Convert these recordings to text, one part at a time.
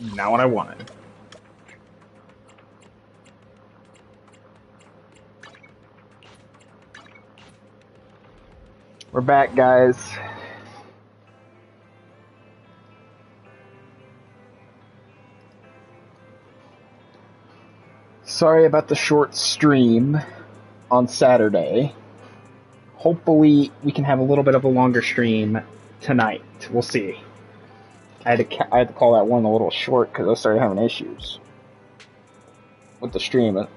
Not what I wanted. We're back, guys. Sorry about the short stream on Saturday. Hopefully, we can have a little bit of a longer stream tonight. We'll see. I had to call that one a little short because I started having issues with the stream. It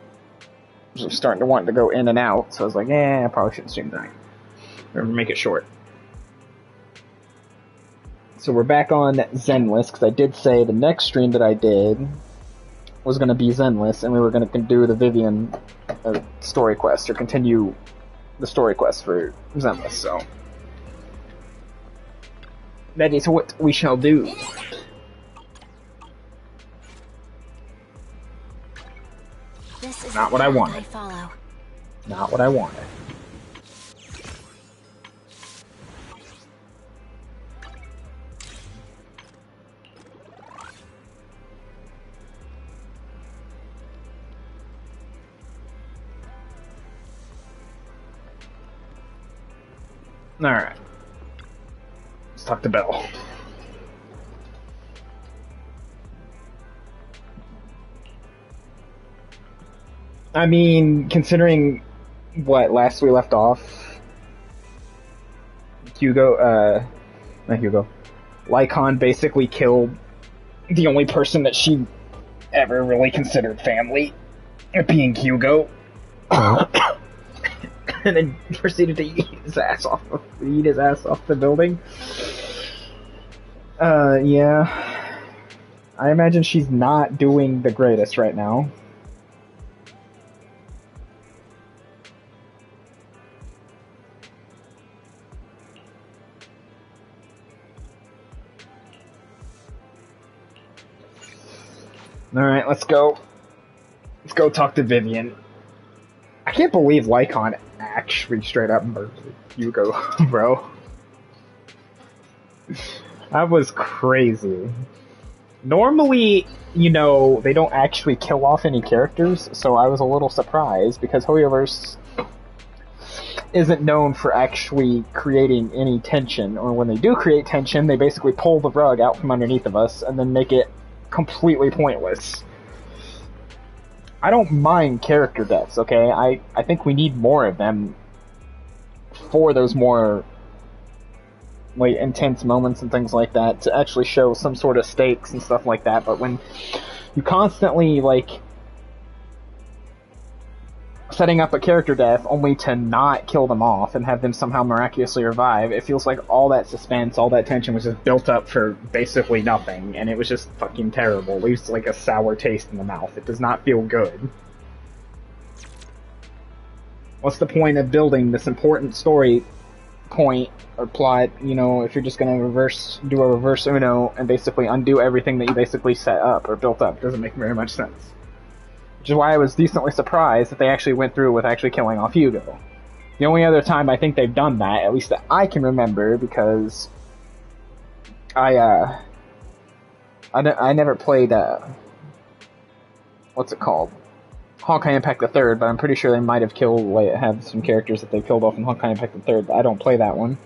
was starting to want to go in and out, so I was like, I probably shouldn't stream tonight. Or make it short. So we're back on Zenless, because I did say the next stream that I did was going to be Zenless, and we were going to do the Vivian story quest, or continue the story quest for Zenless, so that is what we shall do. This is not what I wanted. Not what I wanted. Alright. Let's talk to Belle. I mean, considering what last we left off, Lycon basically killed the only person that she ever really considered family, being Hugo. And then proceeded to eat his ass off the building. Yeah. I imagine she's not doing the greatest right now. Alright, let's go. Let's go talk to Vivian. I can't believe Lycon actually straight up murdered Hugo, bro. That was crazy. Normally, you know, they don't actually kill off any characters, so I was a little surprised, because Hoyoverse isn't known for actually creating any tension, or when they do create tension, they basically pull the rug out from underneath of us, and then make it completely pointless. I don't mind character deaths, okay? I think we need more of them for those more like intense moments and things like that to actually show some sort of stakes and stuff like that, but when you constantly like setting up a character death only to not kill them off and have them somehow miraculously revive, it feels like all that suspense, all that tension was just built up for basically nothing, and it was just fucking terrible. It leaves like a sour taste in the mouth. It does not feel good. What's the point of building this important story point or plot, you know, if you're just gonna do a reverse Uno and basically undo everything that you basically set up or built up? It doesn't make very much sense. Which is why I was decently surprised that they actually went through with actually killing off Hugo. The only other time I think they've done that, at least that I can remember, because I never played, what's it called? Honkai Impact the Third, but I'm pretty sure they might have had some characters that they killed off in Honkai Impact the Third, but I don't play that one.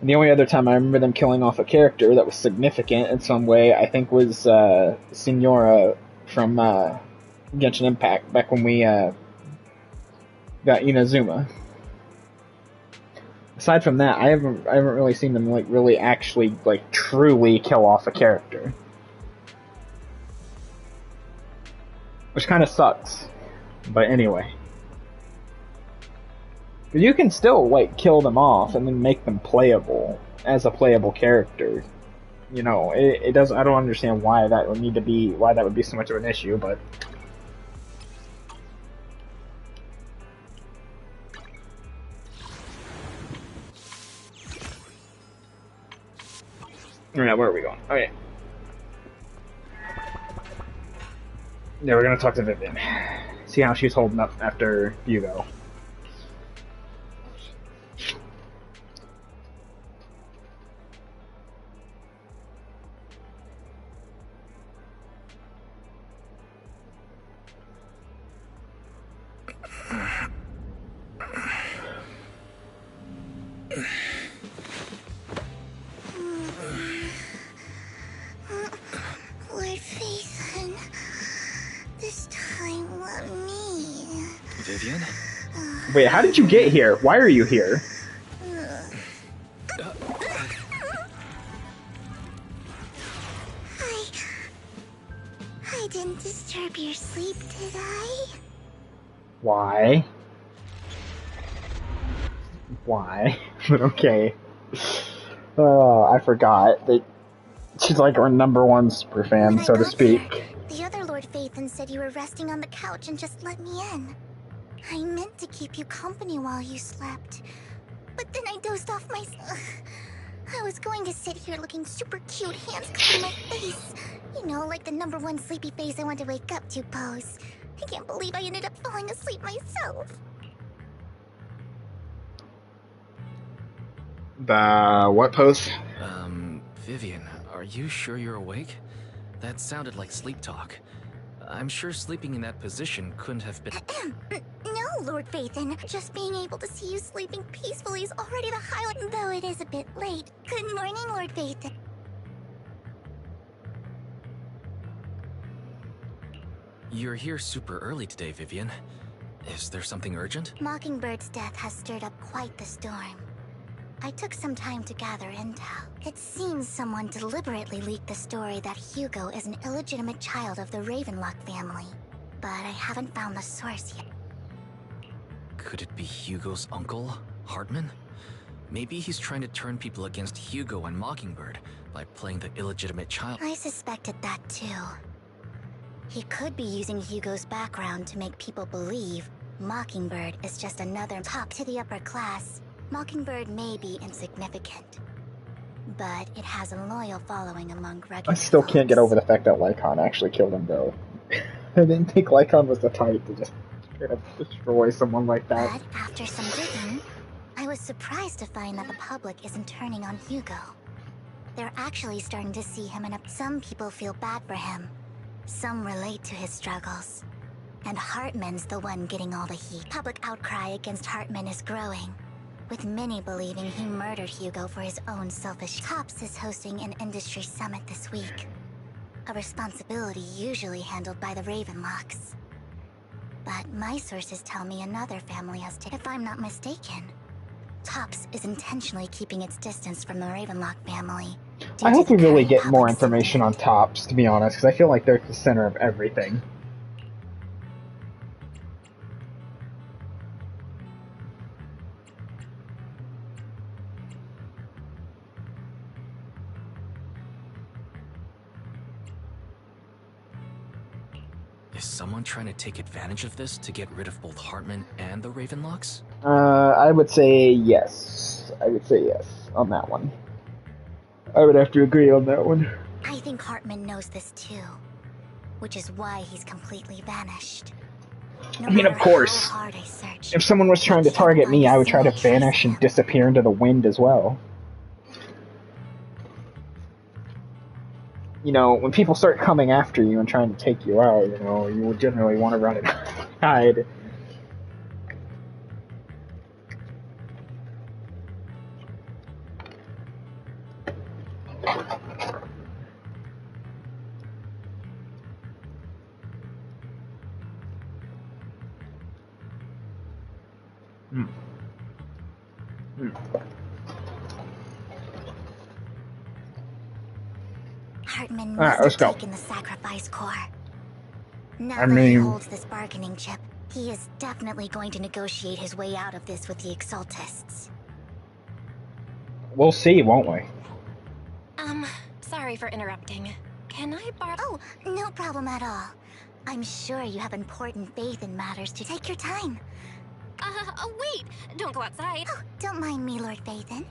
And the only other time I remember them killing off a character that was significant in some way, I think was, Signora from, Genshin Impact, back when we got Inazuma. Aside from that, I haven't really seen them like really actually like truly kill off a character, which kind of sucks. But anyway, but you can still like kill them off and then make them playable as a playable character. You know, it does. I don't understand why that would be so much of an issue, but. Yeah, where are we going? Okay. Yeah, we're gonna talk to Vivian. See how she's holding up after Hugo. Vivian? Wait, how did you get here? Why are you here? I didn't disturb your sleep, did I? Why? Why? Okay. I forgot that she's like our #1 super fan, so to speak. There, the other Lord Phaethon said you were resting on the couch and just let me in. I meant to keep you company while you slept, but then I dozed off myself. I was going to sit here looking super cute, hands covering my face. You know, like the #1 sleepy face I want to wake up to pose. I can't believe I ended up falling asleep myself. The what pose? Vivian, are you sure you're awake? That sounded like sleep talk. I'm sure sleeping in that position couldn't have been... No, Lord Phaethon. Just being able to see you sleeping peacefully is already the highlight, though it is a bit late. Good morning, Lord Phaethon. You're here super early today, Vivian. Is there something urgent? Mockingbird's death has stirred up quite the storm. I took some time to gather intel. It seems someone deliberately leaked the story that Hugo is an illegitimate child of the Ravenlock family, but I haven't found the source yet. Could it be Hugo's uncle, Hartman? Maybe he's trying to turn people against Hugo and Mockingbird by playing the illegitimate child. I suspected that too. He could be using Hugo's background to make people believe Mockingbird is just another top to the upper class. Mockingbird may be insignificant, but it has a loyal following among regular I still can't get folks. over the fact that Lycon actually killed him, though. I didn't think Lycon was the type to just destroy someone like that. But after some digging, I was surprised to find that the public isn't turning on Hugo. They're actually starting to see him, and some people feel bad for him. Some relate to his struggles. And Hartman's the one getting all the heat. Public outcry against Hartman is growing, with many believing he murdered Hugo for his own selfish... Tops is hosting an industry summit this week. A responsibility usually handled by the Ravenlocks. But my sources tell me another family has taken... If I'm not mistaken, Tops is intentionally keeping its distance from the Ravenlock family. I hope we really get more information on Tops, to be honest, because I feel like they're the center of everything. Is someone trying to take advantage of this to get rid of both Hartman and the Ravenlocks? I would say yes. I would say yes on that one. I would have to agree on that one. I think Hartman knows this too, which is why he's completely vanished. No I mean, of course. how hard I search, If someone was trying to target me, I would try to vanish and disappear into the wind as well. You know, when people start coming after you and trying to take you out, you know, you would generally want to run and hide. Hartman Alright, must let's have go. taken the sacrifice core. Now I that he mean- holds this bargaining chip, he is definitely going to negotiate his way out of this with the Exaltists. We'll see, won't we? Sorry for interrupting. Can I borrow... Oh, no problem at all. I'm sure you have important faith in matters to take your time. Wait! Don't go outside. Oh, don't mind me, Lord Phaethon.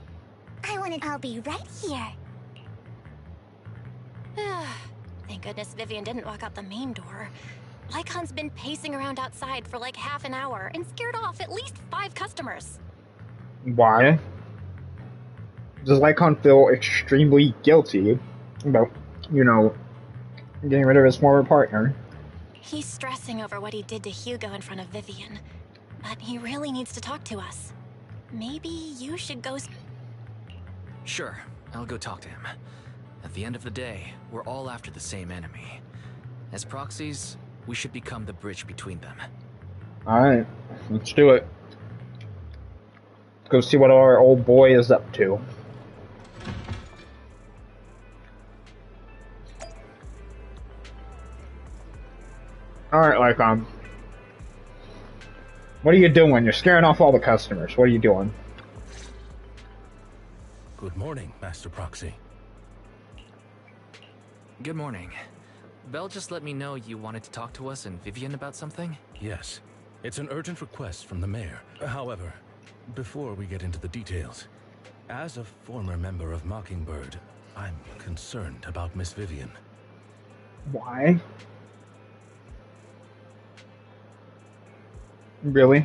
I'll be right here. Thank goodness Vivian didn't walk out the main door. Lycon's been pacing around outside for like half an hour and scared off at least 5 customers. Why? Does Lycon feel extremely guilty about, you know, getting rid of his former partner? He's stressing over what he did to Hugo in front of Vivian, but he really needs to talk to us. Maybe you should go... Sure, I'll go talk to him. At the end of the day, we're all after the same enemy. As proxies, we should become the bridge between them. Alright, let's do it. Let's go see what our old boy is up to. Alright, Lycon. What are you doing? You're scaring off all the customers. What are you doing? Good morning, Master Proxy. Good morning. Belle just let me know you wanted to talk to us and Vivian about something? Yes, it's an urgent request from the mayor. However, before we get into the details, as a former member of Mockingbird, I'm concerned about Miss Vivian. Why? Really?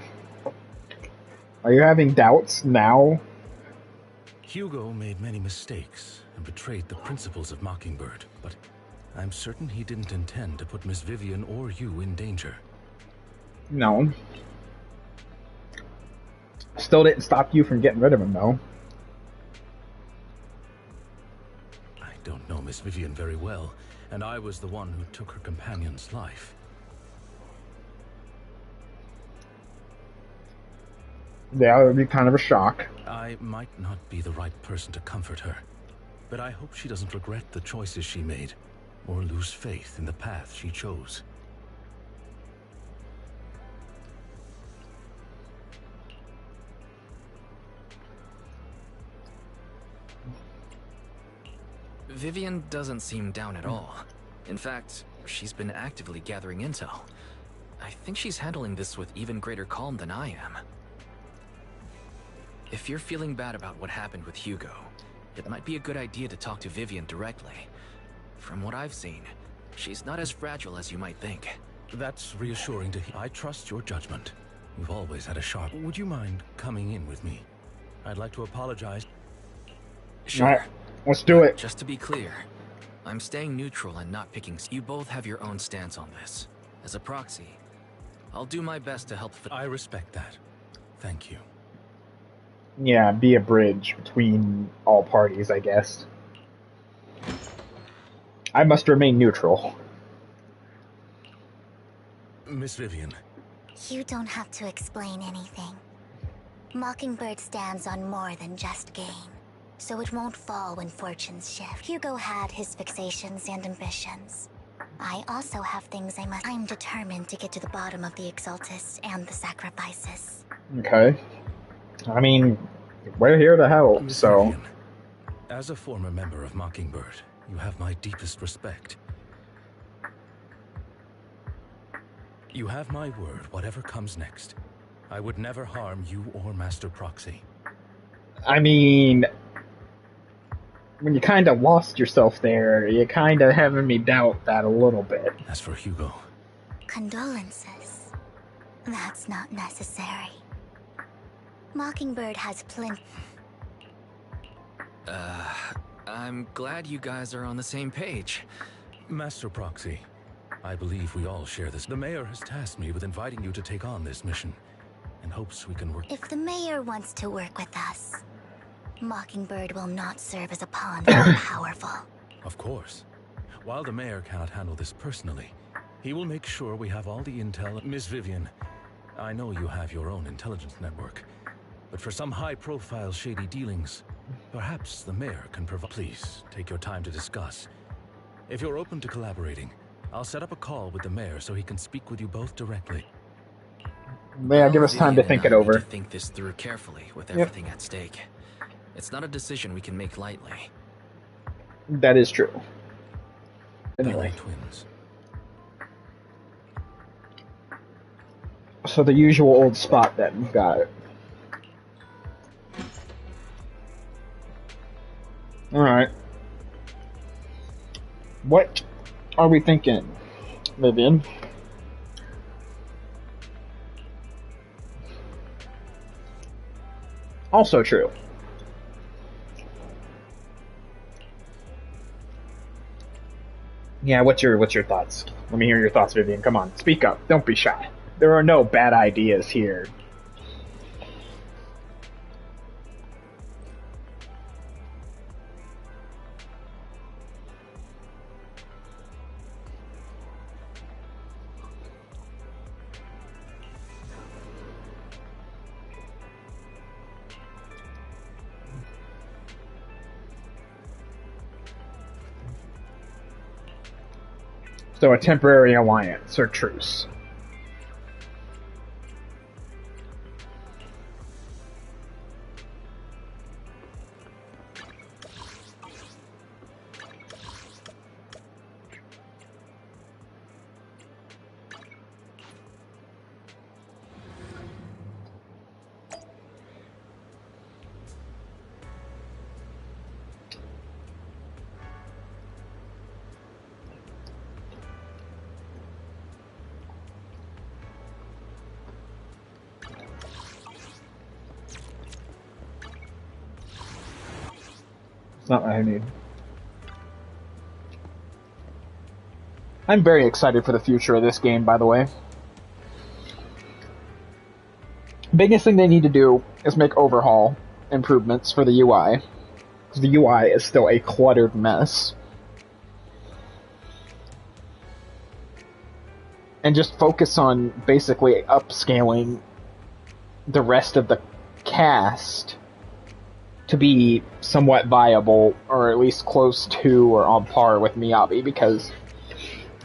Are you having doubts now? Hugo made many mistakes and betrayed the principles of Mockingbird, but I'm certain he didn't intend to put Miss Vivian or you in danger. No. Still didn't stop you from getting rid of him, though. I don't know Miss Vivian very well, and I was the one who took her companion's life. Yeah, it would be kind of a shock. I might not be the right person to comfort her, but I hope she doesn't regret the choices she made, or lose faith in the path she chose. Vivian doesn't seem down at all. In fact, she's been actively gathering intel. I think she's handling this with even greater calm than I am. If you're feeling bad about what happened with Hugo, it might be a good idea to talk to Vivian directly. From what I've seen, she's not as fragile as you might think. That's reassuring to hear. I trust your judgment. You've always had a sharp... Would you mind coming in with me? I'd like to apologize. Sure. Alright, let's do it. Just to be clear, I'm staying neutral and not picking... You both have your own stance on this. As a proxy, I'll do my best to help... I respect that. Thank you. Yeah, be a bridge between all parties, I guess. I must remain neutral. Miss Vivian. You don't have to explain anything. Mockingbird stands on more than just gain, so it won't fall when fortunes shift. Hugo had his fixations and ambitions. I also have things I must... I'm determined to get to the bottom of the Exaltus and the sacrifices. Okay. I mean, we're here to help, Miss so... Vivian, as a former member of Mockingbird, you have my deepest respect. You have my word, whatever comes next. I would never harm you or Master Proxy. I mean... when you kind of lost yourself there, you kind of having me doubt that a little bit. As for Hugo... Condolences. That's not necessary. Mockingbird has plenty... I'm glad you guys are on the same page. Master Proxy, I believe we all share this. The mayor has tasked me with inviting you to take on this mission, and hopes we can work... If the mayor wants to work with us, Mockingbird will not serve as a pawn for the powerful. Of course. While the mayor cannot handle this personally, he will make sure we have all the intel... Miss Vivian, I know you have your own intelligence network, but for some high-profile shady dealings, perhaps the mayor can provide... Please, take your time to discuss. If you're open to collaborating, I'll set up a call with the mayor so he can speak with you both directly. Yeah, give us time to think it over. Need to think this through carefully with everything at stake. It's not a decision we can make lightly. That is true. Anyway. Twins. So the usual old spot then. Got it. Alright. What are we thinking, Vivian? Also true. Yeah, what's your thoughts? Let me hear your thoughts, Vivian. Come on, speak up. Don't be shy. There are no bad ideas here. So a temporary alliance or truce. Not what I need. I'm very excited for the future of this game, by the way. Biggest thing they need to do is make overhaul improvements for the UI. Because the UI is still a cluttered mess. And just focus on basically upscaling the rest of the cast to be somewhat viable, or at least close to or on par with Miyabi, because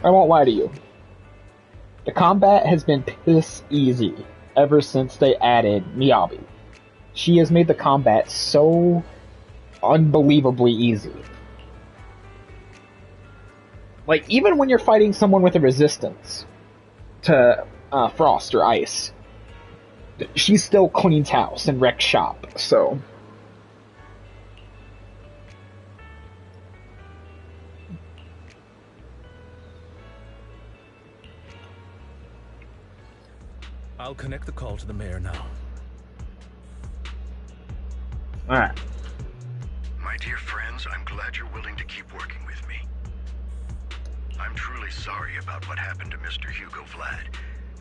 I won't lie to you, the combat has been piss easy ever since they added Miyabi. She has made the combat so unbelievably easy. Like, even when you're fighting someone with a resistance to frost or ice, she still cleans house and wrecks shop, so... I'll connect the call to the mayor now. Alright. My dear friends, I'm glad you're willing to keep working with me. I'm truly sorry about what happened to Mr. Hugo Vlad.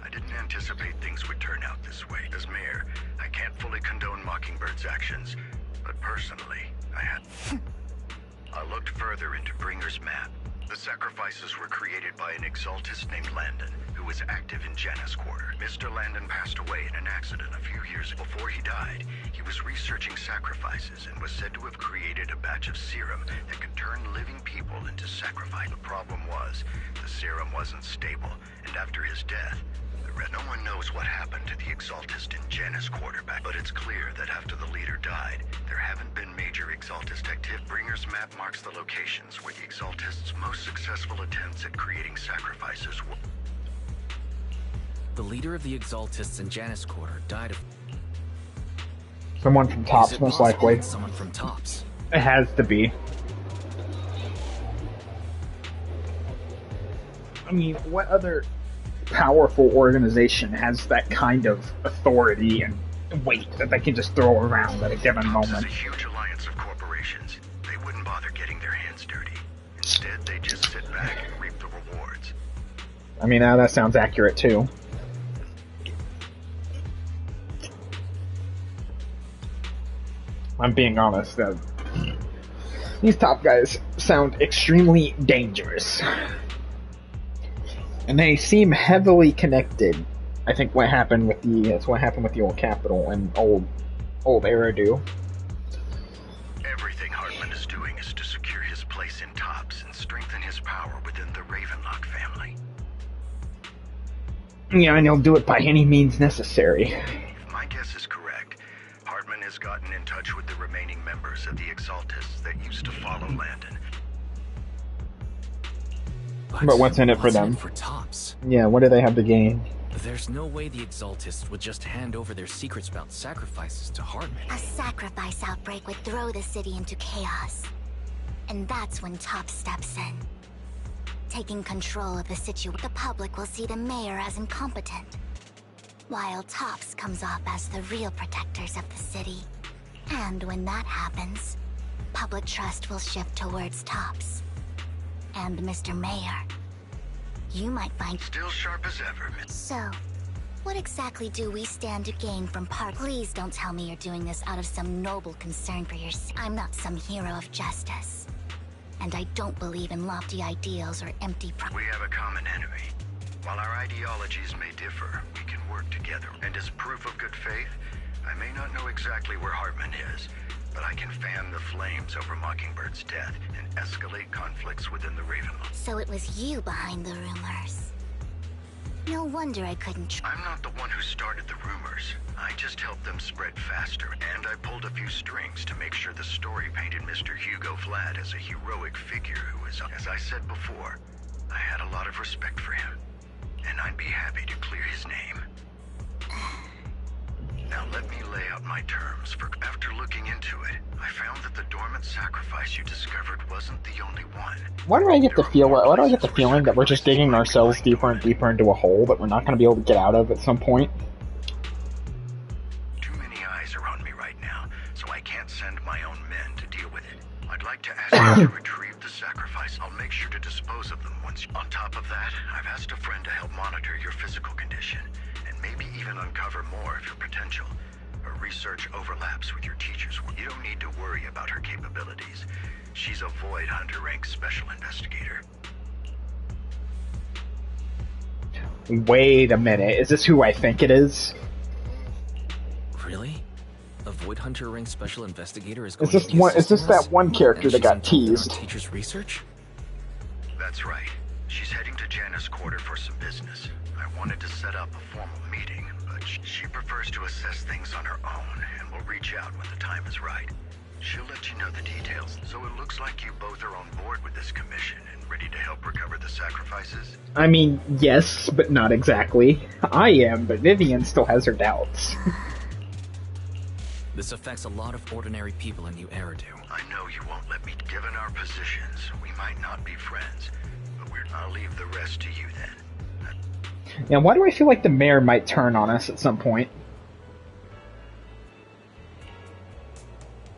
I didn't anticipate things would turn out this way. As mayor, I can't fully condone Mockingbird's actions, but personally, I looked further into Bringer's map. The sacrifices were created by an exaltist named Landon, who was active in Janus Quarter. Mr. Landon passed away in an accident a few years before he died. He was researching sacrifices and was said to have created a batch of serum that could turn living people into sacrifice. The problem was, the serum wasn't stable, and after his death, no one knows what happened to the exaltist in Janus Quarterback, but it's clear that after the leader died, there haven't been major exaltist activity. Bringer's map marks the locations where the exaltist's most successful attempts at creating sacrifices were. The leader of the exaltists in Janus Quarter died of... Someone from Tops, most likely. Someone from Tops. It has to be. I mean, what other powerful organization has that kind of authority and weight that they can just throw around at a given moment? It's a huge alliance of corporations. They wouldn't bother getting their hands dirty. Instead, they just sit back and reap the rewards. I mean, that sounds accurate too. I'm being honest. These top guys sound extremely dangerous. And they seem heavily connected. I think what happened with that's what happened with the old Capitol and old Eridu. Everything Hartman is doing is to secure his place in Tops and strengthen his power within the Ravenlock family. Yeah, and he'll do it by any means necessary. If my guess is correct, Hartman has gotten in touch with the remaining members of the Exaltists that used to follow Landon. But what's in it for them? For Tops? Yeah, what do they have to gain? There's no way the Exaltists would just hand over their secrets about sacrifices to Hartman. A sacrifice outbreak would throw the city into chaos. And that's when Tops steps in. Taking control of the situation, the public will see the mayor as incompetent, while Tops comes off as the real protectors of the city. And when that happens, public trust will shift towards Tops. And Mr. Mayor, you might find... Still sharp as ever, Miss. So, what exactly do we stand to gain from Park? Please don't tell me you're doing this out of some noble concern for yourself. I'm not some hero of justice. And I don't believe in lofty ideals or empty We have a common enemy. While our ideologies may differ, we can work together. And as proof of good faith, I may not know exactly where Hartman is, but I can fan the flames over Mockingbird's death and escalate conflicts within the Ravenloft. So it was you behind the rumors. No wonder I couldn't I'm not the one who started the rumors. I just helped them spread faster, and I pulled a few strings to make sure the story painted Mr. Hugo Vlad as a heroic figure who is, as I said before, I had a lot of respect for him, and I'd be happy to clear his name. Now let me lay out my terms. After looking into it, I found that the dormant sacrifice you discovered wasn't the only one. Why do I get the feeling that we're just digging ourselves deeper and deeper into a hole that we're not going to be able to get out of at some point? Too many eyes are on me right now, so I can't send my own men to deal with it. I'd like to ask you to retrieve the sacrifice. I'll make sure to dispose of them once. On top of that, I've asked a friend to help monitor your physical condition, and maybe even uncover more of your potential. Her research overlaps with your teacher's work. You don't need to worry about her capabilities. She's a Void Hunter rank special investigator. Wait a minute, is this who I think it is? Really? A Void Hunter rank special investigator is Is going this to be one? Is this assisting us? that one character And that she's got involved in our teased? teacher's research? That's right. She's heading to Janus Quarter for some business. I wanted to set up a formal meeting, but she prefers to assess things on her own, and will reach out when the time is right. She'll let you know the details. So it looks like you both are on board with this commission and ready to help recover the sacrifices? I mean, yes, but not exactly. I am, but Vivian still has her doubts. This affects a lot of ordinary people in New Eridu. I know you won't let me. Given our positions, we might not be friends, but I'll leave the rest to you then. And why do I feel like the mayor might turn on us at some point?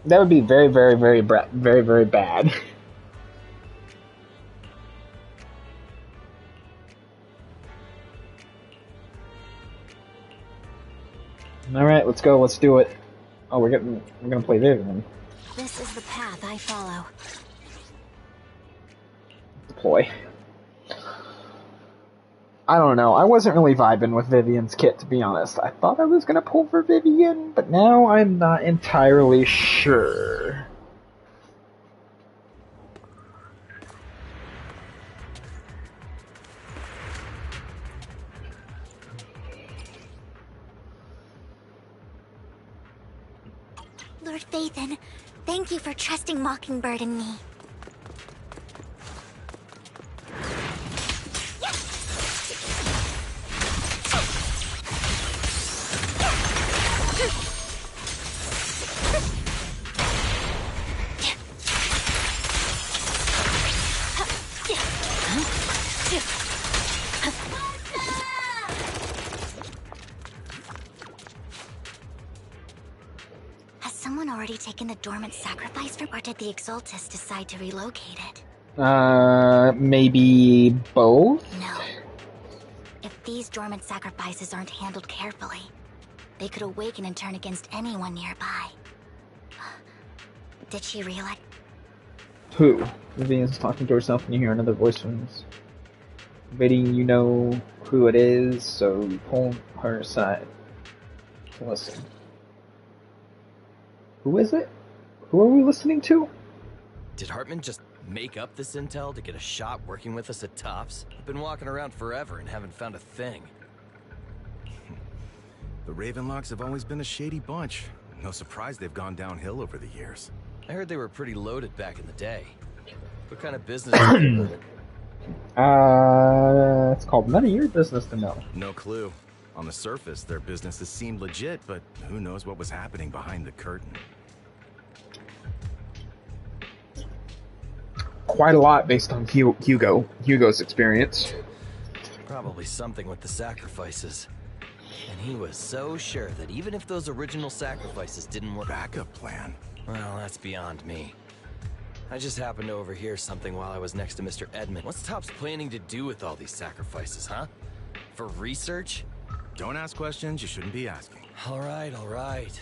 That would be very, very, very, very, very bad. All right, let's go. Let's do it. Oh, we're gonna play Vivian. This is the path I follow. Deploy. I don't know. I wasn't really vibing with Vivian's kit, to be honest. I thought I was gonna pull for Vivian, but now I'm not entirely sure. Lord Phaethon, thank you for trusting Mockingbird and me. Has someone already taken the dormant sacrifice from, or did the Exaltus decide to relocate it? Maybe both? No. If these dormant sacrifices aren't handled carefully, they could awaken and turn against anyone nearby. Did she realize? Who? Vivian's talking to herself and you hear another voice from this. Betting you know who it is, so you pull her aside to listen. Who is it? Who are we listening to? Did Hartman just make up this intel to get a shot working with us at Tops? I've been walking around forever and haven't found a thing. The Ravenlocks have always been a shady bunch. No surprise they've gone downhill over the years. I heard they were pretty loaded back in the day. What kind of business is it? It's called none of your business to know. No clue. On the surface, their businesses seemed legit, but who knows what was happening behind the curtain. Quite a lot based on Hugo's experience. Probably something with the sacrifices. And he was so sure that even if those original sacrifices didn't work... Backup plan? Well, that's beyond me. I just happened to overhear something while I was next to Mr. Edmund. What's Tops planning to do with all these sacrifices, huh? For research? Don't ask questions you shouldn't be asking. All right.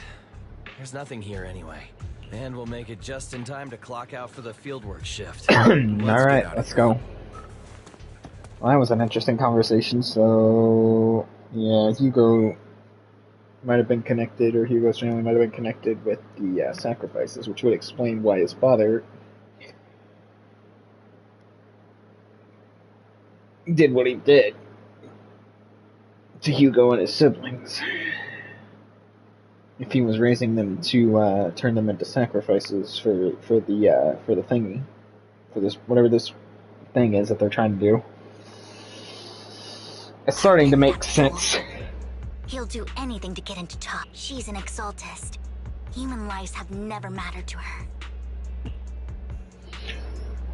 There's nothing here anyway. And we'll make it just in time to clock out for the fieldwork shift. Alright, let's go. Well, that was an interesting conversation, so... Yeah, Hugo might have been connected, or Hugo's family might have been connected with the sacrifices, which would explain why his father did what he did to Hugo and his siblings. If he was raising them to turn them into sacrifices for the thingy, for this whatever this thing is that they're trying to do. It's starting to make sense. He'll do anything to get into top. She's an exaltist. Human lives have never mattered to her.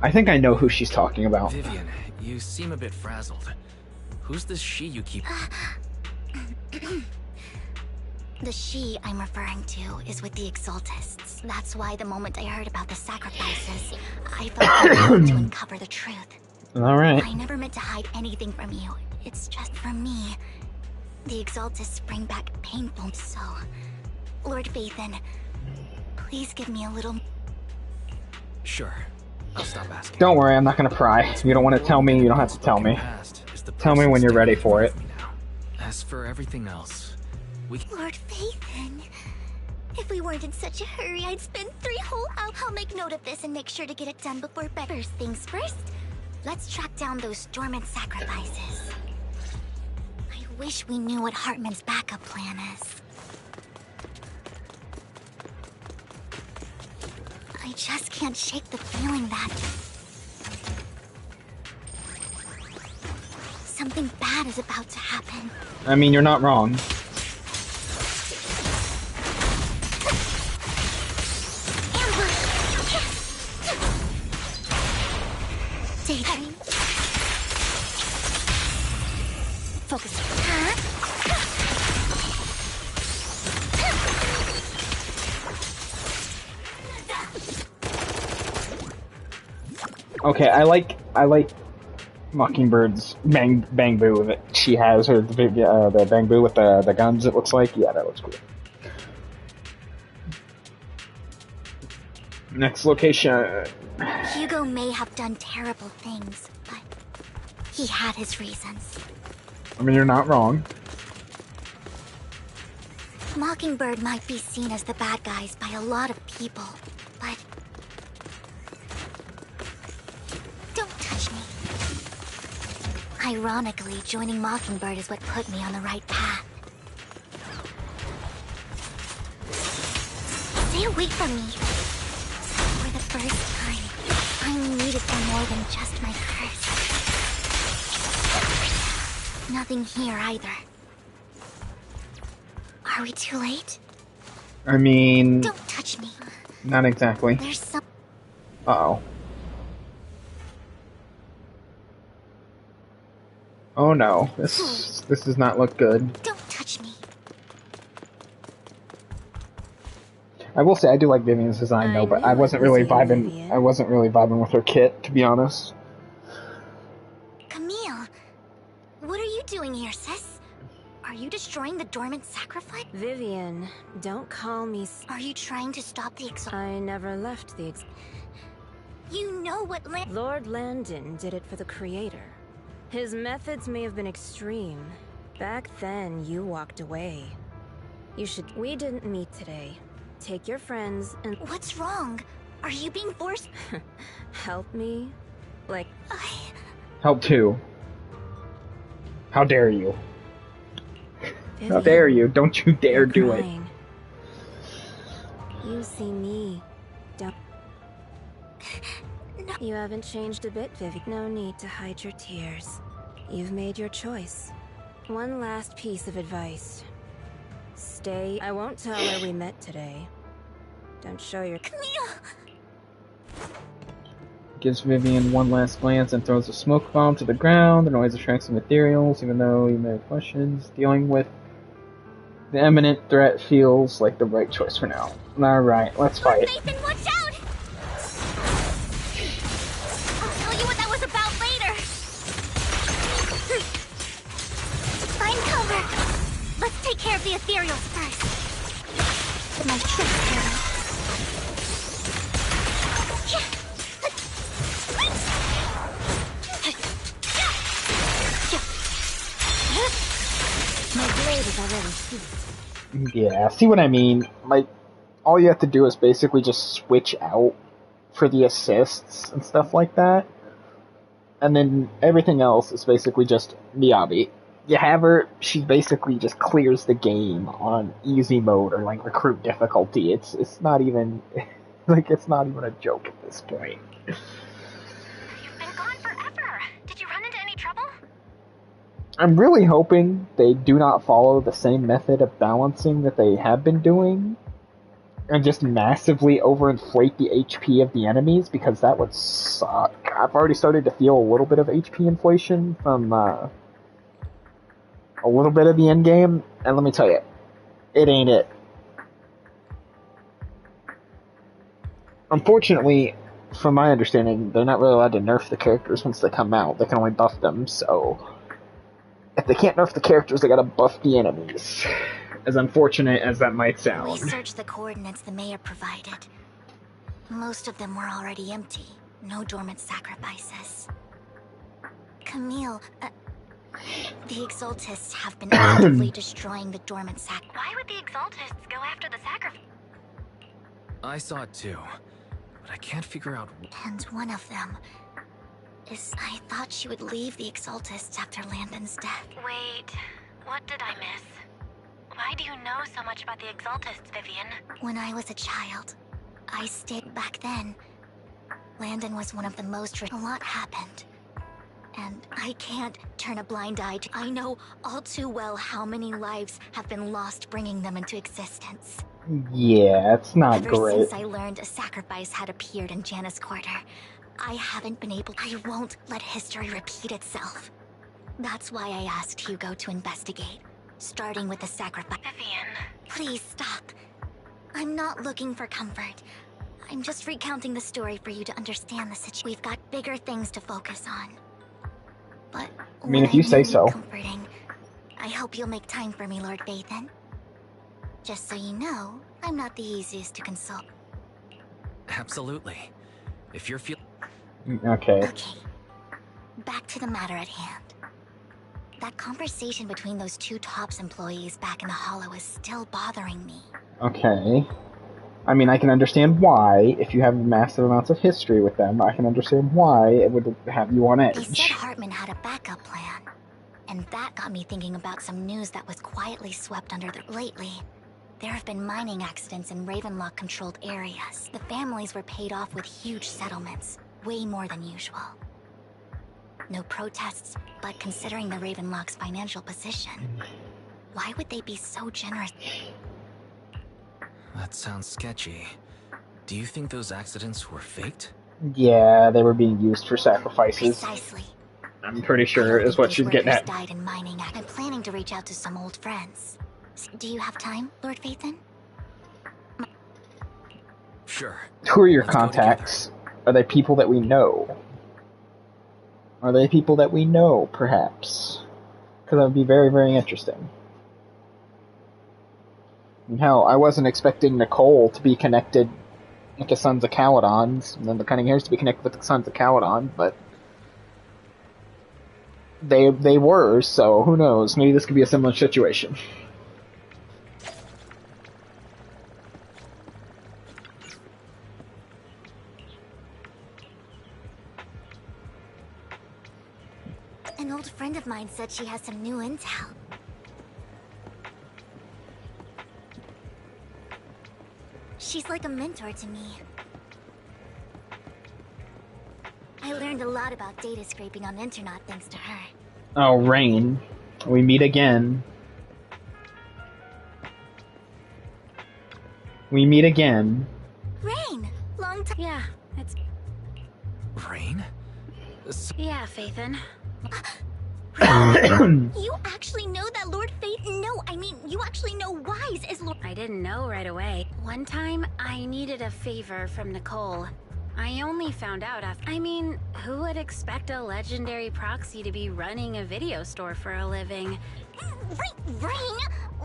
I think I know who she's talking about. Vivian, you seem a bit frazzled. Who's this she you keep... The she I'm referring to is with the exaltists. That's why the moment I heard about the sacrifices, I felt I needed to uncover the truth. Alright. I never meant to hide anything from you. It's just for me. The exaltists bring back painful, so... Lord Phaethon, please give me a little... Sure. I'll stop asking. Don't worry, I'm not gonna pry. If you don't want to tell me, you don't have to tell me. Tell me when you're ready for it. As for everything else, Lord Phaethon, if we weren't in such a hurry, I'd spend 3 whole hours. I'll make note of this and make sure to get it done before bed. First things first, let's track down those dormant sacrifices. I wish we knew what Hartman's backup plan is. I just can't shake the feeling that something bad is about to happen. I mean, you're not wrong. Daydream. Focus. Okay, I like Mockingbird's bang boo that she has, or the bang boo with the guns. It looks like, yeah, that looks cool. Next location. Hugo may have done terrible things, but he had his reasons. I mean, you're not wrong. Mockingbird might be seen as the bad guys by a lot of people, but don't touch me. Ironically, joining Mockingbird is what put me on the right path. Stay away from me. For the first time, I'm needed for more than just my curse. Nothing here either. Are we too late? I mean... Don't touch me. Not exactly. There's some... Uh-oh. Oh no, this does not look good. Don't touch me. I will say I do like Vivian's design though, but I wasn't really vibing. I wasn't really vibing with her kit, to be honest. Camille, what are you doing here, sis? Are you destroying the dormant sacrifice? Vivian, don't call me. Are you trying to stop the I never left the You know what Lord Landon did it for the Creator. His methods may have been extreme. Back then, you walked away. You should. We didn't meet today. Take your friends and... What's wrong? Are you being forced? Help me? Like... Help too. How dare you? Vivian, how dare you? Don't you dare do it. You see me. Don't... No. You haven't changed a bit, Vivi. No need to hide your tears. You've made your choice. One last piece of advice. Stay. I won't tell where we met today. Don't show your... Camille! Gives Vivian one last glance and throws a smoke bomb to the ground. The noise attracts some ethereals, even though you may have questions. Dealing with the imminent threat feels like the right choice for now. Alright, let's fight. Nathan, watch out! I'll tell you what that was about later. Find cover. Let's take care of the ethereals first. My trick's hero. My blade is already heat. Yeah, see what I mean? Like, all you have to do is basically just switch out for the assists and stuff like that. And then everything else is basically just Miyabi. You have her, she basically just clears the game on easy mode or like recruit difficulty. It's not even like it's not even a joke at this point. You've been gone forever. Did you run into any trouble? I'm really hoping they do not follow the same method of balancing that they have been doing and just massively overinflate the HP of the enemies, because that would suck. I've already started to feel a little bit of HP inflation from a little bit of the end game, and let me tell you, it ain't it. Unfortunately, from my understanding, they're not really allowed to nerf the characters once they come out. They can only buff them, so if they can't nerf the characters, they gotta buff the enemies. As unfortunate as that might sound. We searched the coordinates the mayor provided. Most of them were already empty. No dormant sacrifices. Camille, the Exaltists have been actively destroying the dormant sac. Why would the Exaltists go after the sacrifice? I saw it too, but I can't figure out. And one of them is... I thought she would leave the Exaltists after Landon's death. Wait, what did I miss? Why do you know so much about the Exaltists, Vivian? When I was a child, I stayed back then. Landon was one of the most... A lot happened. And I can't turn a blind eye to... I know all too well how many lives have been lost bringing them into existence. Yeah, it's not Ever great. since I learned a sacrifice had appeared in Janus Quarter, I haven't been able... I won't let history repeat itself. That's why I asked Hugo to investigate, starting with the sacrifice. Vivian. Please stop. I'm not looking for comfort. I'm just recounting the story for you to understand the situation. We've got bigger things to focus on. But I mean, if you say so. Comforting, I hope you'll make time for me, Lord Vathan. Just so you know, I'm not the easiest to consult. Absolutely. If you're feeling... Okay. Okay. Back to the matter at hand. That conversation between those two TOPS employees back in the Hollow is still bothering me. Okay. I mean, I can understand why, if you have massive amounts of history with them, I can understand why it would have you on edge. They said Hartman had a backup plan. And that got me thinking about some news that was quietly swept under the... Lately, there have been mining accidents in Ravenlock-controlled areas. The families were paid off with huge settlements, way more than usual. No protests, but considering the Ravenlock's financial position, why would they be so generous? That sounds sketchy. Do you think those accidents were faked? Yeah, they were being used for sacrifices. Precisely. I'm pretty sure is what she's getting at. Died in mining. I'm planning to reach out to some old friends. Do you have time, Lord Vathan? Sure. Who are your contacts? Are they people that we know? Are they people that we know, perhaps? Because that would be very, very interesting. And hell, I wasn't expecting Nicole to be connected with the Sons of Caledon, and then the Cunning Hairs to be connected with the Sons of Caledon, but they were, so who knows? Maybe this could be a similar situation. An old friend of mine said she has some new intel. She's like a mentor to me. I learned a lot about data scraping on Internet thanks to her. Oh, Rain. We meet again. We meet again. Rain! Long time. Yeah, it's... Rain? Yeah, Phaethon. You actually know that Lord Phaethon? No, I mean, you actually know Wise is Lord... I didn't know right away. One time, I needed a favor from Nicole. I only found out after... I mean, who would expect a legendary proxy to be running a video store for a living? Rain,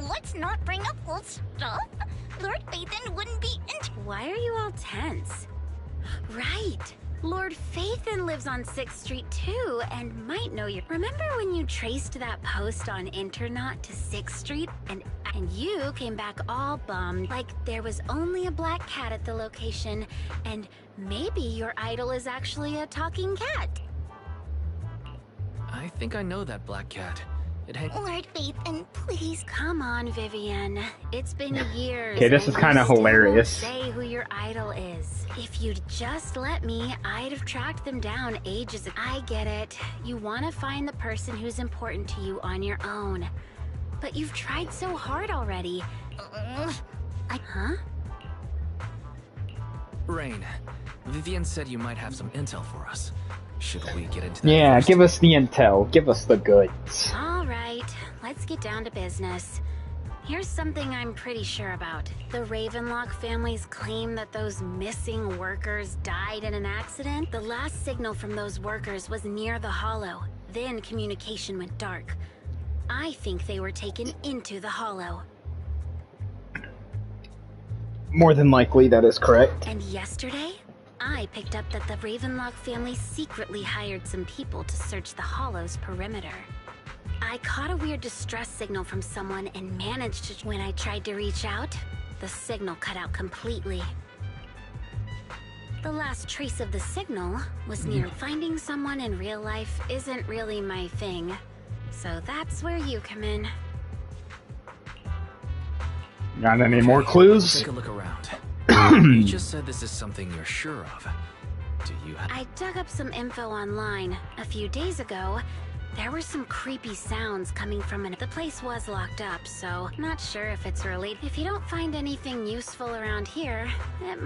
let's not bring up old stuff. Lord Phaethon wouldn't be into... Why are you all tense? Right. Lord Phaethon lives on 6th Street too, and might know you. Remember when you traced that post on Internaut to 6th Street, and you came back all bummed, like there was only a black cat at the location, and maybe your idol is actually a talking cat? I think I know that black cat. It had. Lord Phaethon, please. Come on, Vivian. It's been years. Okay, this and is kind of you still won't hilarious. say who your idol is. If you'd just let me, I'd have tracked them down ages ago. I get it. You want to find the person who's important to you on your own. But you've tried so hard already. Huh? Rain, Vivian said you might have some intel for us. Should we get into that? Yeah, first? give us the intel. Give us the goods. All right, let's get down to business. Here's something I'm pretty sure about. The Ravenlock family's claim that those missing workers died in an accident. The last signal from those workers was near the Hollow. Then communication went dark. I think they were taken into the Hollow. More than likely, that is correct. And yesterday, I picked up that the Ravenlock family secretly hired some people to search the Hollow's perimeter. I caught a weird distress signal from someone and managed to. When I tried to reach out, the signal cut out completely. The last trace of the signal was near. Finding someone in real life isn't really my thing, so that's where you come in. Got any more clues? Take a look around. You just said this is something you're sure of. Do you have... I dug up some info online. A few days ago, there were some creepy sounds coming from the place was locked up, so not sure if it's related. If you don't find anything useful around here,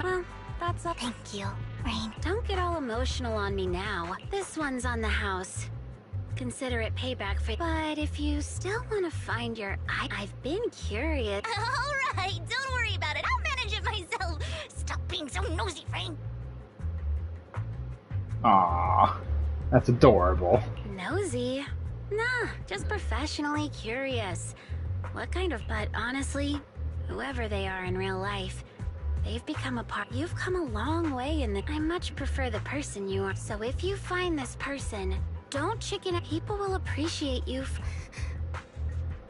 well, that's all. Thank you, Rain. Don't get all emotional on me now. This one's on the house. Consider it payback for. But if you still want to find your I've been curious. All right, don't worry about it. I'll manage it myself. Stop being so nosy, Rain. Aww, that's adorable. Nosy? Nah, just professionally curious. What kind of... But honestly, whoever they are in real life, they've become a part... You've come a long way in the... I much prefer the person you are. So if you find this person, don't chicken out. People will appreciate you.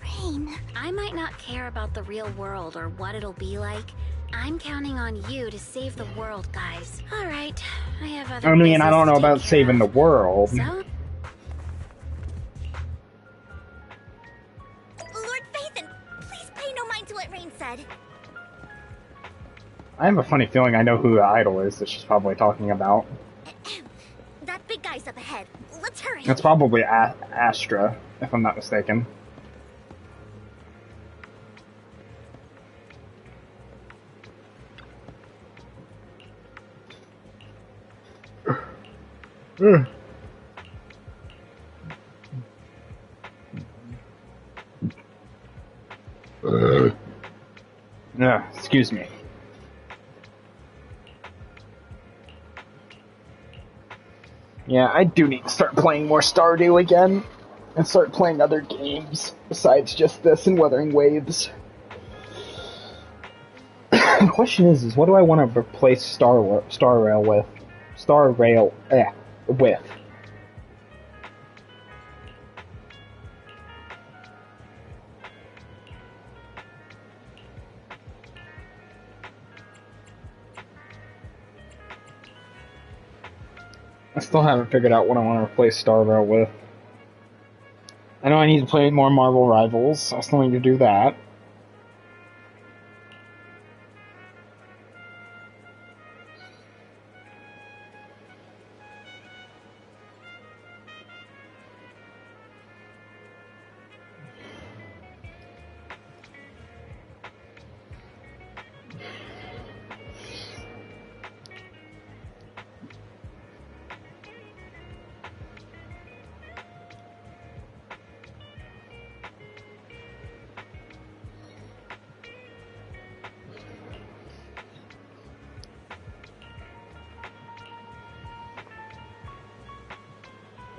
Rain. I might not care about the real world or what it'll be like. I'm counting on you to save the world, guys. All right, I have other. I mean, I business don't know to about take care saving the of. world. So, Lord Phaethon, please pay no mind to what Rain said. I have a funny feeling I know who the idol is that she's probably talking about. That big guy's up ahead. Let's hurry. It's probably Astra, if I'm not mistaken. Excuse me. Yeah, I do need to start playing more Stardew again, and start playing other games besides just this and Wuthering Waves. The question is what do I want to replace Star Rail with? With. I still haven't figured out what I want to replace Star Rail with. I know I need to play more Marvel Rivals. I still need to do that.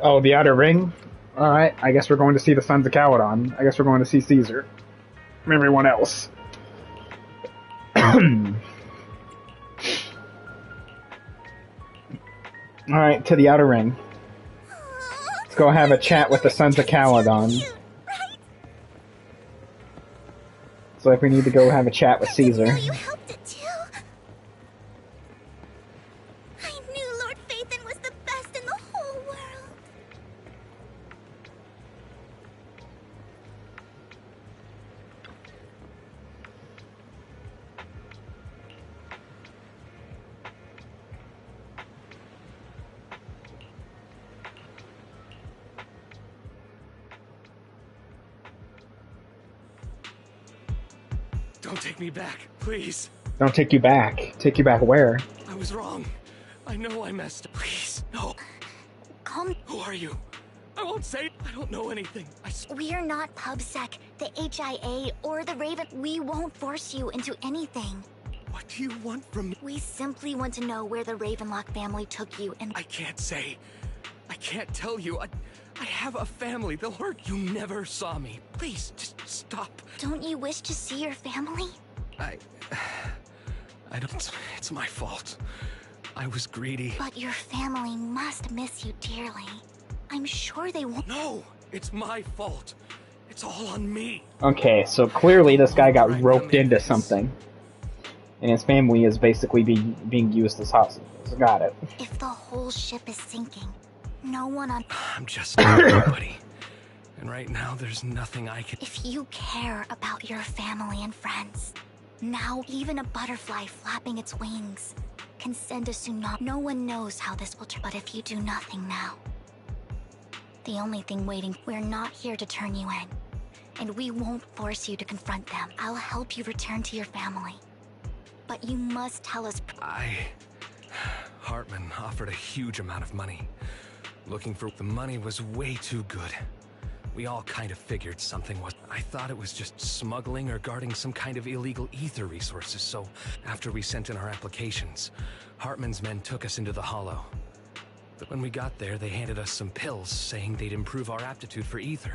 Oh, the Outer Ring? Alright, I guess we're going to see the Sons of Caledon. I guess we're going to see Caesar. And everyone else. Alright, to the outer ring. Let's go have a chat with the Sons of Caledon. So if we need to go have a chat with Caesar. You helped it too. I knew Lord Phaethon was the best in the whole world. Don't take me back, please. Don't take you back. Take you back where? I was wrong. I know I messed up. Please, no. Calm. Who are you? I won't say. I don't know anything. We're not PubSec, the HIA, or the Raven. We won't force you into anything. What do you want from me? We simply want to know where the Ravenlock family took you and— I can't say. I can't tell you. I have a family. They'll hurt. You never saw me. Please, just stop. Don't you wish to see your family? I don't. It's my fault. I was greedy. But your family must miss you dearly. I'm sure they won't— No, it's my fault. It's all on me. Okay, so clearly this guy got roped into something. And his family is basically being used as hostages. Got it. If the whole ship is sinking, no one on— I'm just nobody. And right now, there's nothing I can— If you care about your family and friends, now even a butterfly flapping its wings can send a tsunami. No one knows how this will turn, but if you do nothing now, the only thing waiting— We're not here to turn you in, and we won't force you to confront them. I'll help you return to your family, but you must tell us— Hartman offered a huge amount of money. Looking for— The money was way too good. We all kind of figured something was— I thought it was just smuggling or guarding some kind of illegal ether resources, so after we sent in our applications, Hartman's men took us into the Hollow. But when we got there, they handed us some pills saying they'd improve our aptitude for ether,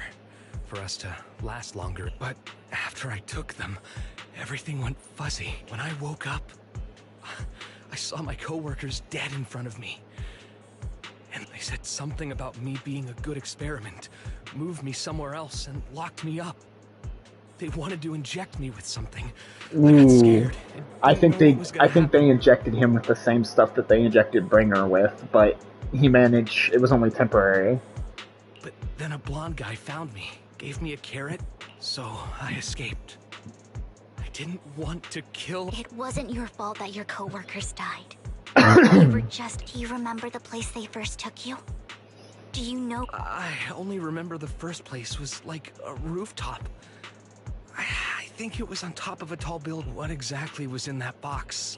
for us to last longer. But after I took them, everything went fuzzy. When I woke up, I saw my coworkers dead in front of me. And they said something about me being a good experiment, moved me somewhere else, and locked me up. They wanted to inject me with something. I got scared. I think they injected him with the same stuff that they injected Bringer with, but he managed. It was only temporary. But then a blonde guy found me, gave me a carrot, so I escaped. I didn't want to kill— It wasn't your fault that your coworkers died. You were just— Do you remember the place they first took you? Do you know— I only remember the first place was like a rooftop. I think it was on top of a tall building. What exactly was in that box?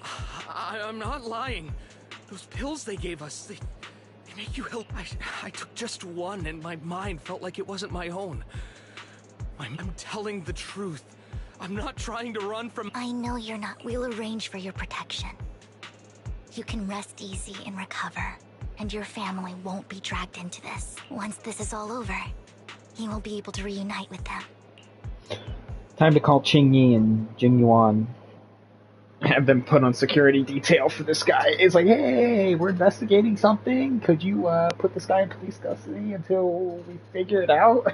I'm not lying. Those pills they gave us, they make you ill. I took just one and my mind felt like it wasn't my own. I'm telling the truth. I'm not trying to run from— I know you're not. We'll arrange for your protection. You can rest easy and recover, and your family won't be dragged into this. Once this is all over, you will be able to reunite with them. Time to call Qingyi and Jingyuan. Have them put on security detail for this guy. It's like, hey, we're investigating something. Could you put this guy in police custody until we figure it out?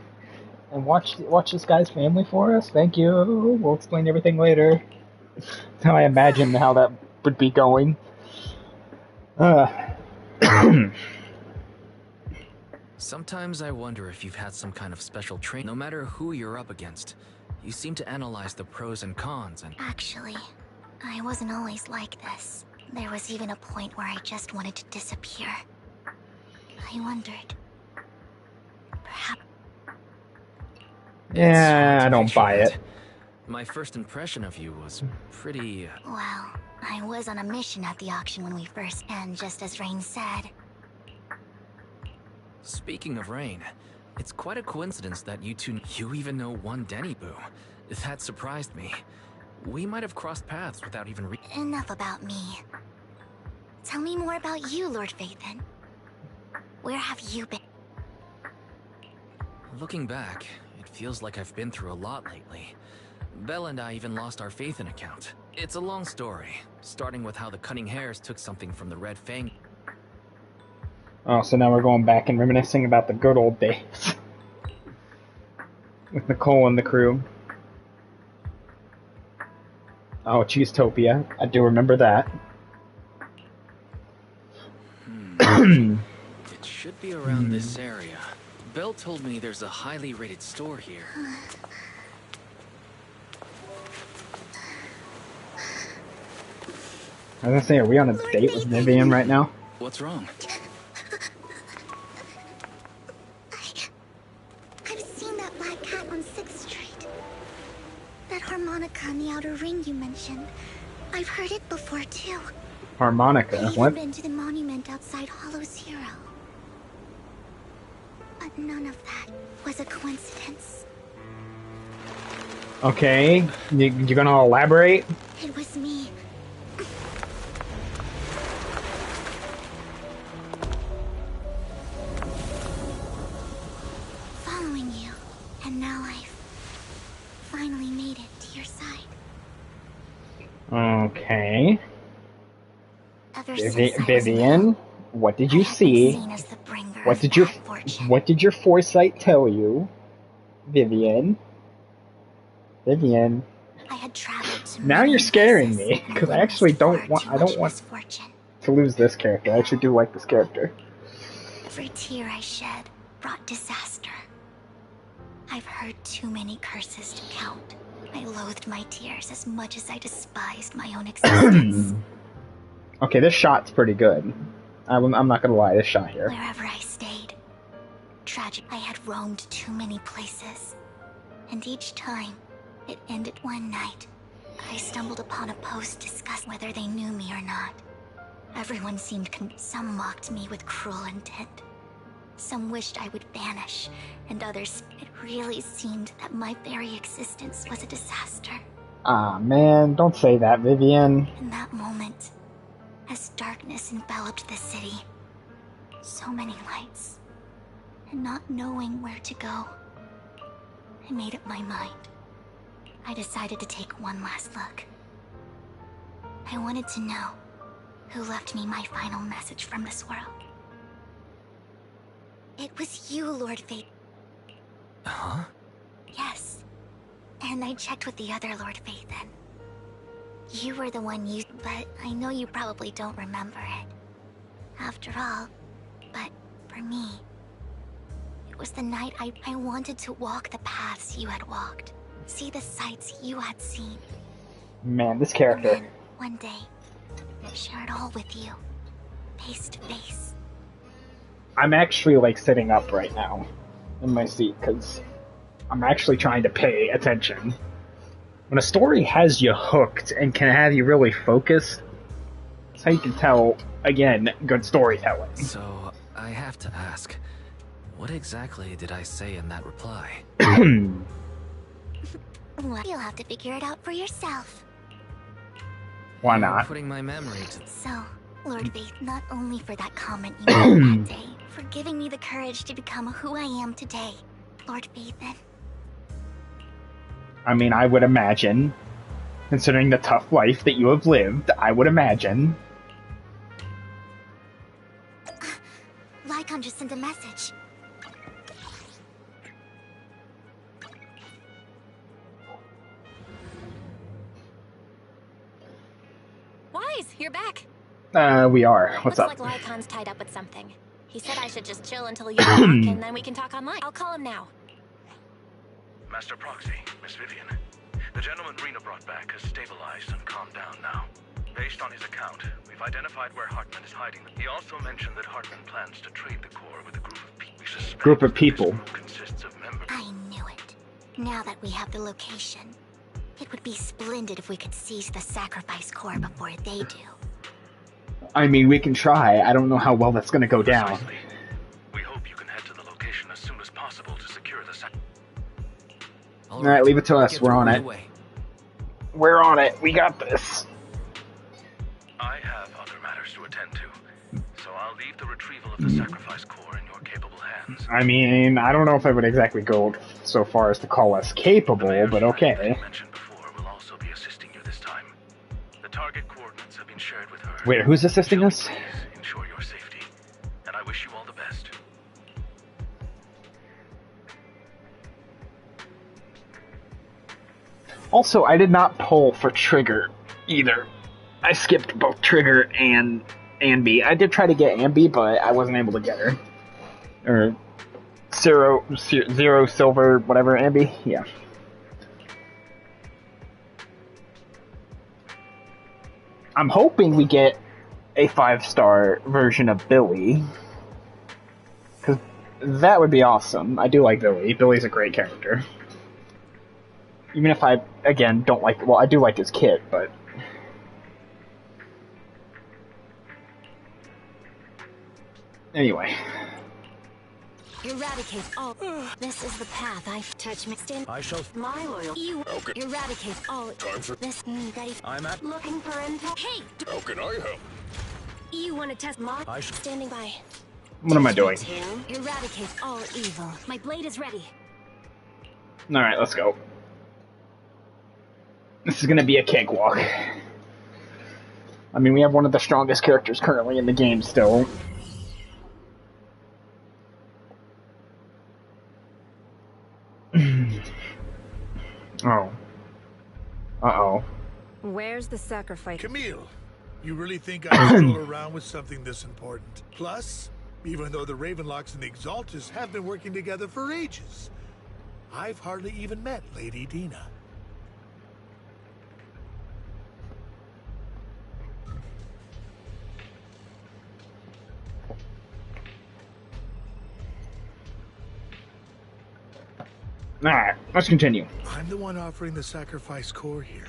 And watch this guy's family for us? Thank you. We'll explain everything later. That's how I imagine how that would be going. Sometimes I wonder if you've had some kind of special training. No matter who you're up against, you seem to analyze the pros and cons and— Actually, I wasn't always like this. There was even a point where I just wanted to disappear. I wondered. Perhaps— Yeah, I don't buy it. My first impression of you was pretty— Well, I was on a mission at the auction when we first— And just as Rain said— Speaking of Rain, it's quite a coincidence that you even know one Denny Boo. That surprised me. We might have crossed paths without even Enough about me. Tell me more about you, Lord Phaethon. Where have you been? Looking back, it feels like I've been through a lot lately. Belle and I even lost our Phaethon account. It's a long story, starting with how the Cunning Hares took something from the Red Fang. Oh, so now we're going back and reminiscing about the good old days. With Nicole and the crew. Oh, Cheesetopia. I do remember that. It should be around this area. Belle told me there's a highly rated store here. I was gonna say, are we on a date with Vivian right now? What's wrong? I've seen that black cat on 6th Street. That harmonica in the outer ring you mentioned. I've heard it before too. Harmonica? I've even What? been to the monument outside Hollow Zero. But none of that was a coincidence. Okay, you gonna elaborate? It was me. Following you, and now I've finally made it to your side. Okay. Ever since I was Vivian, little, what did I you have been see? seen as the bringer What of did your bad fortune. what did your foresight tell you, Vivian? Vivian. I had traveled to Now many you're scaring places me and because I actually witnessed don't far want. too I don't much want misfortune. to lose this character. I actually do like this character. Every tear I shed brought disaster. I've heard too many curses to count. I loathed my tears as much as I despised my own existence. Okay, this shot's pretty good. I'm not gonna lie, this shot here. Wherever I stayed, tragic. I had roamed too many places, and each time it ended one night. I stumbled upon a post discussing whether they knew me or not. Everyone seemed some mocked me with cruel intent. Some wished I would vanish, and others, it really seemed that my very existence was a disaster. Ah, man, don't say that, Vivian. In that moment, as darkness enveloped the city, so many lights, and not knowing where to go, I made up my mind. I decided to take one last look. I wanted to know who left me my final message from this world. It was you, Lord Fate. Huh? Yes. And I checked with the other Lord Faithen. You were the one you... but I know you probably don't remember it. After all, but for me, it was the night I wanted to walk the paths you had walked. See the sights you had seen. Man, this And character. then, one day, share it all with you. Face to face. I'm actually, like, sitting up right now in my seat, because I'm actually trying to pay attention. When a story has you hooked and can have you really focused, that's how you can tell, again, good storytelling. So, I have to ask, what exactly did I say in that reply? Well, you'll have to figure it out for yourself. Why You're not? putting my memory to... So, Lord Faith, not only for that comment you made that day, for giving me the courage to become who I am today, Lord Faithen. I mean, I would imagine, considering the tough life that you have lived, I would imagine. Lycon just sent a message. Wise, you're back. We are. What's Looks up? like Lycon's tied up with something. He said I should just chill until you get back, and then we can talk online. I'll call him now. Master Proxy, Miss Vivian. The gentleman Rena brought back has stabilized and calmed down now. Based on his account, we've identified where Hartman is hiding. He also mentioned that Hartman plans to trade the core with a group of people. We suspect Group of that people. This group consists of members. I knew it. Now that we have the location, it would be splendid if we could seize the sacrifice core before they do. I mean, we can try. I don't know how well that's gonna go down. Precisely. We hope you can head to the location as soon as possible to secure the Alright, leave it to us. Get We're on right it. away. We're on it. We got this. I have other matters to attend to, so I'll leave the retrieval of the sacrifice core in your capable hands. I mean, I don't know if I would exactly go so far as to call us capable, but okay. Mentioned before will also be assisting you this time. The target coordinates have been shared with her. Wait, who's assisting us? Please ensure your safety, and I wish you all Also, I did not pull for Trigger either. I skipped both Trigger and Ambi. I did try to get Ambi, but I wasn't able to get her. Or Zero Silver, whatever, Ambi? Yeah. I'm hoping we get a 5-star version of Billy. Because that would be awesome. I do like Billy. Billy's a great character. Even if I, again, don't like... Well, I do like his kit, but... Anyway. Eradicate all. This is the path I've touched me. Stand. I shall. My loyal. You Okay. eradicate all. Time for this. I'm at. Looking for intel. Hey, How can I help? you want to test my? I shall. Standing by. What am I doing? Eradicate all evil. My blade is ready. Alright, let's go. This is gonna be a cakewalk. I mean, we have one of the strongest characters currently in the game still. Oh. Uh-oh. Where's the sacrifice? Camille, you really think I'd stroll around with something this important? Plus, even though the Ravenlocks and the Exaltus have been working together for ages, I've hardly even met Lady Dina. Alright, let's continue. I'm the one offering the sacrifice core here.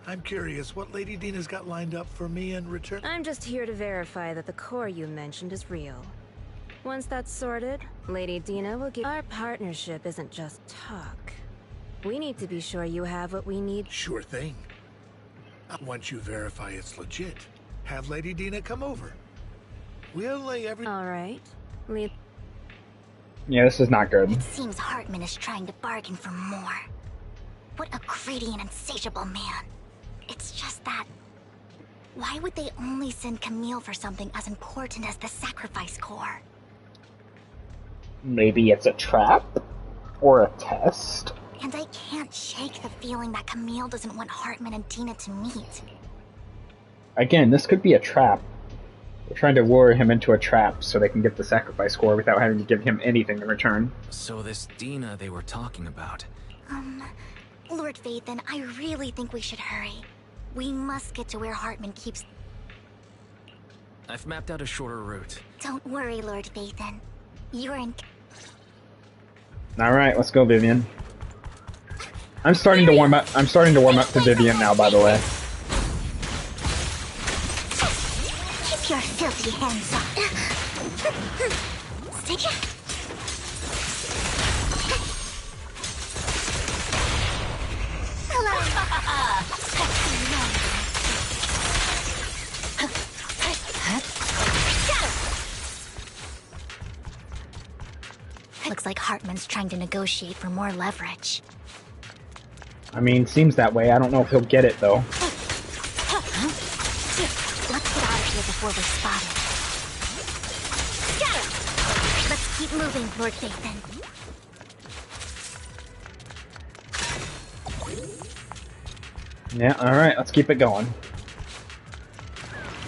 I'm curious what Lady Dina's got lined up for me in return. I'm just here to verify that the core you mentioned is real. Once that's sorted, Lady Dina will give... Our partnership isn't just talk. We need to be sure you have what we need. Sure thing. Once you verify it's legit, have Lady Dina come over. We'll lay every... Alright. Yeah, this is not good. It seems Hartman is trying to bargain for more. What a greedy and insatiable man. It's just that... Why would they only send Camille for something as important as the sacrifice core? Maybe it's a trap? Or a test? And I can't shake the feeling that Camille doesn't want Hartman and Dina to meet. Again, this could be a trap. They're trying to lure him into a trap so they can get the sacrifice core without having to give him anything in return. So this Dina they were talking about. Lord Vathan, I really think we should hurry. We must get to where Hartman keeps... I've mapped out a shorter route. Don't worry, Lord Vathan. You're in... Alright, let's go, Vivian. I'm starting to warm up to Vivian now, by the way. Keep your filthy hands off. Stick it. Looks like Hartman's trying to negotiate for more leverage. I mean, seems that way. I don't know if he'll get it, though. Let's get out of here before we're spotted. Let's keep moving, Lord Vathan. Yeah, alright, let's keep it going.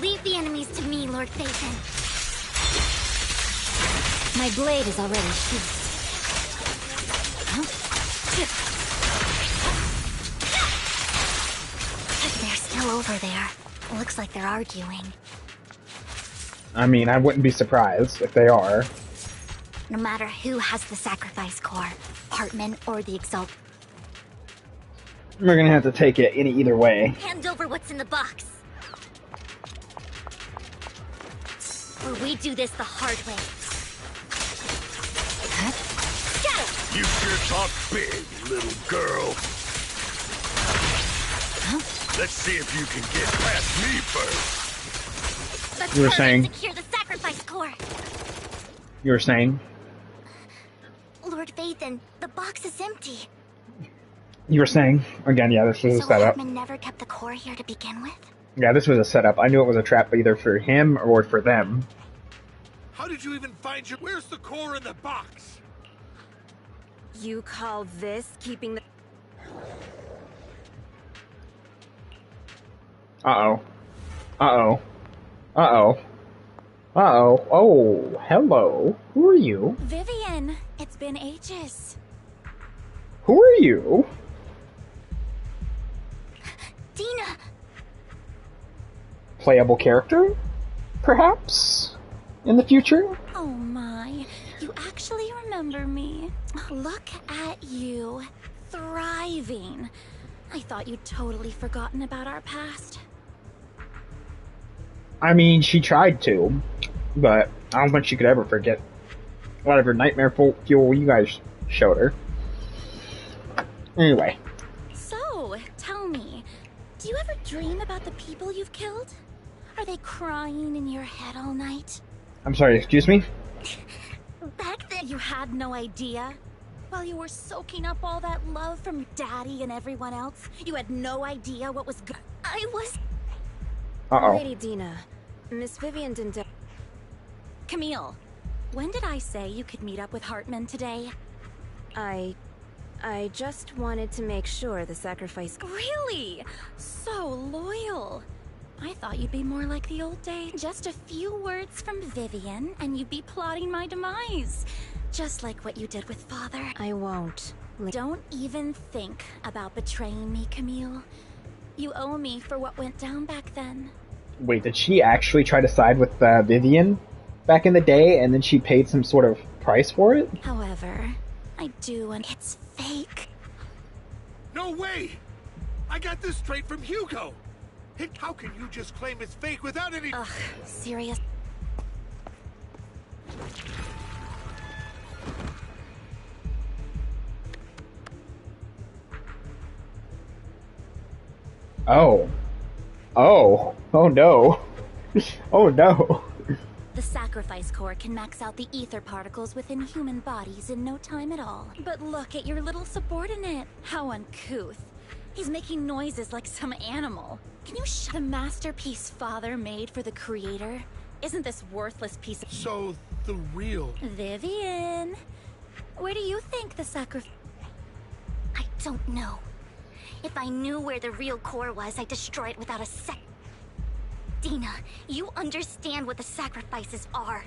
Leave the enemies to me, Lord Vathan. My blade is already sheathed. They're still over there. Looks like they're arguing. I mean, I wouldn't be surprised if they are. No matter who has the sacrifice core, Hartman or the Exalt. We're gonna have to take it either way. Hand over what's in the box. Or we do this the hard way. You sure talk big, little girl. Let's see if you can get past me first. Let's You were hurry saying- and secure the sacrifice core. You were saying? Lord Vathan, the box is empty. You were saying? Again, yeah, this was a So setup. Hartman never kept the core here to begin with? Yeah, this was a setup. I knew it was a trap either for him or for them. How did you even find your... Where's the core in the box? You call this keeping the... Uh-oh. Uh-oh. Uh-oh. Uh-oh. Oh, hello. Who are you? Vivian, it's been ages. Who are you? Dina! Playable character? Perhaps? In the future? Oh my, you actually remember me. Look at you, thriving. I thought you'd totally forgotten about our past. I mean, she tried to, but I don't think she could ever forget whatever nightmare fuel you guys showed her. Anyway. So, tell me, do you ever dream about the people you've killed? Are they crying in your head all night? I'm sorry, excuse me? Back then you had no idea. While you were soaking up all that love from Daddy and everyone else, you had no idea what was good. I was... Uh-oh. Lady Dina, Miss Vivian didn't... Camille, when did I say you could meet up with Hartman today? I just wanted to make sure the sacrifice... Really? So loyal. I thought you'd be more like the old days. Just a few words from Vivian, and you'd be plotting my demise. Just like what you did with Father. I won't. Don't even think about betraying me, Camille. You owe me for what went down back then. Wait, did she actually try to side with Vivian back in the day, and then she paid some sort of price for it? However, I do, and it's fake. No way! I got this straight from Hugo! How can you just claim it's fake without any... Ugh, serious? Oh. Oh. Oh no. Oh no. The sacrifice core can max out the ether particles within human bodies in no time at all. But look at your little subordinate. How uncouth. He's making noises like some animal. Can you the masterpiece Father made for the Creator? Isn't this worthless piece of... So, the real... Vivian, where do you think the sacrifice... I don't know. If I knew where the real core was, I'd destroy it without a sec... Dina, you understand what the sacrifices are.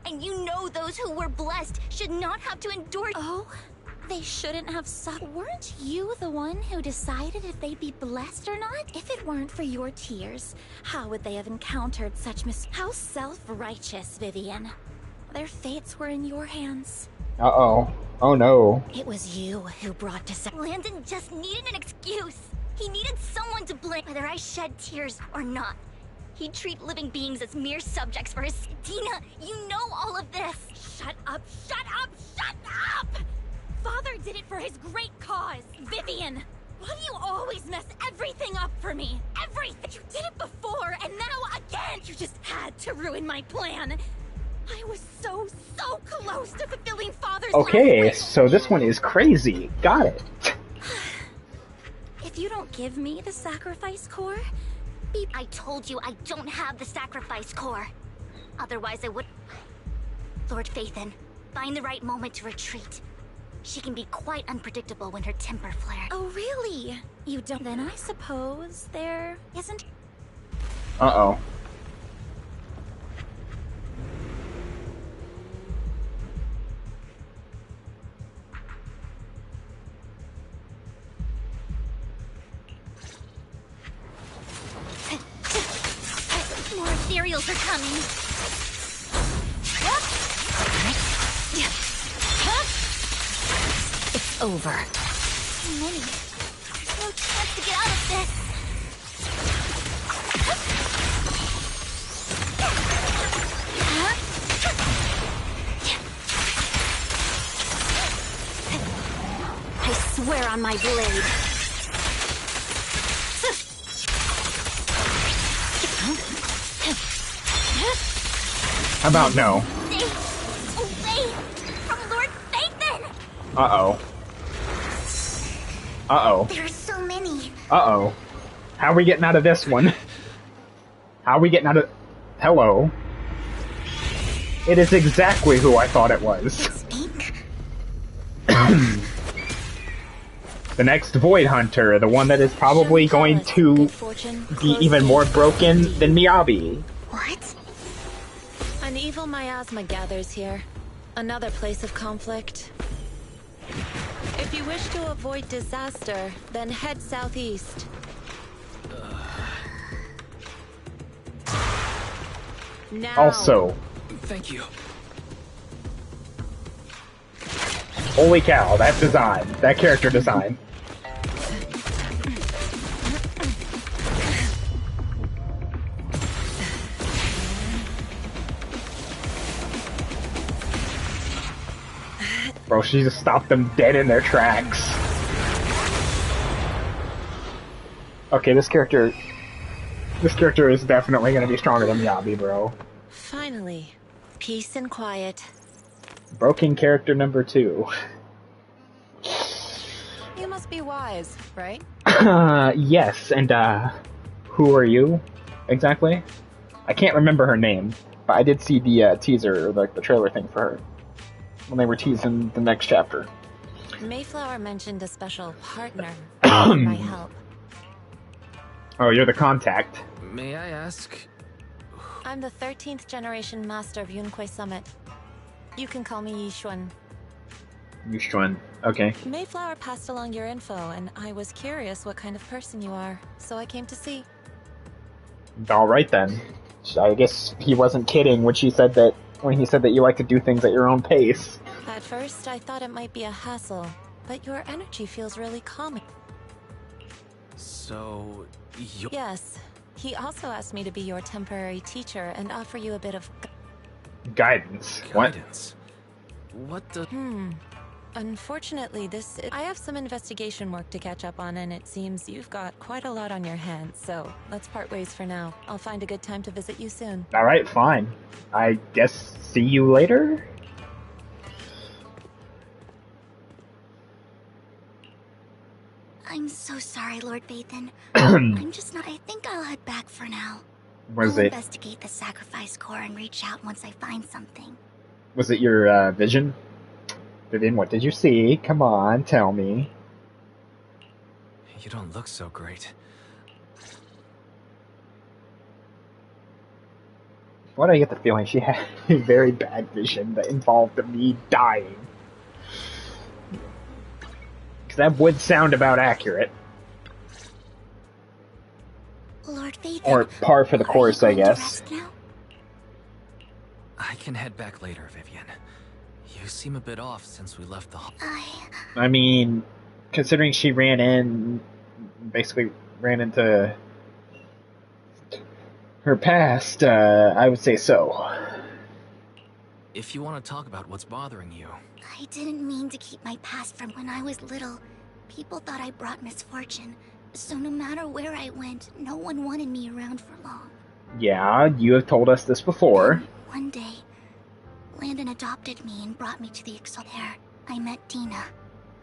And you know those who were blessed should not have to endure... Oh? They shouldn't have suffered. Weren't you the one who decided if they'd be blessed or not? If it weren't for your tears, how would they have encountered such How self-righteous, Vivian. Their fates were in your hands. Uh-oh. Oh no. It was you who brought Landon just needed an excuse. He needed someone to blame. Whether I shed tears or not, he'd treat living beings as mere subjects for his... Dina, you know all of this. Shut up, shut up, shut up! Father did it for his great cause. Vivian, why do you always mess everything up for me? Everything! You did it before, and now again! You just had to ruin my plan. I was so close to fulfilling Father's Okay, last so this one is crazy. Got it. If you don't give me the sacrifice core, I told you I don't have the sacrifice core. Otherwise I would... Lord Phaethon, find the right moment to retreat. She can be quite unpredictable when her temper flares. Oh, really? You don't... Then I suppose there isn't... Uh-oh. More ethereals are coming. It's over. Too many. There's no chance to get out of this. I swear on my blade. How about no? Stay away from Lord Phaethon! Uh-oh. Uh-oh. There are so many. Uh-oh. How are we getting out of this one? How are we getting out of... Hello. It is exactly who I thought it was. It's ink. The next Void Hunter, the one that is probably going to be even more broken than Miyabi. What? An evil miasma gathers here. Another place of conflict. If you wish to avoid disaster, then head southeast. Now. Also, Thank you. holy cow, that design, that character design. Bro, she just stopped them dead in their tracks. Okay, this character is definitely gonna be stronger than Miyabi, bro. Finally, peace and quiet. Broken character number 2. You must be wise, right? Yes, and who are you exactly? I can't remember her name, but I did see the teaser, like the trailer thing for her when they were teasing the next chapter. Mayflower mentioned a special partner for my help. Oh, you're the contact. May I ask? I'm the 13th generation master of Yunquei Summit. You can call me Yishuan. Yushun. Okay. Mayflower passed along your info, and I was curious what kind of person you are, so I came to see. Alright then. I guess he wasn't kidding when he said that you like to do things at your own pace. At first, I thought it might be a hassle, but your energy feels really calming. So, you... Yes. He also asked me to be your temporary teacher and offer you a bit of... Guidance. Guidance? What the... Unfortunately, I have some investigation work to catch up on, and it seems you've got quite a lot on your hands, so let's part ways for now. I'll find a good time to visit you soon. Alright, fine. I guess see you later? I'm so sorry, Lord Vathan. I'm just not... I think I'll head back for now. Was I'll it... investigate the sacrifice core and reach out once I find something. Was it your, vision? Vivian, what did you see? Come on, tell me. You don't look so great. Why do I get the feeling she had a very bad vision that involved me dying? Because that would sound about accurate. Lord Vathan, Or par for the course, I guess. I can head back later, Vivian. You seem a bit off since we left the... I mean, considering she basically ran into her past, I would say so. If you want to talk about what's bothering you... I didn't mean to keep my past from when I was little. People thought I brought misfortune, so no matter where I went, no one wanted me around for long. Yeah, you have told us this before. Then, one day, Landon adopted me and brought me to the Exalt. There, I met Dina,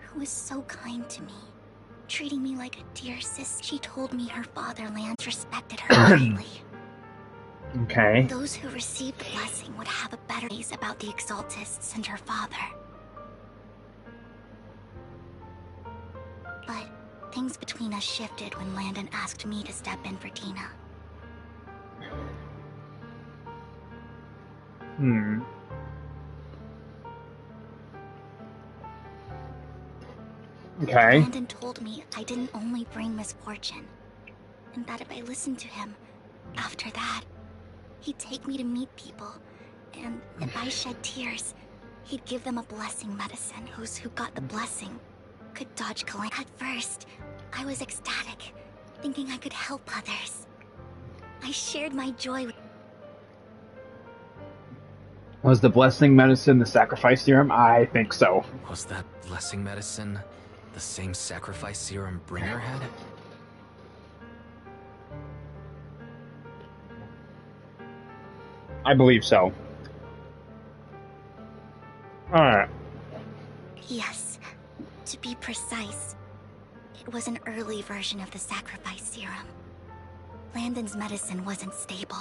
who was so kind to me, treating me like a dear sis. She told me her father, Lance, respected her greatly. Okay. Those who received the blessing would have a better days about the Exaltists and her father. But things between us shifted when Landon asked me to step in for Dina. Okay. Landon told me I didn't only bring misfortune, and that if I listened to him, after that, he'd take me to meet people, and if I shed tears, he'd give them a blessing medicine. Those who got the blessing could dodge calamity. At first, I was ecstatic, thinking I could help others. I shared my joy with... Was the blessing medicine the sacrifice serum? I think so. Was that blessing medicine the same sacrifice serum Bringer had? I believe so. Alright. Yes. To be precise, it was an early version of the sacrifice serum. Landon's medicine wasn't stable.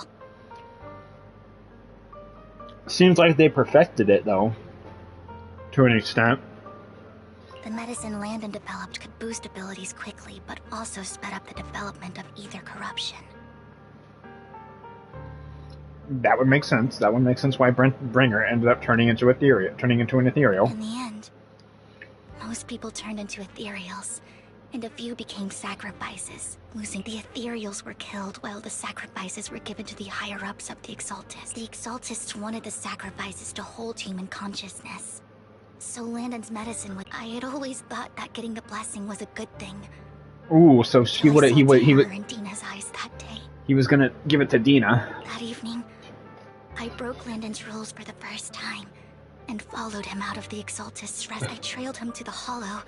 Seems like they perfected it, though. To an extent. The medicine Landon developed could boost abilities quickly, but also sped up the development of ether corruption. That would make sense. That would make sense why Bringer ended up turning into an ethereal. In the end, most people turned into ethereals, and a few became sacrifices. The ethereals were killed while the sacrifices were given to the higher-ups of the Exaltists. The Exaltists wanted the sacrifices to hold human consciousness. So Landon's medicine would... I had always thought that getting the blessing was a good thing. Ooh, so he would in Dina's eyes that day. He was gonna give it to Dina. That evening, I broke Landon's rules for the first time and followed him out of the Exaltist's rest. I trailed him to the Hollow,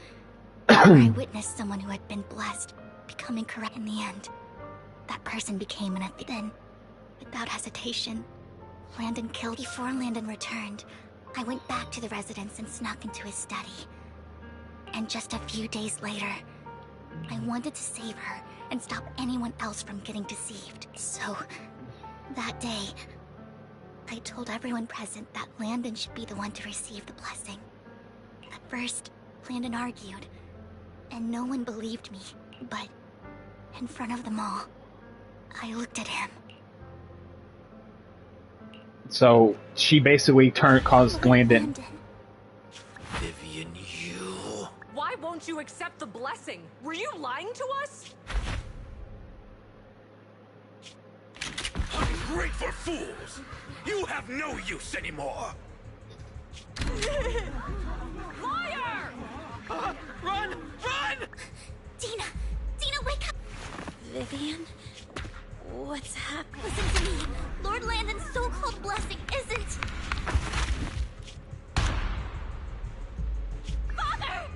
where I witnessed someone who had been blessed becoming correct in the end. That person became an Then, without hesitation, Landon killed. Before Landon returned, I went back to the residence and snuck into his study. And just a few days later, I wanted to save her and stop anyone else from getting deceived. So, that day, I told everyone present that Landon should be the one to receive the blessing. At first, Landon argued, and no one believed me, but in front of them all, I looked at him. So, she basically caused Landon... Vivian, you... Why won't you accept the blessing? Were you lying to us? Ungrateful fools! You have no use anymore! Liar! Run! Run! Dina! Dina, wake up! Vivian? What's happening? Listen to me. Lord Landon's so-called blessing isn't... Father!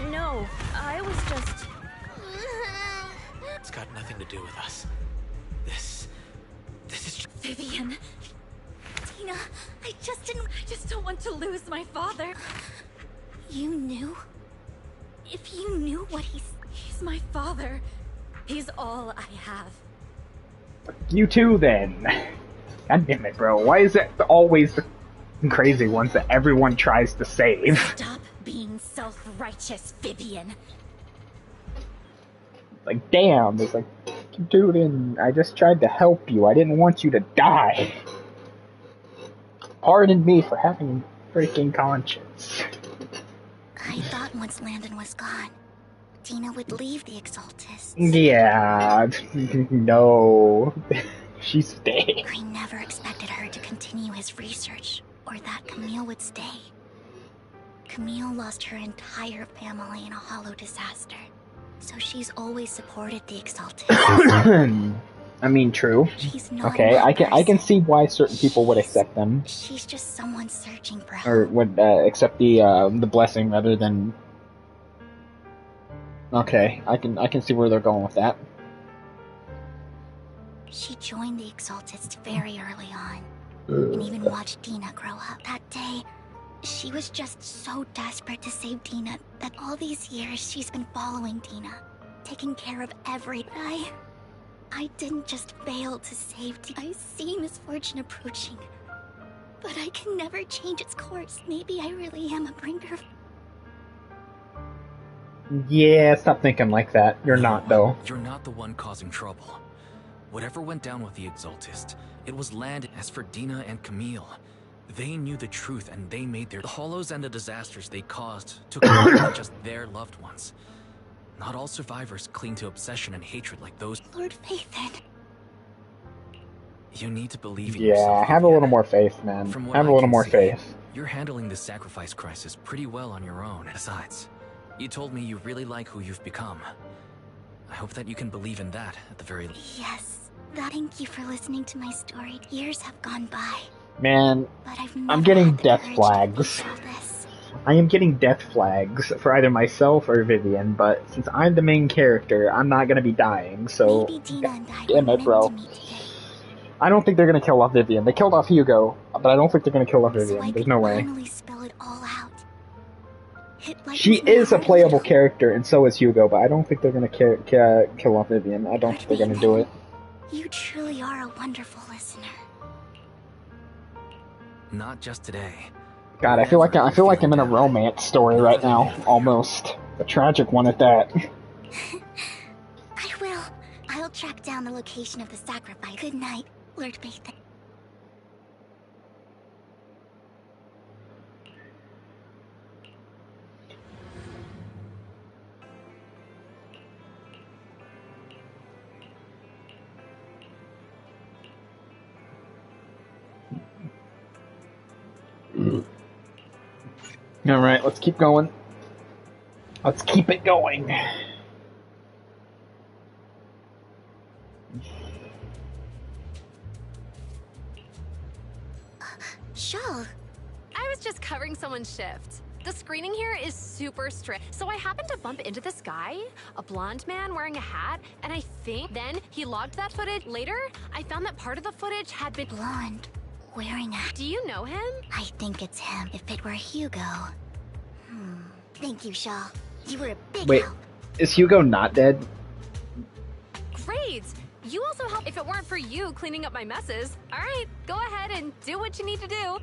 No, I was just... It's got nothing to do with us. This is... Vivian. Dina, I just don't want to lose my father. You knew? If you knew what he's my father. He's all I have. You too, then. God damn it, bro. Why is it always the crazy ones that everyone tries to save? Stop being self-righteous, Vivian. Like, damn. It's like, dude, and I just tried to help you. I didn't want you to die. Pardon me for having a freaking conscience. I thought once Landon was gone, Dina would leave the Exaltists. Yeah, no. She stayed. I never expected her to continue his research, or that Camille would stay. Camille lost her entire family in a hollow disaster, so she's always supported the Exaltists. I mean, true. She's not okay, I can see why certain people would accept them. She's just someone searching for help. Or would accept the blessing rather than... Okay, I can see where they're going with that. She joined the Exaltists very early on, and even watched Dina grow up. That day, she was just so desperate to save Dina that all these years she's been following Dina, taking care of everything. I didn't just fail to save Dina. I see misfortune approaching, but I can never change its course. Maybe I really am a bringer. Yeah, stop thinking like that. You're not, though. You're not the one causing trouble. Whatever went down with the Exaltist, it was Landon. As for Dina and Camille, they knew the truth and they made the hollows and the disasters they caused took more than just their loved ones. Not all survivors cling to obsession and hatred like those. Lord Phaethon. You need to believe in yourself. Yeah, have a little more faith, man. Have a little more faith. You're handling this sacrifice crisis pretty well on your own. Besides, you told me you really like who you've become. I hope that you can believe in that at the very least. Yes. Thank you for listening to my story. Years have gone by. Man, But I'm getting death flags. I am getting death flags for either myself or Vivian, but since I'm the main character, I'm not gonna be dying, so... Damn it, bro. I don't think they're gonna kill off Vivian. They killed off Hugo, but I don't think they're gonna kill off Vivian. There's no way. Spill it all out. She is a playable character, and so is Hugo, but I don't think they're gonna kill off Vivian. I don't think they're gonna do it. You truly are a wonderful listener. Not just today. God, I feel like I'm in a romance story right now, almost a tragic one at that. I will. I'll track down the location of the sacrifice. Good night, Lord Bathan. Alright, let's keep going. Let's keep it going. Shaw. I was just covering someone's shift. The screening here is super strict, so I happened to bump into this guy, a blonde man wearing a hat, and I think then he logged that footage. Later, I found that part of the footage had been Blonde, wearing a... Do you know him? I think it's him. If it were Hugo... Thank you, Shaw. You were a big Wait, help. is Hugo not dead? Great! You also helped if it weren't for you cleaning up my messes. All right, go ahead and do what you need to do.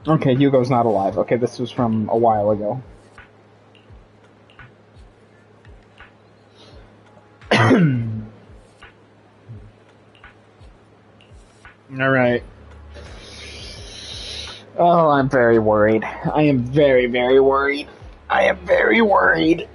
Okay, Hugo's not alive. Okay, this was from a while ago. Alright. Oh, I'm very worried. I am very, very worried. I am very worried.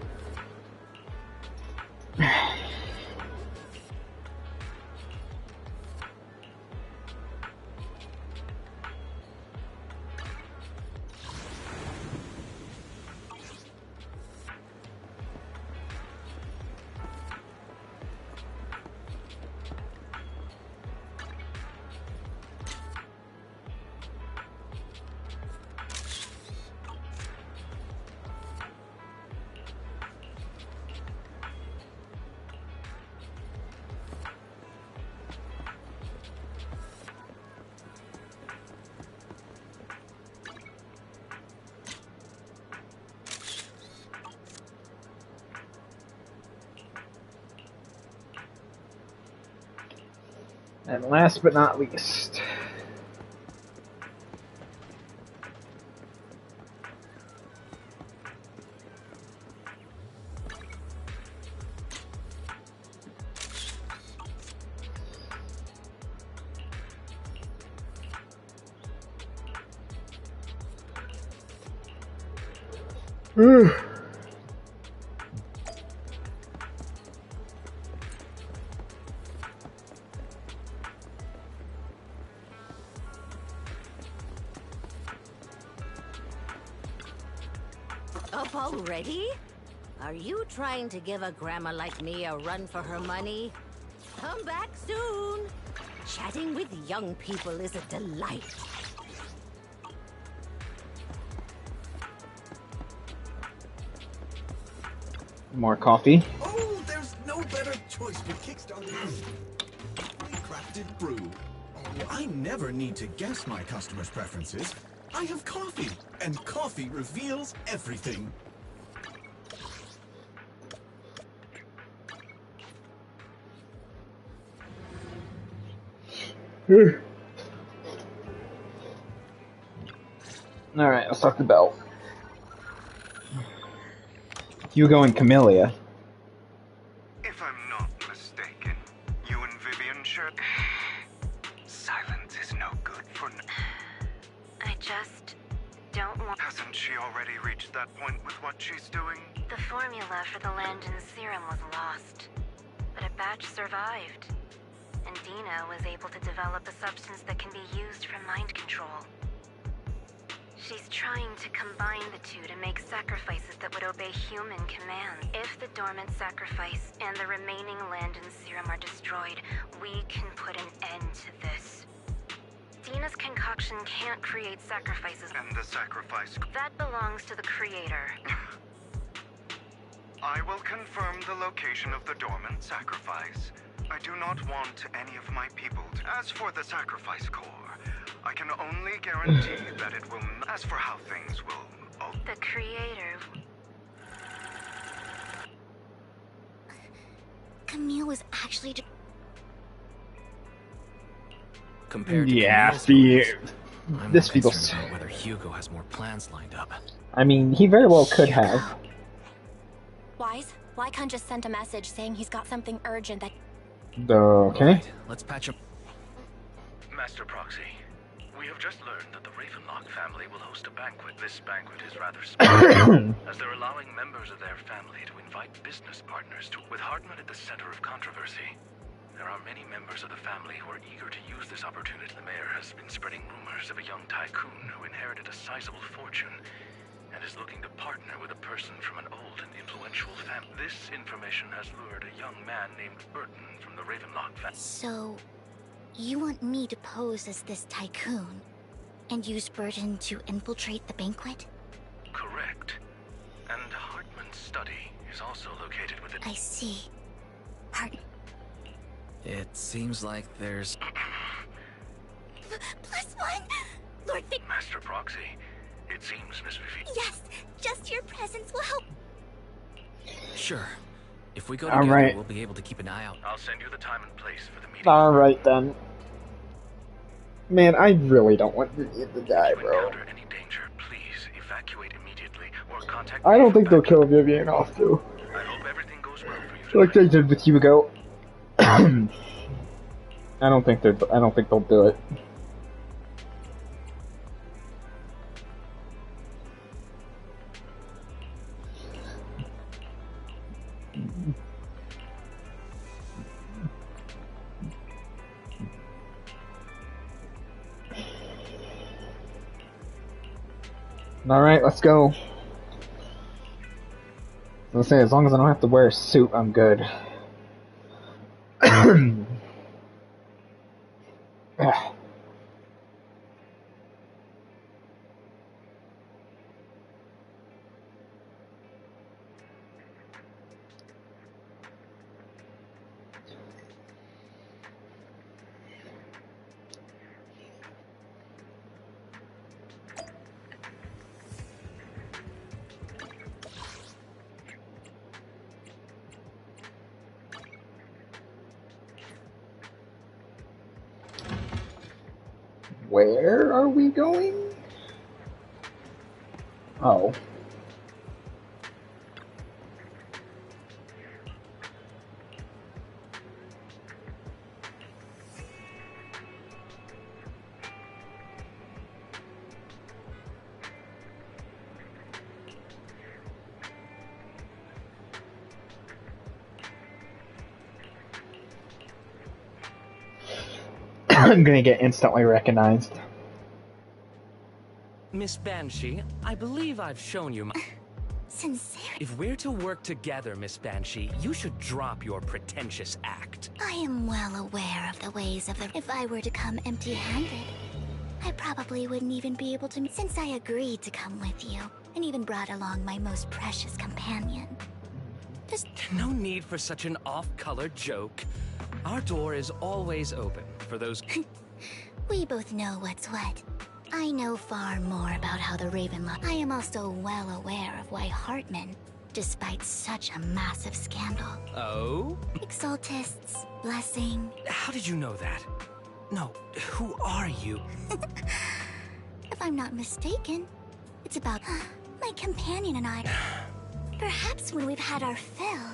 And last but not least... Up already? Are you trying to give a grandma like me a run for her money? Come back soon. Chatting with young people is a delight. More coffee. Oh, there's no better choice for kickstarting crafted brew. Oh, I never need to guess my customers' preferences. I have coffee, and coffee reveals everything. Alright, let's talk the belt. Hugo and Camellia. If I'm not mistaken, you and Vivian share... Silence is no good for... I just don't want... Hasn't she already reached that point with what she's doing? The formula for the Landon serum was lost, but a batch survived. And Dina was able to develop a substance that can be used for mind control. She's trying to combine the two to make sacrifices that would obey human commands. If the dormant sacrifice and the remaining Landon serum are destroyed, we can put an end to this. Dina's concoction can't create sacrifices. And the sacrifice... That belongs to the creator. I will confirm the location of the dormant sacrifice. I do not want any of my people to... As for the sacrifice core, I can only guarantee that it will... As for how things will... Oh. The creator... Camille was actually... Compared to Yeah, Camille's motives, I'm this more feels... concerned about whether Hugo has more plans lined up. I mean, he very well could have. Wise, Lycon just sent a message saying he's got something urgent that... Okay. Right, let's patch him. Master Proxy, we have just learned that the Ravenlock family will host a banquet. This banquet is rather special, as they're allowing members of their family to invite business partners to... With Hartman at the center of controversy, there are many members of the family who are eager to use this opportunity. The mayor has been spreading rumors of a young tycoon who inherited a sizable fortune and is looking to partner with a person from an old and influential family. This information has lured a young man named Burton from the Ravenlock family. So, you want me to pose as this tycoon and use Burton to infiltrate the banquet? Correct. And Hartman's study is also located within... I see. Pardon? It seems like there's... +1! Lord Vic... Master Proxy, it seems Miss Vivi... Yes! Just your presence will help! Sure. If we go All together, right. we'll be able to keep an eye out. I'll send you the time and place for the meeting. Alright then. Man, I really don't want Vivian to die, bro. Any danger, please evacuate immediately or contact... I don't think they'll kill Vivian off, too. I hope everything goes well for you. Like they did with Hugo. I don't think they'll do it. Alright, let's go. I was gonna say, as long as I don't have to wear a suit, I'm good. Ah. Where are we going? Oh. I'm gonna get instantly recognized. Miss Banshee, I believe I've shown you my... Sincere? If we're to work together, Miss Banshee, you should drop your pretentious act. I am well aware of the ways of the... If I were to come empty-handed, I probably wouldn't even be able to... Since I agreed to come with you, and even brought along my most precious companion. Just... No need for such an off-color joke. Our door is always open for those... We both know what's what. I know far more about how the Ravenlock... I am also well aware of why Hartman, despite such a massive scandal... Oh? Exaltists, blessing... How did you know that? No, who are you? If I'm not mistaken, it's about my companion and I. Perhaps when we've had our fill,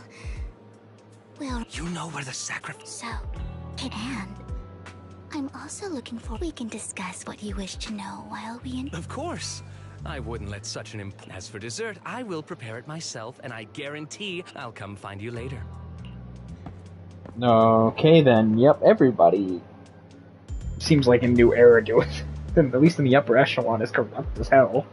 we'll... You know where the sacrifice... So, and I'm also looking for... We can discuss what you wish to know while we... Of course. I wouldn't let such an As for dessert, I will prepare it myself, and I guarantee I'll come find you later. Okay then, yep, everybody seems like a new era to it. At least in the upper echelon is corrupt as hell.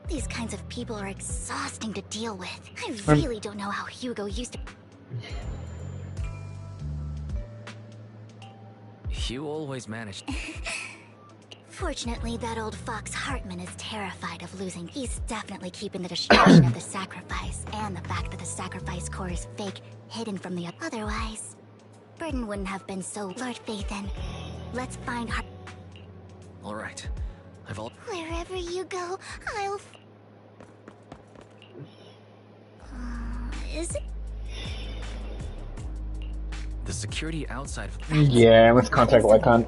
These kinds of people are exhausting to deal with. I really don't know how Hugo used to... You always managed. Fortunately, that old fox Hartman is terrified of losing. He's definitely keeping the destruction of the sacrifice, and the fact that the sacrifice core is fake, hidden from the... Otherwise, Burden wouldn't have been so... Lord Phaethon, let's find Hart... Alright. I've all... Wherever you go, I'll... is it... the security outside. Yeah, let's contact Lycon.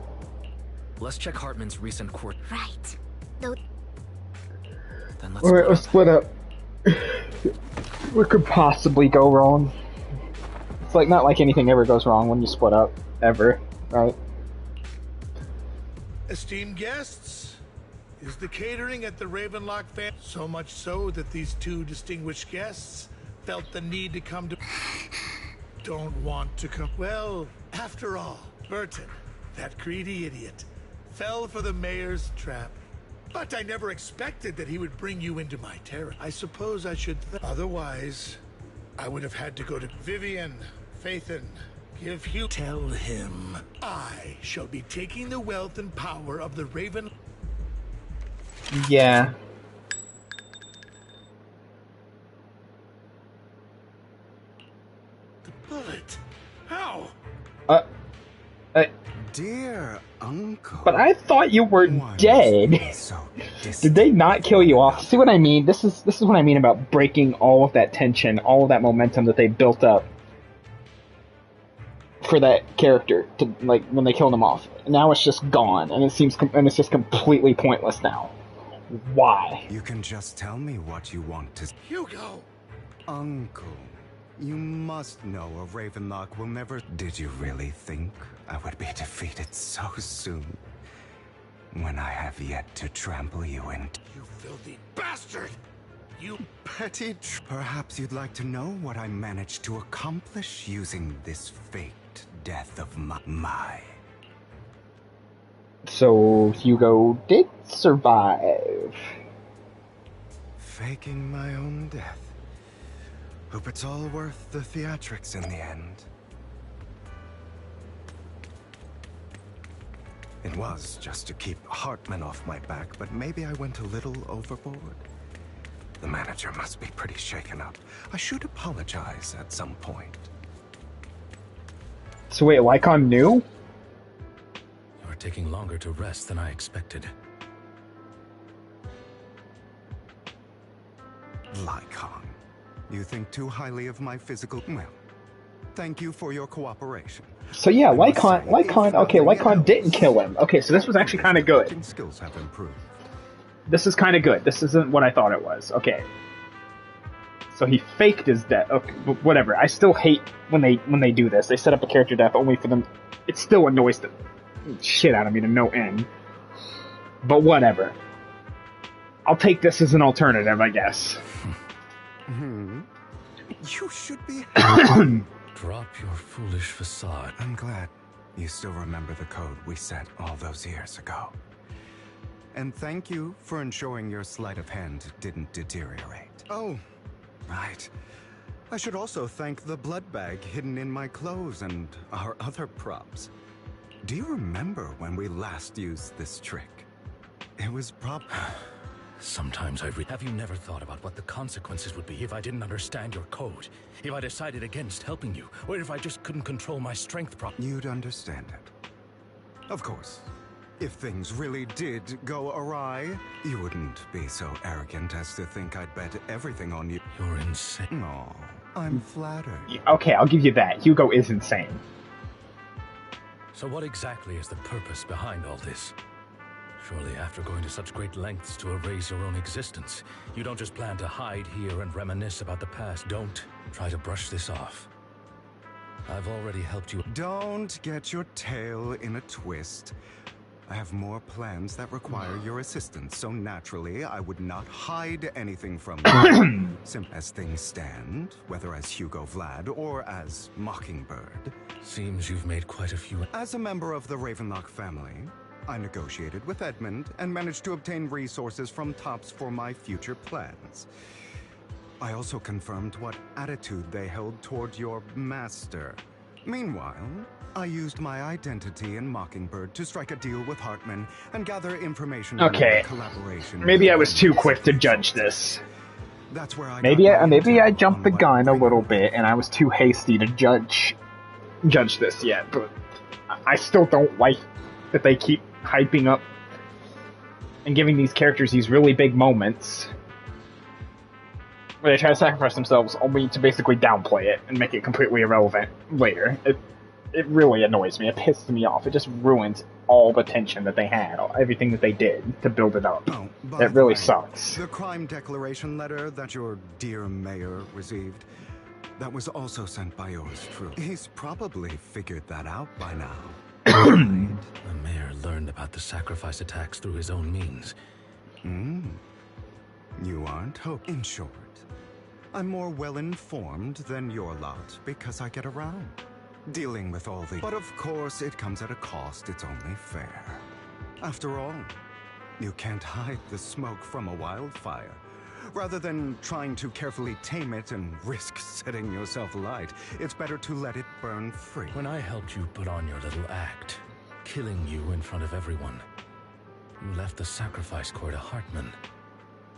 Let's check Hartman's recent court. Right. Though. Then let's Alright, let's split up. What could possibly go wrong? It's like not like anything ever goes wrong when you split up, ever, right? Esteemed guests, is the catering at the Ravenlock fan so much so that these two distinguished guests felt the need to come to... Don't want to come... Well, after all, Burton, that greedy idiot, fell for the mayor's trap. But I never expected that he would bring you into my terror. I suppose I should... Otherwise, I would have had to go to Vivian, Phaethon, give Hugh... Tell him I shall be taking the wealth and power of the Raven... Yeah. The bullet. How? Dear uncle. But I thought you were dead. Did they not kill you off? See what I mean? This is what I mean about breaking all of that tension, all of that momentum that they built up for that character to, like, when they killed him off. Now it's just gone, and it's just completely pointless now. Why? You can just tell me what you want to... Hugo! Uncle, you must know a Ravenlock will never... Did you really think I would be defeated so soon? When I have yet to trample you into... You filthy bastard! You petty... Perhaps you'd like to know what I managed to accomplish using this faked death of my... So Hugo did survive. Faking my own death. Hope it's all worth the theatrics in the end. It was just to keep Hartman off my back, but maybe I went a little overboard. The manager must be pretty shaken up. I should apologize at some point. So wait, Lycon knew? You're taking longer to rest than I expected. Lycon, you think too highly of my physical... Well, thank you for your cooperation. So yeah, Lycon didn't kill him. Okay, so this was actually kind of good. Skills have improved. This is kind of good. This isn't what I thought it was. Okay. So he faked his death. Okay, but whatever. I still hate when they do this. They set up a character death only for them. It still annoys the shit out of me to no end. But whatever. I'll take this as an alternative, I guess. You should be... Drop your foolish facade. I'm glad you still remember the code we set all those years ago. And thank you for ensuring your sleight of hand didn't deteriorate. Oh, right. I should also thank the blood bag hidden in my clothes and our other props. Do you remember when we last used this trick? It was Sometimes I read. Have you never thought about what the consequences would be if I didn't understand your code? If I decided against helping you? Or if I just couldn't control my strength You'd understand it. Of course. If things really did go awry, you wouldn't be so arrogant as to think I'd bet everything on you. You're insane. Aw, I'm flattered. Okay, I'll give you that. Hugo is insane. So what exactly is the purpose behind all this? Surely after going to such great lengths to erase your own existence, you don't just plan to hide here and reminisce about the past. Don't try to brush this off. I've already helped you. Don't get your tail in a twist. I have more plans that require your assistance, so naturally I would not hide anything from you. As things stand, whether as Hugo Vlad or as Mockingbird. Seems you've made quite a few. As a member of the Ravenlock family, I negotiated with Edmund and managed to obtain resources from Tops for my future plans. I also confirmed what attitude they held toward your master. Meanwhile, I used my identity in Mockingbird to strike a deal with Hartman and gather information on Okay. collaboration. Maybe I was too quick to judge this. That's where Maybe I jumped the gun a little bit and I was too hasty to judge this yet, but I still don't like that they keep hyping up and giving these characters these really big moments where they try to sacrifice themselves only to basically downplay it and make it completely irrelevant later. it really annoys me. It pisses me off. It just ruins all the tension that they had, everything that they did to build it up. Oh, by It the really way, sucks. the crime declaration letter that your dear mayor received, that was also sent by yours truly. He's probably figured that out by now. The mayor learned about the sacrifice attacks through his own means. You aren't hope. In short, I'm more well-informed than your lot because I get around dealing with all the... But of course, it comes at a cost. It's only fair. After all, you can't hide the smoke from a wildfire. Rather than trying to carefully tame it and risk setting yourself alight, it's better to let it burn free. When I helped you put on your little act, killing you in front of everyone, you left the sacrifice core to Hartman.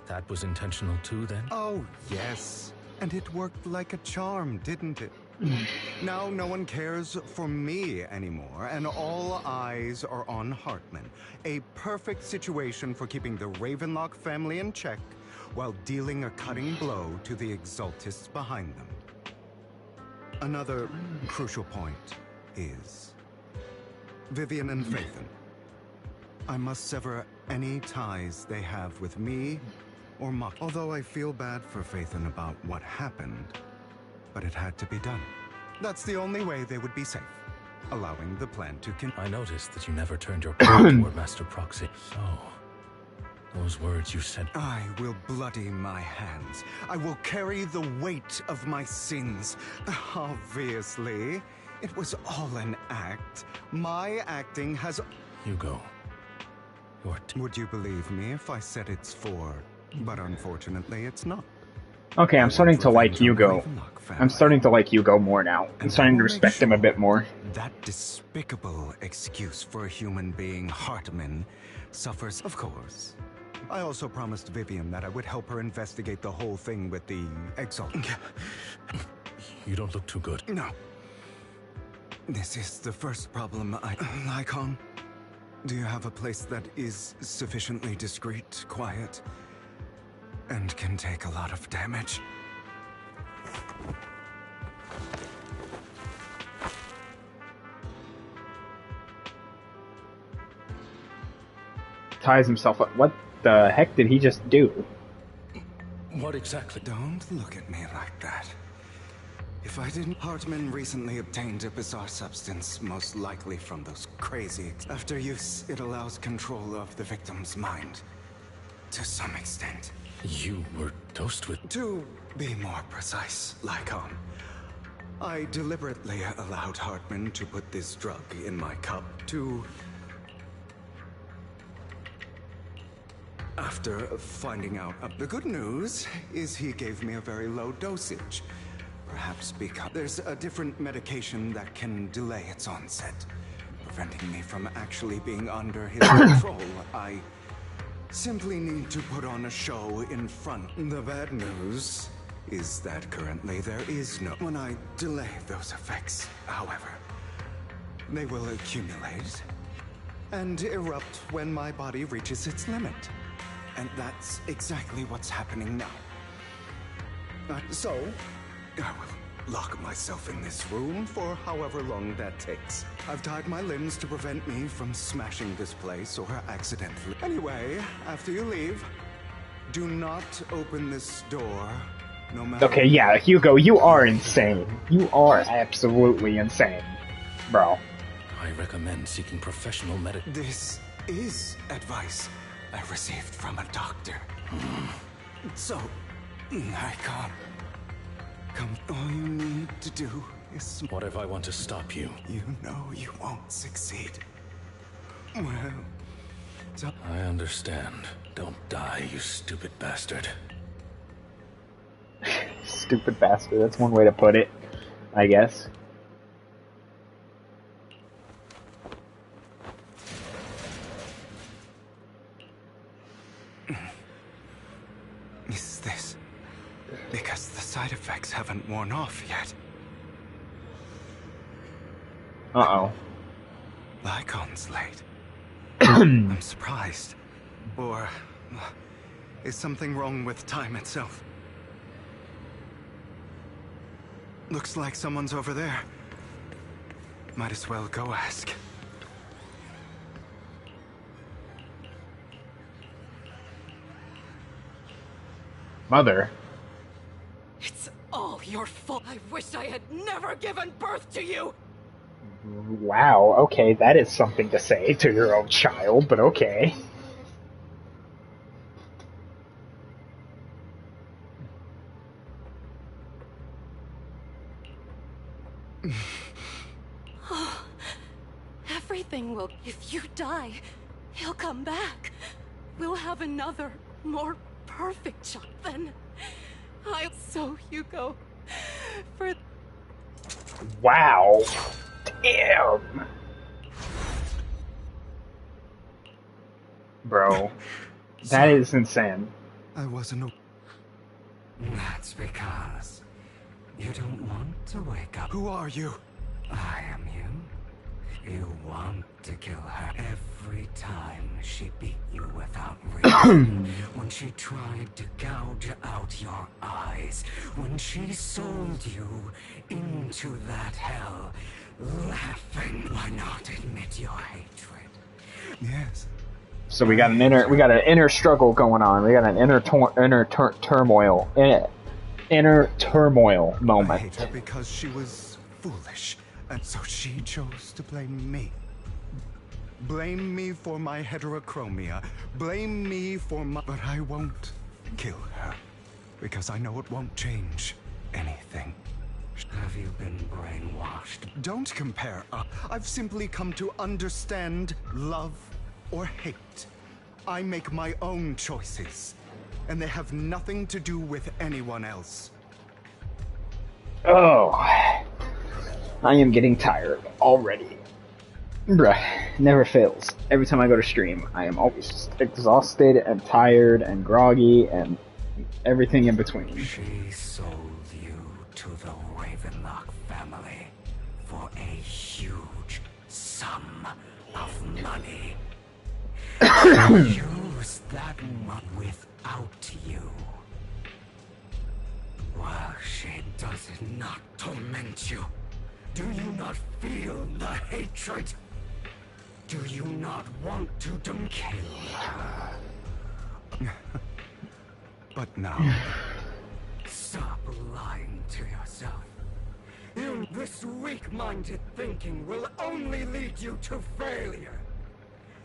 That was intentional too, then? Oh, yes. And it worked like a charm, didn't it? Now no one cares for me anymore, and all eyes are on Hartman. A perfect situation for keeping the Ravenlock family in check while dealing a cutting blow to the Exaltists behind them. Another crucial point is Vivian and Phaethon. I must sever any ties they have with me or Mock. Although I feel bad for Phaethon about what happened, but it had to be done. That's the only way they would be safe, allowing the plan to I noticed that you never turned your back toward Master Proxy. So, those words you said... I will bloody my hands. I will carry the weight of my sins. Obviously, it was all an act. My acting has... Hugo, Would you believe me if I said it's for... But unfortunately, it's not. Okay, I'm starting to like Hugo. I'm starting to like Hugo more now. I'm starting to respect him a bit more. That despicable excuse for a human being, Hartman, suffers, of course. I also promised Vivian that I would help her investigate the whole thing with the Exalt. You don't look too good. No. This is the first problem Lycon, do you have a place that is sufficiently discreet, quiet, and can take a lot of damage? Ties himself up. What the heck did he just do? What exactly? Don't look at me like that. If I didn't... Hartman recently obtained a bizarre substance, most likely from those crazy... After use, it allows control of the victim's mind. To some extent. You were dosed with... To be more precise, Lycon, I deliberately allowed Hartman to put this drug in my cup to... After finding out... The good news is he gave me a very low dosage. Perhaps because there's a different medication that can delay its onset, preventing me from actually being under his control. I simply need to put on a show in front. The bad news is that currently there is no... When I delay those effects, however, they will accumulate and erupt when my body reaches its limit. And that's exactly what's happening now. So, I will lock myself in this room for however long that takes. I've tied my limbs to prevent me from smashing this place or accidentally. Anyway, after you leave, do not open this door, no matter... Okay, yeah, Hugo, you are insane. You are absolutely insane, bro. I recommend seeking professional medical... This is advice I received from a doctor. So, I can't... all you need to do is... What if I want to stop you? You know you won't succeed. Well... So... I understand. Don't die, you stupid bastard. Stupid bastard, that's one way to put it, I guess. Is this... because the side effects haven't worn off yet? Uh-oh. Lycon's late. I'm surprised. Or... is something wrong with time itself? Looks like someone's over there. Might as well go ask. Mother. It's all your fault. I wish I had never given birth to you. Wow, okay, that is something to say to your own child, but okay. Everything will... If you die, he'll come back. We'll have another, more perfect child. Then so Hugo, for... Wow. Damn. Bro, that is insane. I wasn't. That's because you don't want to wake up. Who are you? I am you. You want to kill her every time she beat you without reason. When she tried to gouge out your eyes. When she sold you into that hell. Laughing. Why not admit your hatred? Yes. So we got an inner struggle going on. We got an inner turmoil moment. I hate her because she was foolish, and so she chose to blame me. Blame me for my heterochromia. Blame me for my... But I won't kill her, because I know it won't change anything. Have you been brainwashed? Don't compare. I've simply come to understand love or hate. I make my own choices, and they have nothing to do with anyone else. Oh, I am getting tired already. Bruh, never fails. Every time I go to stream, I am always just exhausted and tired and groggy and everything in between. She sold you to the Ravenlock family for a huge sum of money. Use that money without you. While she does not torment you, do you not feel the hatred? Do you not want to kill her? But now... Stop lying to yourself. This weak-minded thinking will only lead you to failure.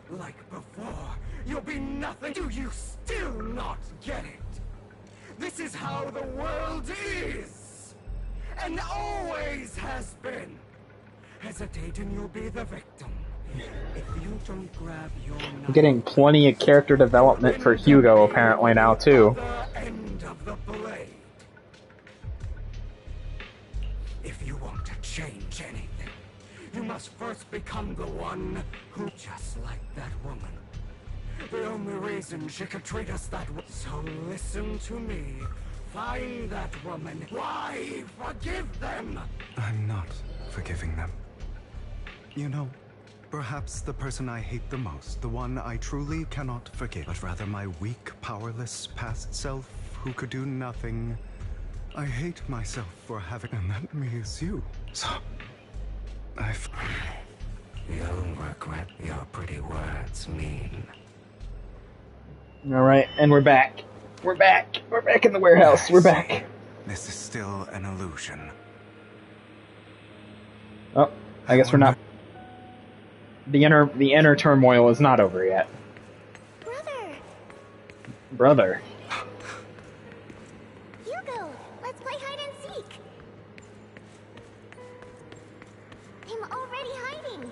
Like before, you'll be nothing. Do you still not get it? This is how the world is, and always has been. Hesitate and you'll be the victim. If you don't grab your I'm getting plenty of character development for Hugo apparently now too. end of the blade. If you want to change anything, you must first become the one who, just like that woman. The only reason she could treat us that way. So listen to me. Find that woman. Why forgive them? I'm not forgiving them. You know, perhaps the person I hate the most, the one I truly cannot forgive, but rather my weak, powerless past self who could do nothing. I hate myself for having, and that means you. So, You'll regret your pretty words mean. Alright, and we're back. We're back. We're back in the warehouse. We're back. This is still an illusion. Oh, I guess we're not. The inner turmoil is not over yet. Brother. Hugo, let's play hide and seek. I'm already hiding.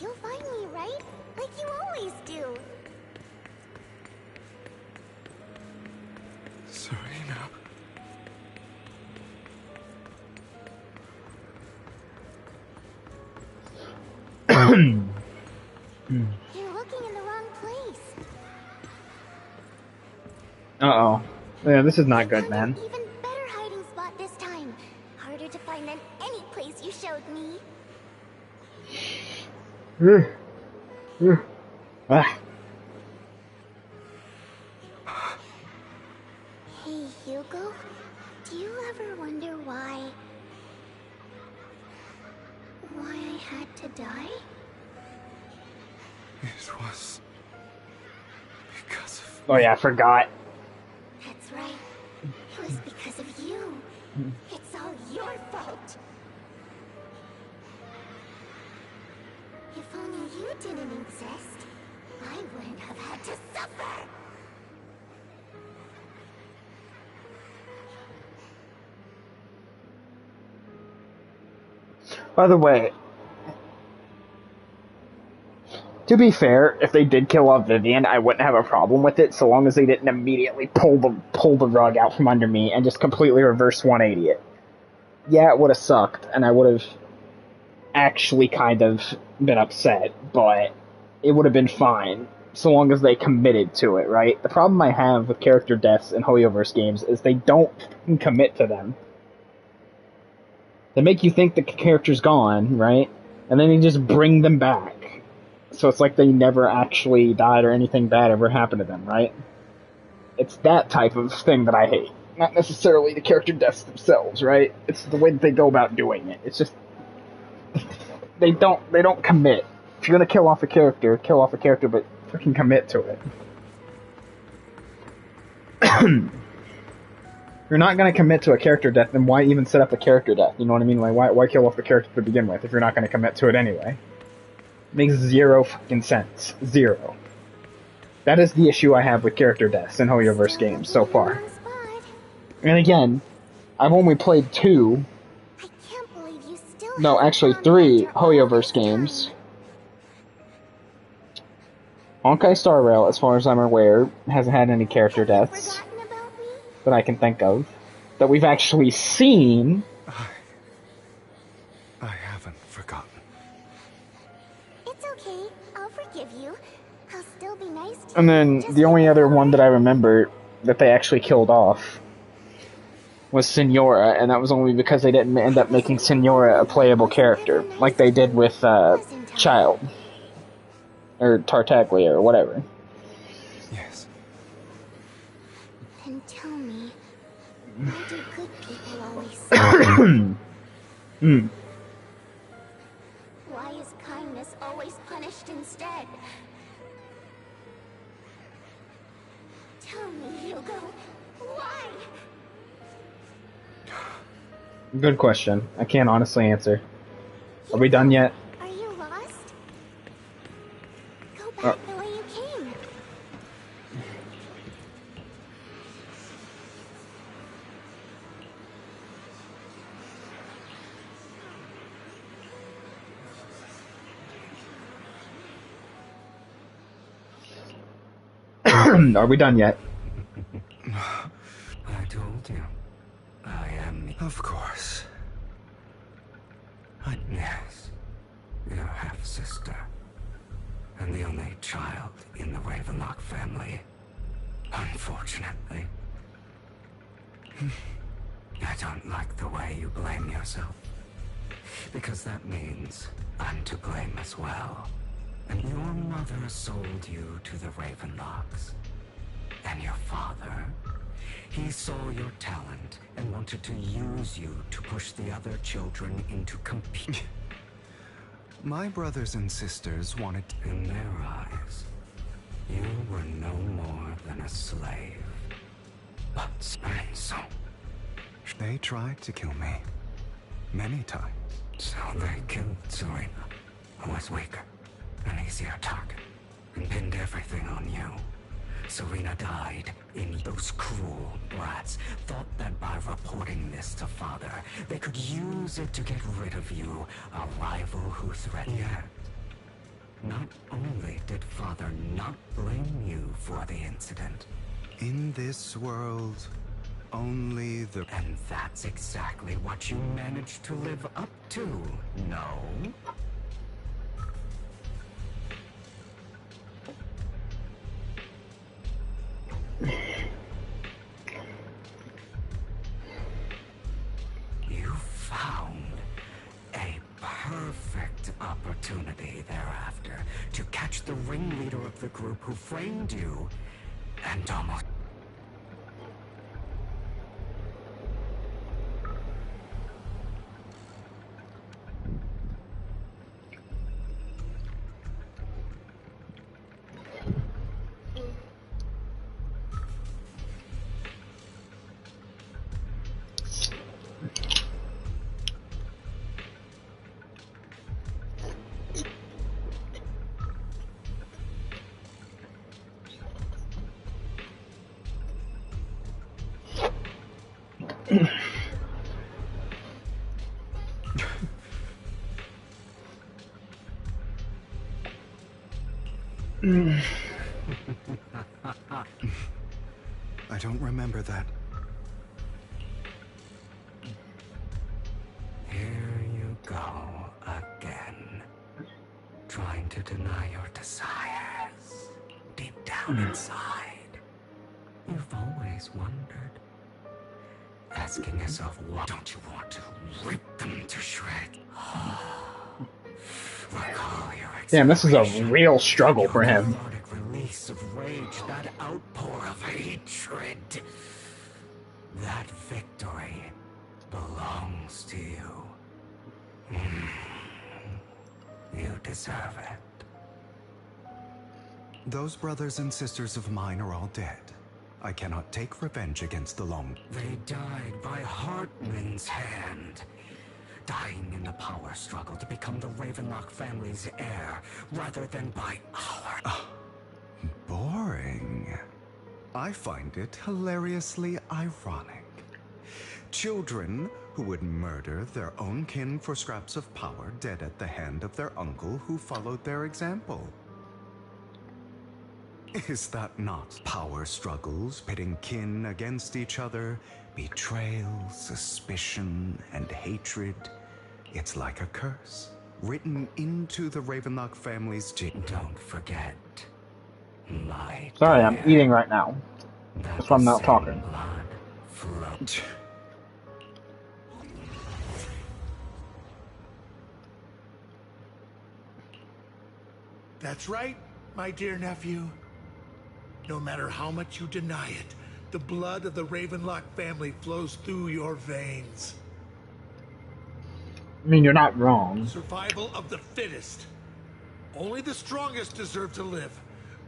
You'll find me, right? Like you always do. Serena. You're looking in the wrong place. Uh-oh. Yeah, this is not good, man. Even better hiding spot this time. Harder to find than any place you showed me. Ah. Hey, Hugo. Do you ever wonder why had to die? It was because of... Oh yeah, I forgot. That's right. It was because of you. It's all your fault. If only you didn't exist, I wouldn't have had to suffer. By the way, to be fair, if they did kill off Vivian, I wouldn't have a problem with it, so long as they didn't immediately pull the rug out from under me and just completely reverse 180 it. Yeah, it would have sucked, and I would have actually kind of been upset, but it would have been fine, so long as they committed to it, right? The problem I have with character deaths in Hoyoverse games is they don't commit to them. They make you think the character's gone, right? And then they just bring them back. So it's like they never actually died or anything bad ever happened to them, right? It's that type of thing that I hate. Not necessarily the character deaths themselves, right? It's the way that they go about doing it. It's just... They don't commit. If you're gonna kill off a character, but freaking commit to it. If you're not gonna commit to a character death, then why even set up a character death? You know what I mean? Like, why kill off the character to begin with if you're not gonna commit to it anyway? Makes zero fucking sense. Zero. That is the issue I have with character deaths in Hoyoverse games so far. And again, I've only played 2... No, actually 3 Hoyoverse games. Honkai Star Rail, as far as I'm aware, hasn't had any character deaths that I can think of. That we've actually seen. I haven't forgotten. It's okay. I'll forgive you. I'll still be nice to you. And then the only other one that I remember that they actually killed off was Signora, and that was only because they didn't end up making Signora a playable character, like they did with Child. Or Tartaglia, or whatever. Yes. And tell me, why do good people always suffer? Why is kindness always punished instead? Tell me, Hugo, why? Good question. I can't honestly answer. Are we done yet? Are you lost? Go back the way you came. Are we done yet? I told you. I am... Of course. Yes. Your half-sister. And the only child in the Ravenlock family. Unfortunately. I don't like the way you blame yourself. Because that means I'm to blame as well. And your mother sold you to the Ravenlocks. And your father, he saw your talent and wanted to use you to push the other children into compete. My brothers and sisters wanted... In their eyes, you were no more than a slave. But and so... They tried to kill me. Many times. So they killed Serena, who was weaker, an easier target, and pinned everything on you. Serena died, and those cruel brats thought that by reporting this to Father, they could use it to get rid of you, a rival who threatened. Yet, not only did Father not blame you for the incident. In this world, only the... And that's exactly what you managed to live up to, no? You found a perfect opportunity thereafter to catch the ringleader of the group who framed you and almost... I don't remember that. Here you go again. Trying to deny your desires. Deep down inside, you've always wondered. Asking yourself, why don't you want to rip them to shreds? Recall your Damn, this is a real struggle for him. release of rage, that outpour of hatred. That victory belongs to you. You deserve it. Those brothers and sisters of mine are all dead. I cannot take revenge against the Long. They died by Hartman's hand. Dying in the power struggle to become the Ravenlock family's heir, rather than by our... Boring. I find it hilariously ironic. Children who would murder their own kin for scraps of power dead at the hand of their uncle who followed their example. Is that not power struggles pitting kin against each other? Betrayal, suspicion, and hatred. It's like a curse, written into the Ravenlock family's gene. Don't forget. Light. Sorry, I'm eating right now. That's why I'm not talking. That's right, my dear nephew. No matter how much you deny it, the blood of the Ravenlock family flows through your veins. I mean, you're not wrong. Survival of the fittest. Only the strongest deserve to live.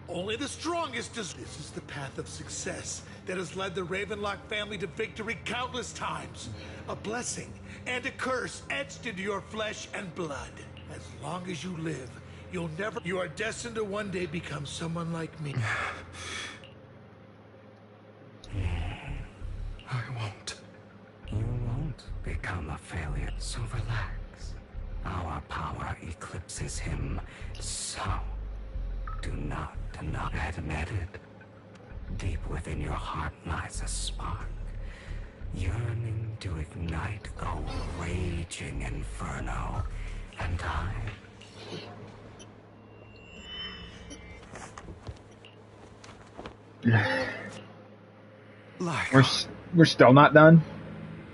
Only the strongest deserve. This is the path of success that has led the Ravenlock family to victory countless times. A blessing and a curse etched into your flesh and blood. As long as you live, you'll never... You are destined to one day become someone like me. I won't. You won't become a failure, so relax. Our power eclipses him, so do not deny it. Deep within your heart lies a spark, yearning to ignite a raging inferno, and We're still not done?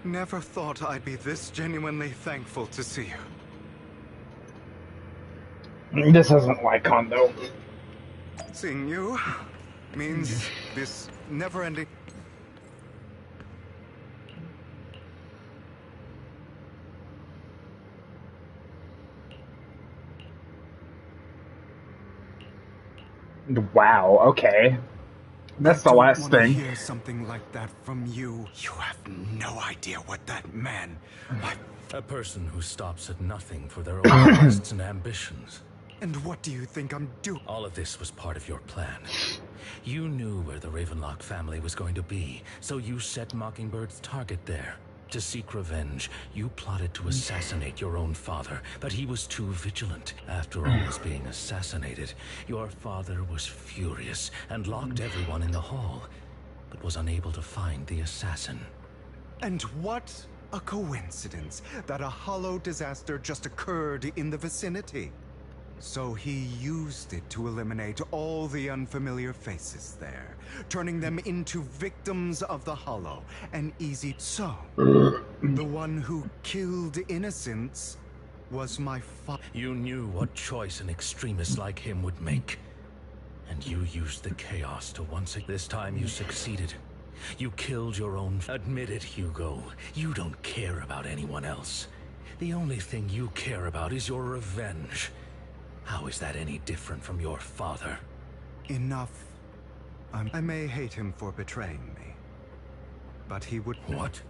Never thought I'd be this genuinely thankful to see you. This isn't Lycon, though. Seeing you means this never-ending... Wow, okay. That's the last thing. Hear something like that from you. You have no idea what that meant. A person who stops at nothing for their own interests and ambitions. And what do you think I'm doing? All of this was part of your plan. You knew where the Ravenlock family was going to be, so you set Mockingbird's target there. To seek revenge, you plotted to assassinate your own father, but he was too vigilant. After all was being assassinated, your father was furious and locked everyone in the hall, but was unable to find the assassin. And what a coincidence that a hollow disaster just occurred in the vicinity. So he used it to eliminate all the unfamiliar faces there, turning them into victims of the hollow. An easy... So, the one who killed innocents was my father. You knew what choice an extremist like him would make. And you used the chaos to once again... This time you succeeded. You killed your own... Admit it, Hugo. You don't care about anyone else. The only thing you care about is your revenge. How is that any different from your father? Enough. I may hate him for betraying me, but he would... What?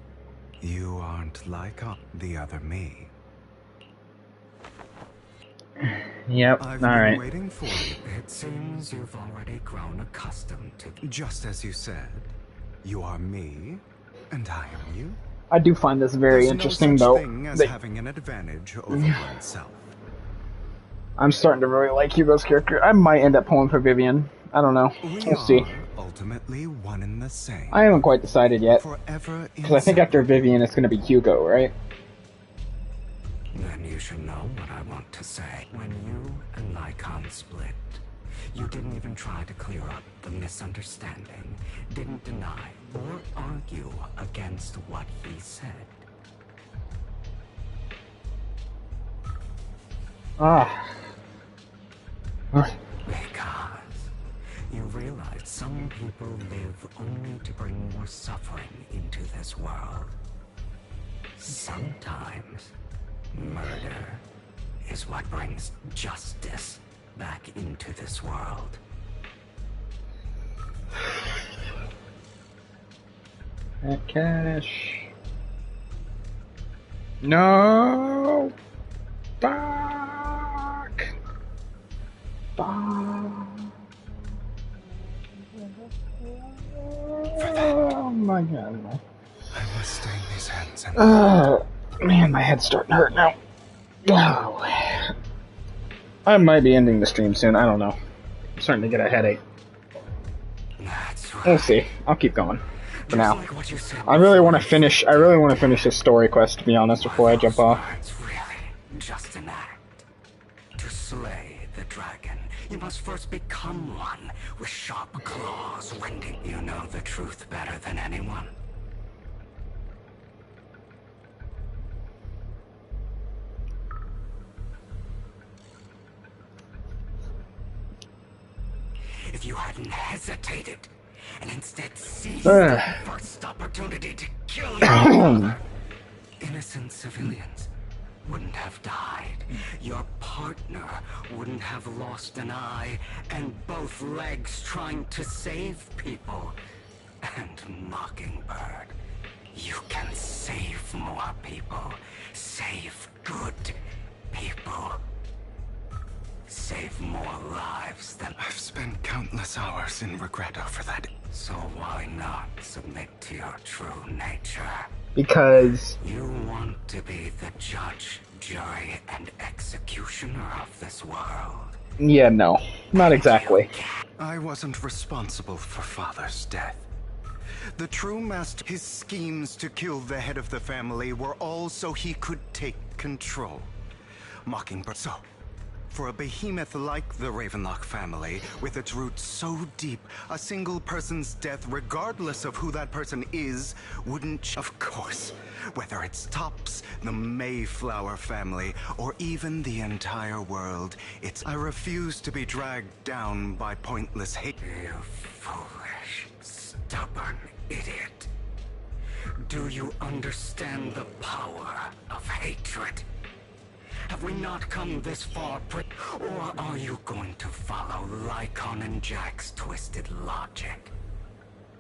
You aren't like the other me. Yep, I've alright. been waiting for you. It seems you've already grown accustomed to... Just as you said, you are me, and I am you. I do find this very There's interesting, no such though. thing as having an advantage over oneself. I'm starting to really like Hugo's character. I might end up pulling for Vivian. I don't know. We'll see. Ultimately one and the same. I haven't quite decided yet. Forever Because I think after Vivian, it's going to be Hugo, right? Then you should know what I want to say. When you and Lycon split, you didn't even try to clear up the misunderstanding, didn't deny or argue against what he said. Because you realize some people live only to bring more suffering into this world. Sometimes murder is what brings justice back into this world. That cash. No! Fuck! Oh my god. I must stay in these hands and... Man, my head's starting to hurt now. Oh. I might be ending the stream soon, I don't know. I'm starting to get a headache. We'll see. I'll keep going. For now. I really want to finish this story quest, to be honest, before I jump off. It's really just an act. To slay the dragon, you must first become one with sharp claws rending. You know the truth better than anyone. If you hadn't hesitated and instead seized the first opportunity to kill your brother, innocent civilians wouldn't have died. Your partner wouldn't have lost an eye and both legs trying to save people. And Mockingbird, you can save more people. Save good people. Save more lives than... I've spent countless hours in regret over that. So why not submit to your true nature? Because... You want to be the judge, jury, and executioner of this world. Yeah, no. Not exactly. I wasn't responsible for Father's death. The true master... His schemes to kill the head of the family were all so he could take control. Mockingbird... So... For a behemoth like the Ravenlock family, with its roots so deep, a single person's death, regardless of who that person is, wouldn't... Of course, whether it's Tops, the Mayflower family, or even the entire world, it's... I refuse to be dragged down by pointless hate. You foolish, stubborn idiot. Do you understand the power of hatred? Have we not come this far, or are you going to follow Lycon and Jack's twisted logic?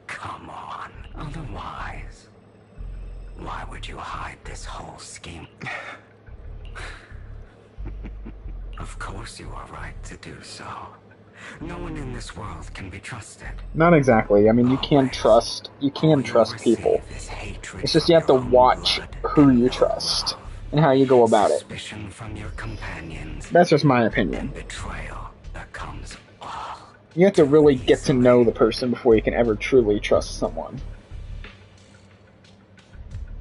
Come on. Otherwise, why would you hide this whole scheme? Of course you are right to do so. No one in this world can be trusted. Not exactly. I mean, you can trust people. It's just you have to watch who you trust and how you go about it. From your companions. That's just my opinion. Betrayal becomes all. You have to really get to know the person before you can ever truly trust someone.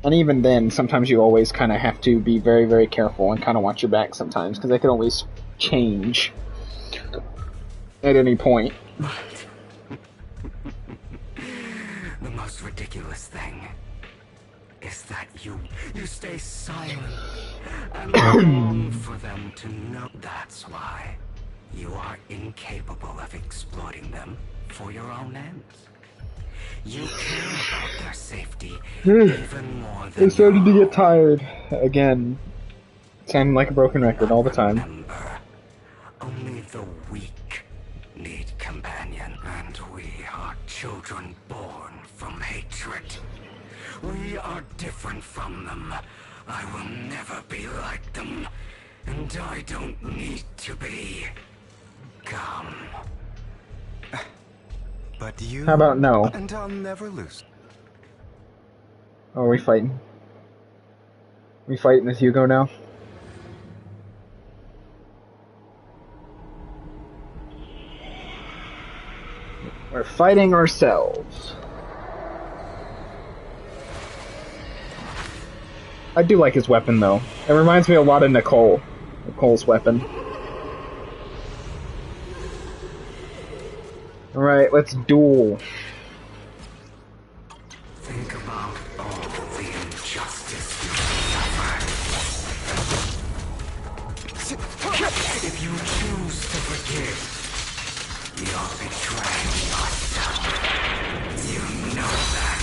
And even then, sometimes you always kind of have to be very, very careful and kind of watch your back sometimes, because they can always change at any point. The most ridiculous thing is that you stay silent and long for them to know. That's why you are incapable of exploiting them for your own ends. You care about their safety even more than I'm starting to get tired again. Sounding like a broken record all the time. Remember, only the weak need companion, and we are children born from hatred. We are different from them. I will never be like them, and I don't need to be. Come. But you... How about no? And I'll never lose. Oh, are we fighting? We fighting with Hugo now? We're fighting ourselves. I do like his weapon, though. It reminds me a lot of Nicole. Nicole's weapon. Alright, let's duel. Think about all the injustice you suffered. If you choose to forgive, you're betraying yourself. You know that.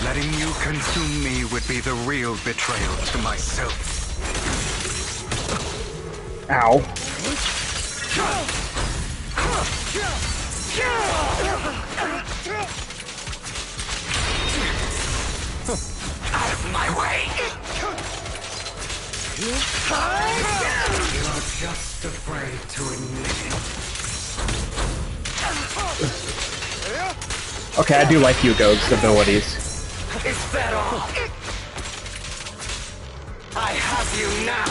Letting you consume me would be the real betrayal to myself. Ow. Out of my way! You're just afraid to admit it. Okay, I do like Hugo's abilities. Is that all? I have you now!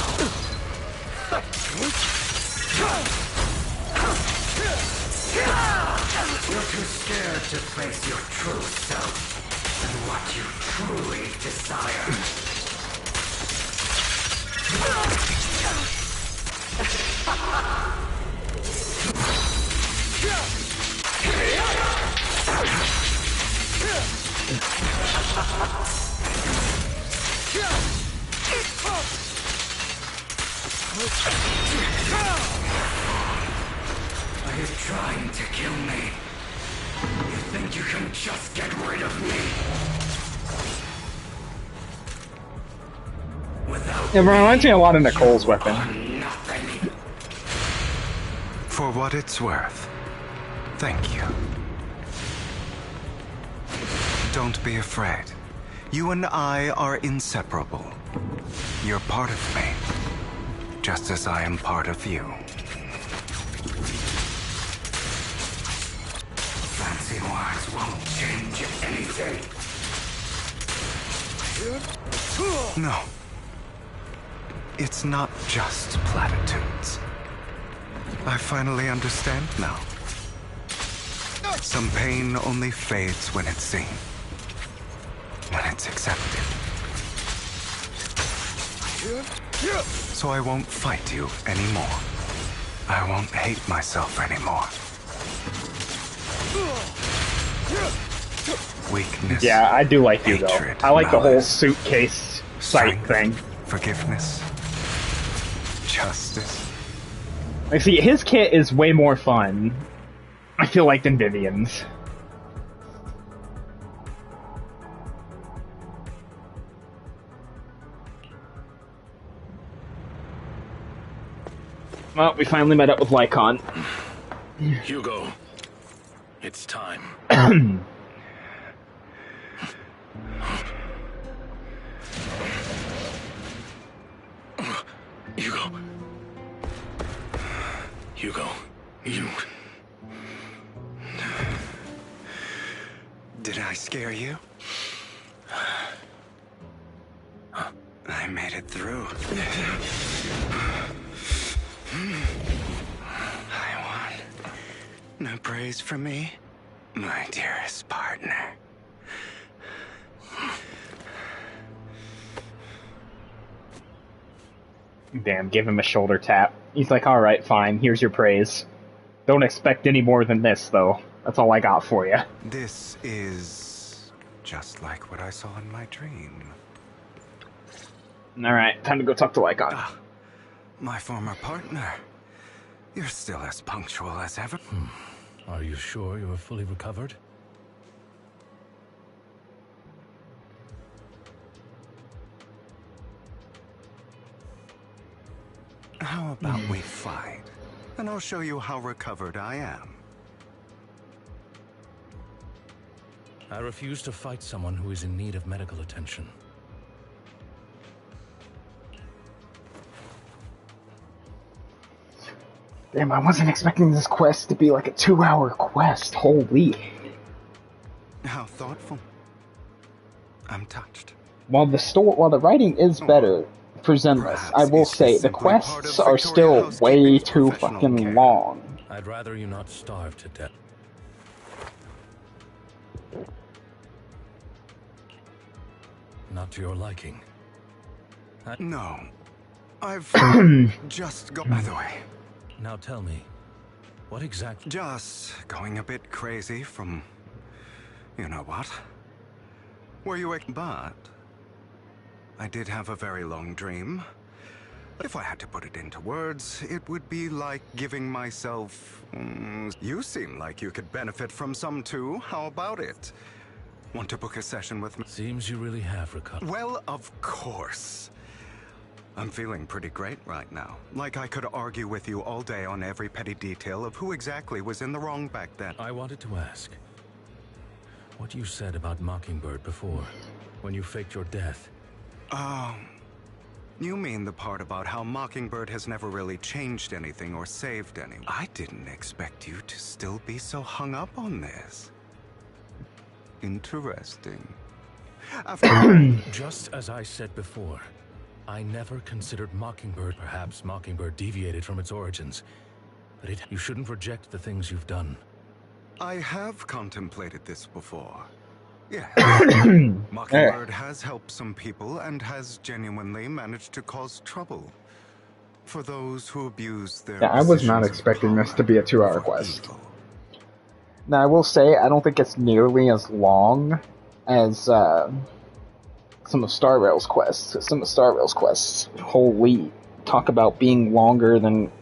You're too scared to face your true self and what you truly desire. Are you trying to kill me? You think you can just get rid of me? It reminds me a lot of Nicole's weapon. For what it's worth, thank you. Don't be afraid. You and I are inseparable. You're part of me, just as I am part of you. Fancy words won't change anything. No. It's not just platitudes. I finally understand now. Some pain only fades when it's seen. When it's accepted. So I won't fight you anymore. I won't hate myself anymore. Weakness. Yeah, I do like Hugo. Hatred, I like the whole malice, suitcase sight thing. Forgiveness. Justice. Like, see, his kit is way more fun, I feel like, than Vivian's. Well, we finally met up with Lycon. Hugo, it's time. Hugo. Hugo, you... Did I scare you? I made it through. I won. No praise from me, my dearest partner. Damn, give him a shoulder tap. He's like, alright, fine, here's your praise. Don't expect any more than this, though. That's all I got for you. This is just like what I saw in my dream. Alright, time to go talk to Lycon. My former partner. You're still as punctual as ever. Are you sure you are fully recovered? How about we fight? And I'll show you how recovered I am. I refuse to fight someone who is in need of medical attention. Damn, I wasn't expecting this quest to be like a 2-hour quest. Holy. How thoughtful. I'm touched. while the writing is better for Zenless, I will say the quests are still way too fucking long. I'd rather you not starve to death. Not to your liking. No. I've just got... By the way. Now tell me, what exactly... Just going a bit crazy from... You know what? Were you... But... I did have a very long dream. If I had to put it into words, it would be like giving myself... You seem like you could benefit from some too. How about it? Want to book a session with me? Seems you really have recovered. Well, of course. I'm feeling pretty great right now. Like I could argue with you all day on every petty detail of who exactly was in the wrong back then. I wanted to ask what you said about Mockingbird before, when you faked your death. You mean the part about how Mockingbird has never really changed anything or saved anyone? I didn't expect you to still be so hung up on this. Interesting. Just as I said before, I never considered Mockingbird. Perhaps Mockingbird deviated from its origins, but you shouldn't reject the things you've done. I have contemplated this before. Yeah. Mockingbird has helped some people and has genuinely managed to cause trouble for those who abuse their... Yeah, I was not expecting this to be a 2-hour quest. Now, I will say, I don't think it's nearly as long as some of Star Rail's quests. Some of Star Rail's quests, holy, talk about being longer than,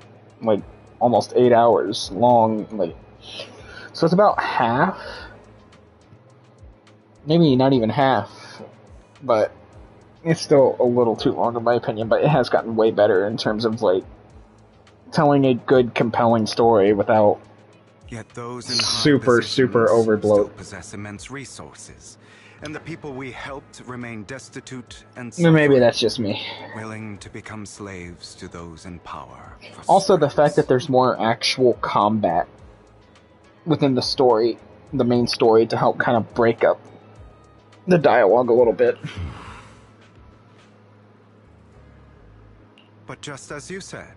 like, almost 8 hours long. Like, so it's about half. Maybe not even half, but it's still a little too long in my opinion, but it has gotten way better in terms of, like, telling a good, compelling story without Yet those in super overbloat. still possess immense resources, and the people we helped remain destitute and Maybe that's just me. willing to become slaves to those in power. Also, the fact that there's more actual combat within the story, the main story, to help kind of break up the dialogue a little bit. But just as you said,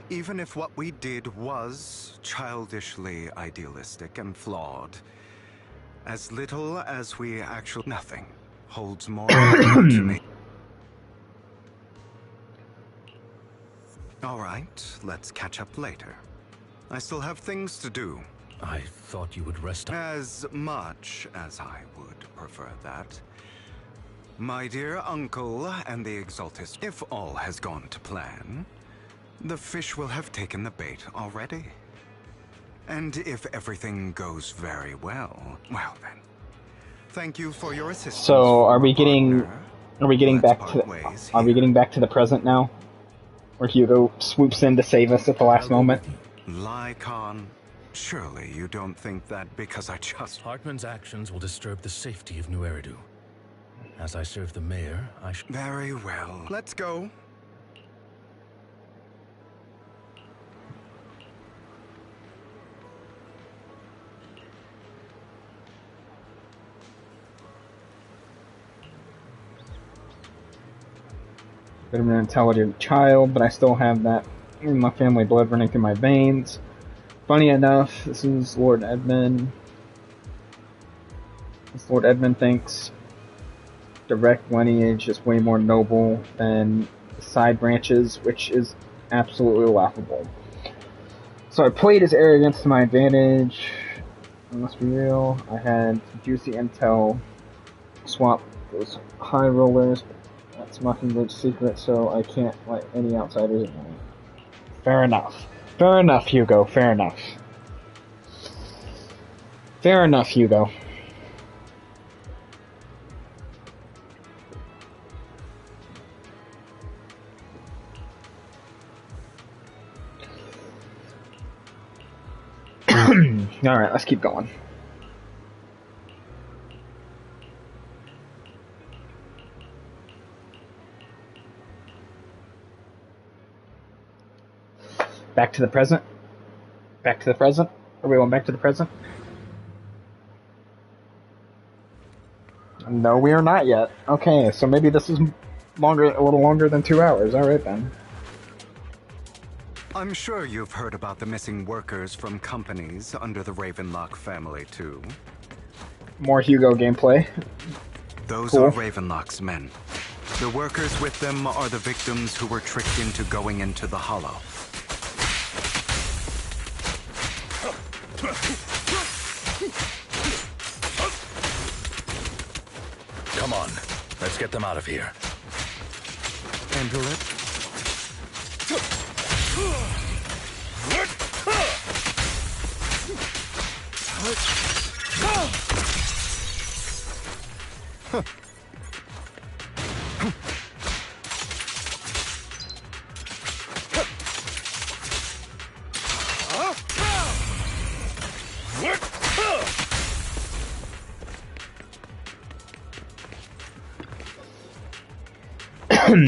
even if what we did was childishly idealistic and flawed, as little as we actually... Nothing holds more value to me. All right, let's catch up later. I still have things to do. I thought you would rest up. As much as I would prefer that. My dear uncle and the Exaltist, if all has gone to plan, the fish will have taken the bait already. And if everything goes very well, well then, thank you for your assistance. So, are we getting back to the present now? Where Hugo swoops in to save us at the last moment? Lycon, surely you don't think that because I just... Hartman's actions will disturb the safety of New Eridu. As I serve the mayor, I should... Very well. Let's go. Bit of an intelligent child, but I still have that in my family blood running through my veins. Funny enough, this is Lord Edmund. As Lord Edmund thinks, direct lineage is way more noble than side branches, which is absolutely laughable. So I played his arrogance to my advantage. I must be real. I had juicy intel. Swap those high rollers. That's Mockingbird's secret, so I can't let any outsiders in on it. Fair enough. Fair enough, Hugo. Fair enough. Fair enough, Hugo. Alright, let's keep going. Back to the present? Back to the present? Are we going back to the present? No, we are not yet. Okay, so maybe this is a little longer than 2 hours. All right then. I'm sure you've heard about the missing workers from companies under the Ravenlock family, too. More Hugo gameplay. Those Cool. are Ravenlock's men. The workers with them are the victims who were tricked into going into the Hollow. Come on, let's get them out of here. Enter it.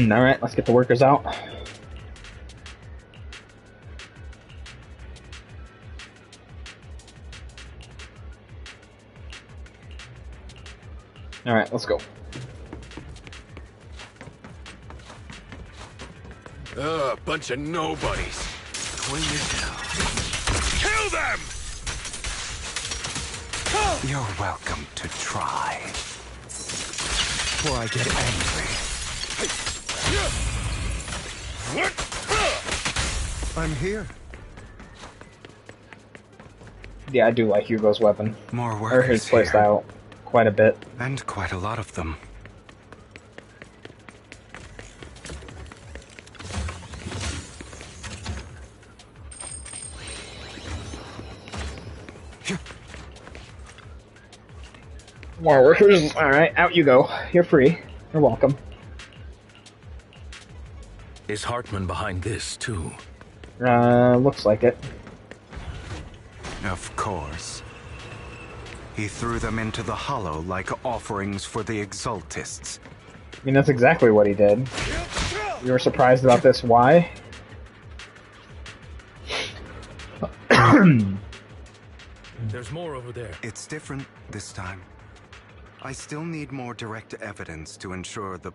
Alright, let's get the workers out. Alright, let's go. Bunch of nobodies. Clean as hell. Kill them! You're welcome to try. Before I get angry. I'm here. Yeah, I do like Hugo's weapon. More Or workers his playstyle quite a bit. And quite a lot of them. More workers. Alright, out you go. You're free. You're welcome. Is Hartman behind this, too? Looks like it. Of course. He threw them into the Hollow like offerings for the Exaltists. I mean, that's exactly what he did. You were surprised about this. Why? There's more over there. It's different this time. I still need more direct evidence to ensure the...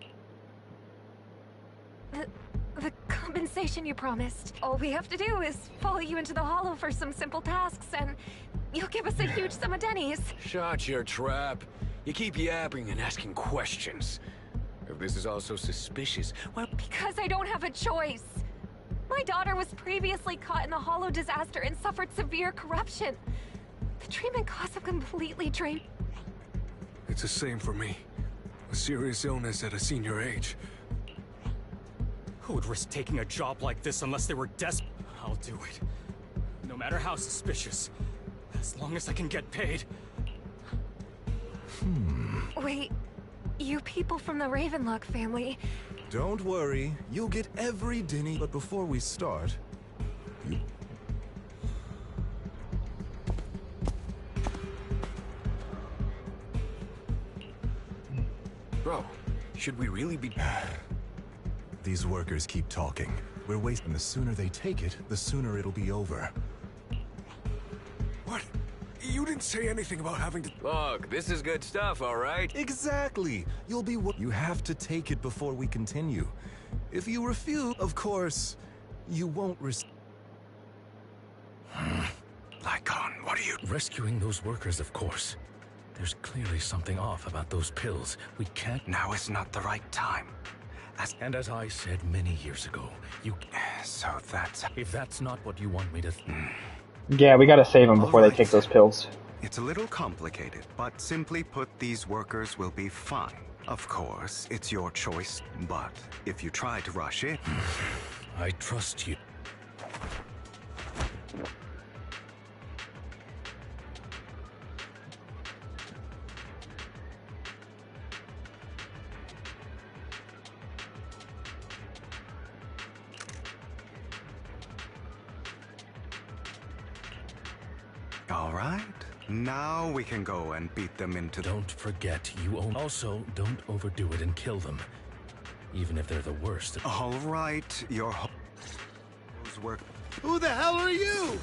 The compensation you promised. All we have to do is follow you into the Hollow for some simple tasks, and you'll give us a huge sum of dennies. Shut your trap. You keep yapping and asking questions. If this is all so suspicious, why... Because I don't have a choice. My daughter was previously caught in the Hollow disaster and suffered severe corruption. The treatment costs have completely drained. It's the same for me. A serious illness at a senior age. Who would risk taking a job like this unless they were desperate? I'll do it. No matter how suspicious. As long as I can get paid. Wait, you people from the Ravenlock family. Don't worry, you'll get every dinny. But before we start, you... Bro, should we really be... These workers keep talking. We're wasting. The sooner they take it, the sooner it'll be over. What? You didn't say anything about having to... Look, this is good stuff, all right? Exactly! You'll be... You have to take it before we continue. If you refuse, of course, you won't Lycon, what are you... Rescuing those workers, of course. There's clearly something off about those pills. We can't... Now is not the right time. And as I said many years ago, you... So that's... If that's not what you want me to... Yeah, we gotta save them before they take those pills. It's a little complicated, but simply put, these workers will be fine. Of course, it's your choice, but if you try to rush it... I trust you. All right. Now we can go and beat them into... Don't forget, you own... Also, don't overdo it and kill them. Even if they're the worst. All right, your... work... Who the hell are you?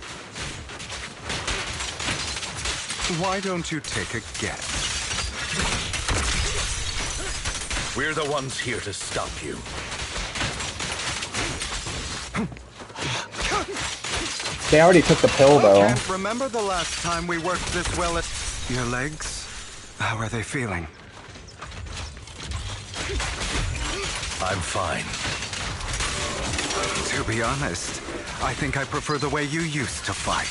Why don't you take a guess? We're the ones here to stop you. They already took the pill, though. Can't remember the last time we worked this well at... Your legs? How are they feeling? I'm fine. To be honest, I think I prefer the way you used to fight.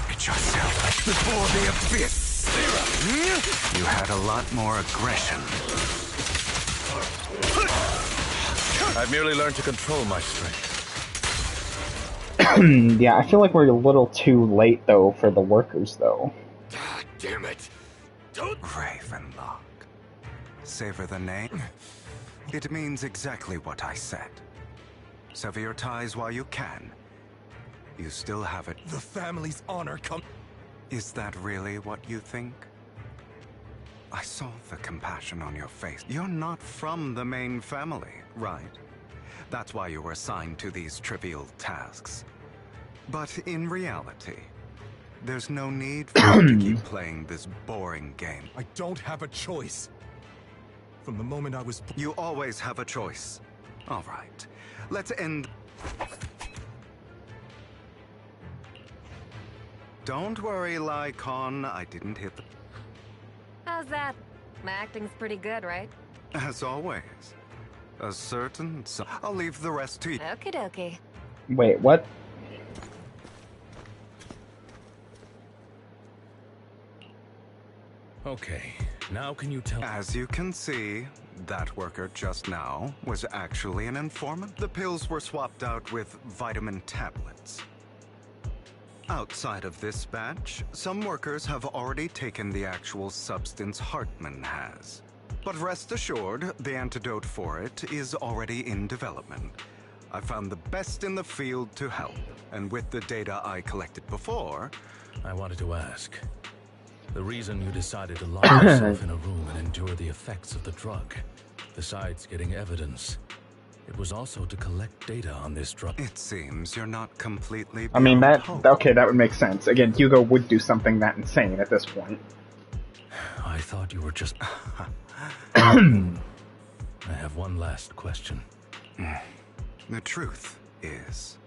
Hit yourself before the abyss. You had a lot more aggression. I've merely learned to control my strength. Yeah, I feel like we're a little too late, though, for the workers, though. God damn it. Don't... Ravenlock. Savor the name. It means exactly what I said. Sever your ties while you can. You still have it. The family's honor come... Is that really what you think? I saw the compassion on your face. You're not from the main family, right? That's why you were assigned to these trivial tasks. But in reality, there's no need for you to keep playing this boring game. I don't have a choice. From the moment I was... You always have a choice. All right. Let's end... Don't worry, Lycon. I didn't hit the... How's that? My acting's pretty good, right? As always. A certain... I'll leave the rest to you. Okie dokie. Wait, what? Okay, now can you tell... As you can see, that worker just now was actually an informant. The pills were swapped out with vitamin tablets. Outside of this batch, some workers have already taken the actual substance Hartman has. But rest assured, the antidote for it is already in development. I found the best in the field to help, and with the data I collected before... I wanted to ask. The reason you decided to lock yourself in a room and endure the effects of the drug, besides getting evidence, it was also to collect data on this drug. It seems you're not completely... I mean, okay, that would make sense. Again, Hugo would do something that insane at this point. I thought you were just... I have one last question. The truth is,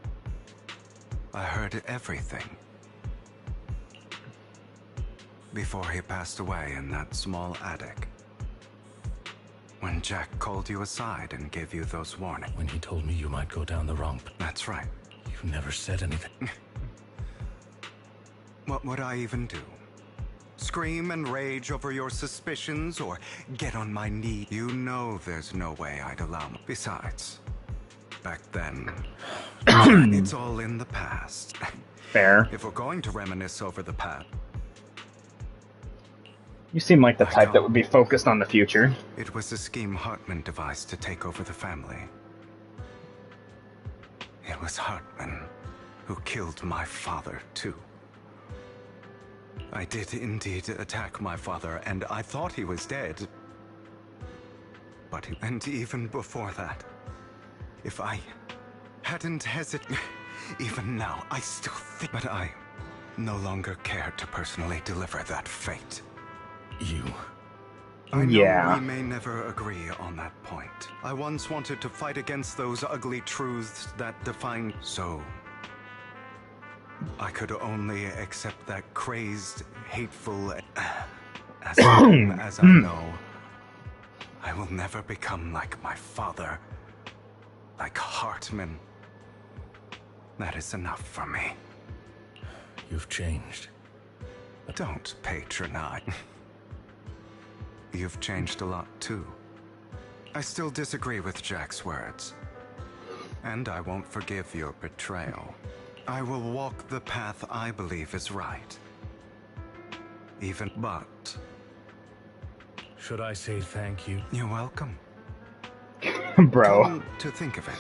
I heard everything. Before he passed away in that small attic. When Jack called you aside and gave you those warnings. When he told me you might go down the wrong... That's right. You never said anything. What would I even do? Scream and rage over your suspicions or get on my knee? You know there's no way I'd allow me. Besides, back then, it's all in the past. Fair. If we're going to reminisce over the past... You seem like the type that would be focused on the future. It was a scheme Hartman devised to take over the family. It was Hartman who killed my father, too. I did indeed attack my father, and I thought he was dead. But and even before that, if I hadn't hesitated, even now, I still think... But I no longer care to personally deliver that fate. You... I know yeah. we may never agree on that point. I once wanted to fight against those ugly truths that define... So... I could only accept that crazed, hateful... As long as I know, I will never become like my father. Like Hartman. That is enough for me. You've changed. Don't patronize. You've changed a lot, too. I still disagree with Jack's words. And I won't forgive your betrayal. I will walk the path I believe is right. Even but... Should I say thank you? You're welcome. Bro. Come to think of it.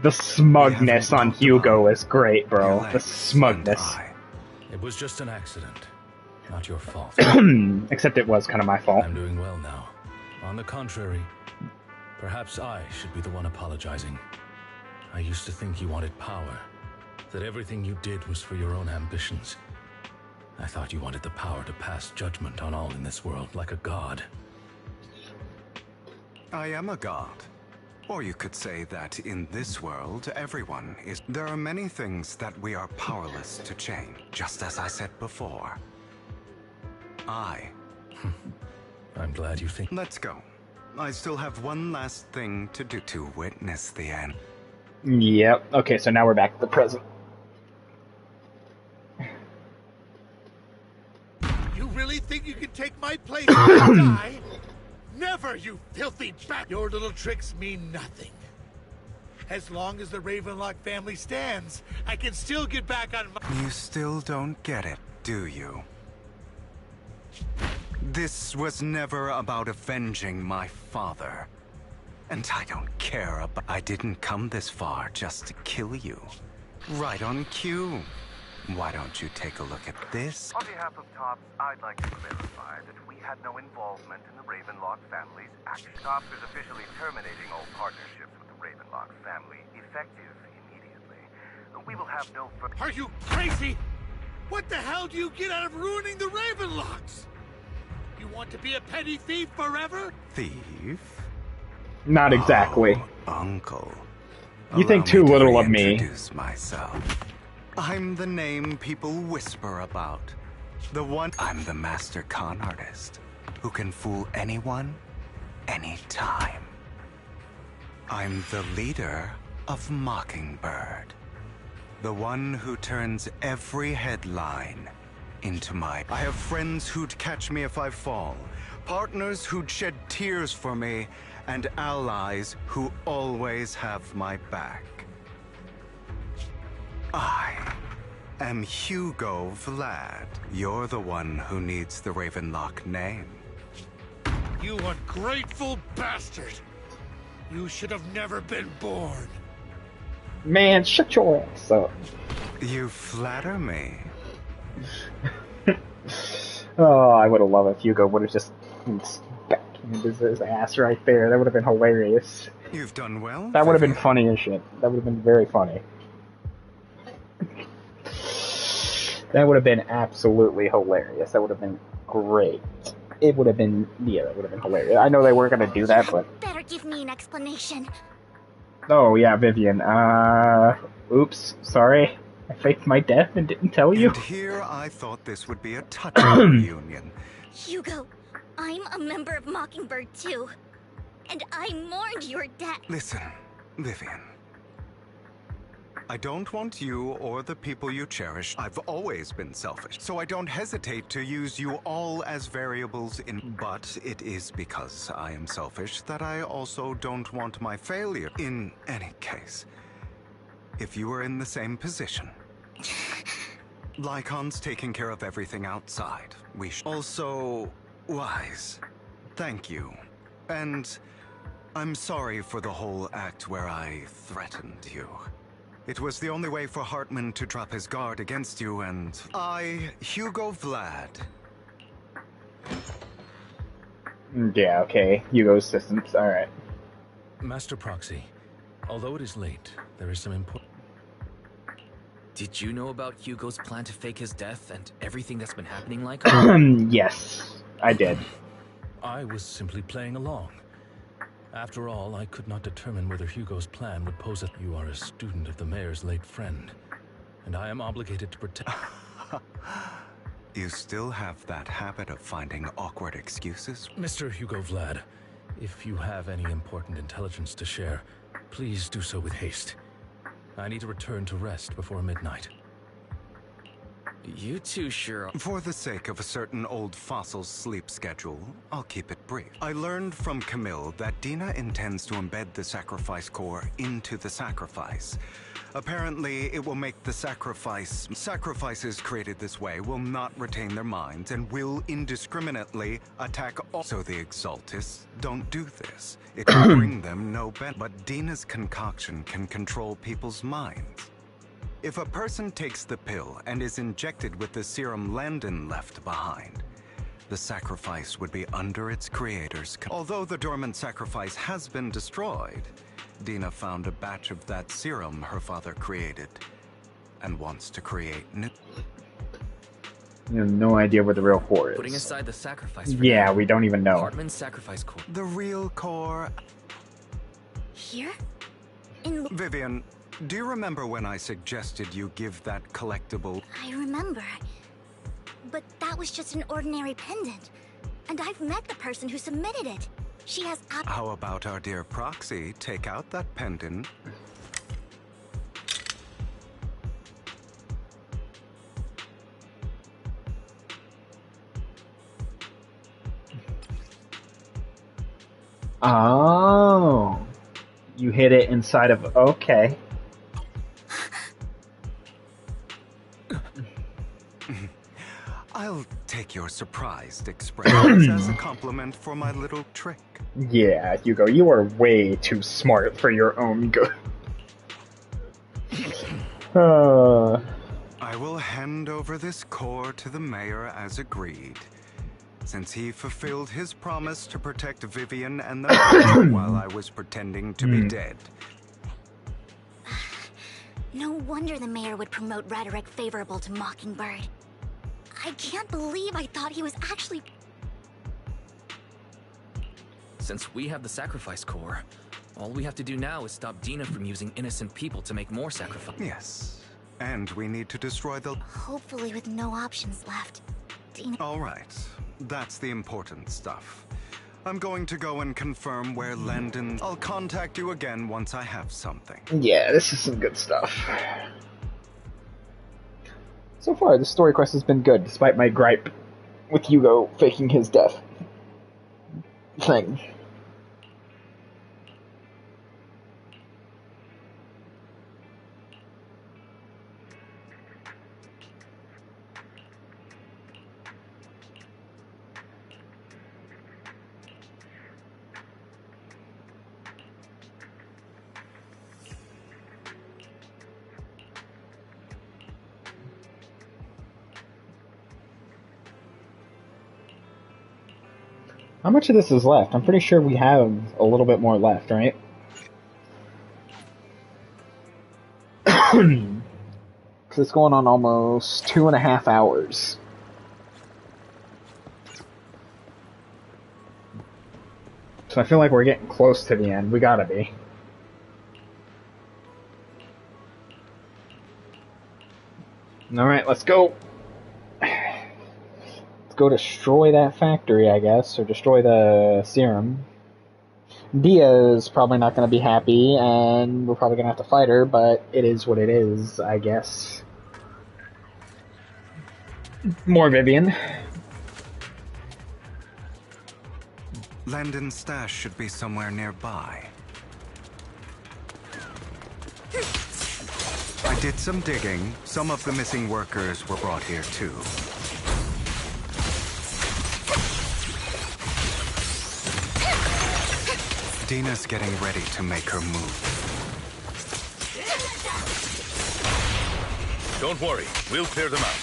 The smugness on Hugo is great, bro. The smugness. It was just an accident. Not your fault. Except it was kind of my fault. I'm doing well now. On the contrary, perhaps I should be the one apologizing. I used to think you wanted power. That everything you did was for your own ambitions. I thought you wanted the power to pass judgment on all in this world like a god. I am a god. Or you could say that in this world, everyone is. There are many things that we are powerless to change. Just as I said before. I'm glad you think. Let's go. I still have one last thing to do to witness the end. Yep. Okay, so now we're back to the present. You really think you can take my place and die? Never, you filthy bat! Your little tricks mean nothing. As long as the Ravenlock family stands, I can still get back on my— You still don't get it, do you? This was never about avenging my father. And I don't care about— I didn't come this far just to kill you. Right on cue. Why don't you take a look at this? On behalf of TOPS, I'd like to clarify that we had no involvement in the Ravenlock family's action. TOPS is officially terminating all partnerships with the Ravenlock family, effective immediately. We will have no further— Are you crazy? What the hell do you get out of ruining the Ravenlocks? You want to be a petty thief forever? Thief? Not exactly. Oh, Uncle. You think too little of me. Introduce myself. I'm the name people whisper about. The one— I'm the master con artist who can fool anyone, anytime. I'm the leader of Mockingbird. The one who turns every headline into my— I have friends who'd catch me if I fall, partners who'd shed tears for me, and allies who always have my back. I am Hugo Vlad. You're the one who needs the Ravenlock name. You ungrateful bastard! You should have never been born. Man, shut your ass up. You flatter me. Oh, I would have loved if Hugo would have just backhanded his ass right there. That would have been hilarious. You've done well. That would have been funny as shit. That would have been very funny. That would have been absolutely hilarious. That would have been great. It would have been, yeah, that would have been hilarious. I know they weren't gonna do that, but... Better give me an explanation. Oh, yeah, Vivian. Oops, sorry. I faked my death and didn't tell you. And here I thought this would be a touching reunion. Hugo, I'm a member of Mockingbird too. And I mourned your death. Listen, Vivian. I don't want you or the people you cherish. I've always been selfish, so I don't hesitate to use you all as variables in— But it is because I am selfish that I also don't want my failure. In any case, if you were in the same position, Lycon's taking care of everything outside. We should— Also, Wise, thank you. And I'm sorry for the whole act where I threatened you. It was the only way for Hartman to drop his guard against you, and I, Hugo Vlad. Yeah, okay. Hugo's systems, alright. Master Proxy, although it is late, there is some important... Did you know about Hugo's plan to fake his death and everything that's been happening like? Yes, I did. I was simply playing along. After all, I could not determine whether Hugo's plan would pose a— You are a student of the mayor's late friend, and I am obligated to protect— You still have that habit of finding awkward excuses? Mr. Hugo Vlad, if you have any important intelligence to share, please do so with haste. I need to return to rest before midnight. You two sure— For the sake of a certain old fossil's sleep schedule, I'll keep it brief. I learned from Camille that Dina intends to embed the sacrifice core into the sacrifice. Apparently, it will make the sacrifice— Sacrifices created this way will not retain their minds and will indiscriminately attack all— So the Exaltists don't do this. It will bring them no benefit. But Dina's concoction can control people's minds. If a person takes the pill and is injected with the serum Landon left behind, the sacrifice would be under its creator's control. Although the dormant sacrifice has been destroyed, Dina found a batch of that serum her father created and wants to create new. You have no idea where the real core is. Putting aside the sacrifice for Yeah, now, we don't even know. Hartman's sacrifice core. The real core. Here? Vivian, do you remember when I suggested you give that collectible? I remember. But that was just an ordinary pendant. And I've met the person who submitted it. She has How about our dear Proxy take out that pendant? Oh. You hit it inside of... Okay. I'll take your surprised expressions as a compliment for my little trick. Yeah, Hugo, you are way too smart for your own good. I will hand over this core to the mayor as agreed, since he fulfilled his promise to protect Vivian and the mayor while I was pretending to be dead. No wonder the mayor would promote rhetoric favorable to Mockingbird. I can't believe I thought he was actually... Since we have the sacrifice core, all we have to do now is stop Dina from using innocent people to make more sacrifices. Yes. And we need to destroy the... Hopefully with no options left. Dina... All right. That's the important stuff. I'm going to go and confirm where Landon... I'll contact you again once I have something. Yeah, this is some good stuff. So far, the story quest has been good, despite my gripe with Hugo faking his death thing. How much of this is left? I'm pretty sure we have a little bit more left, right? Because it's going on almost 2.5 hours. So I feel like we're getting close to the end. We gotta be. Alright, let's go. Go destroy that factory, I guess, or destroy the serum. Dia's probably not going to be happy, and we're probably going to have to fight her, but it is what it is, I guess. More Vivian. Landon's stash should be somewhere nearby. I did some digging. Some of the missing workers were brought here, too. Dina's getting ready to make her move. Don't worry, we'll clear them out.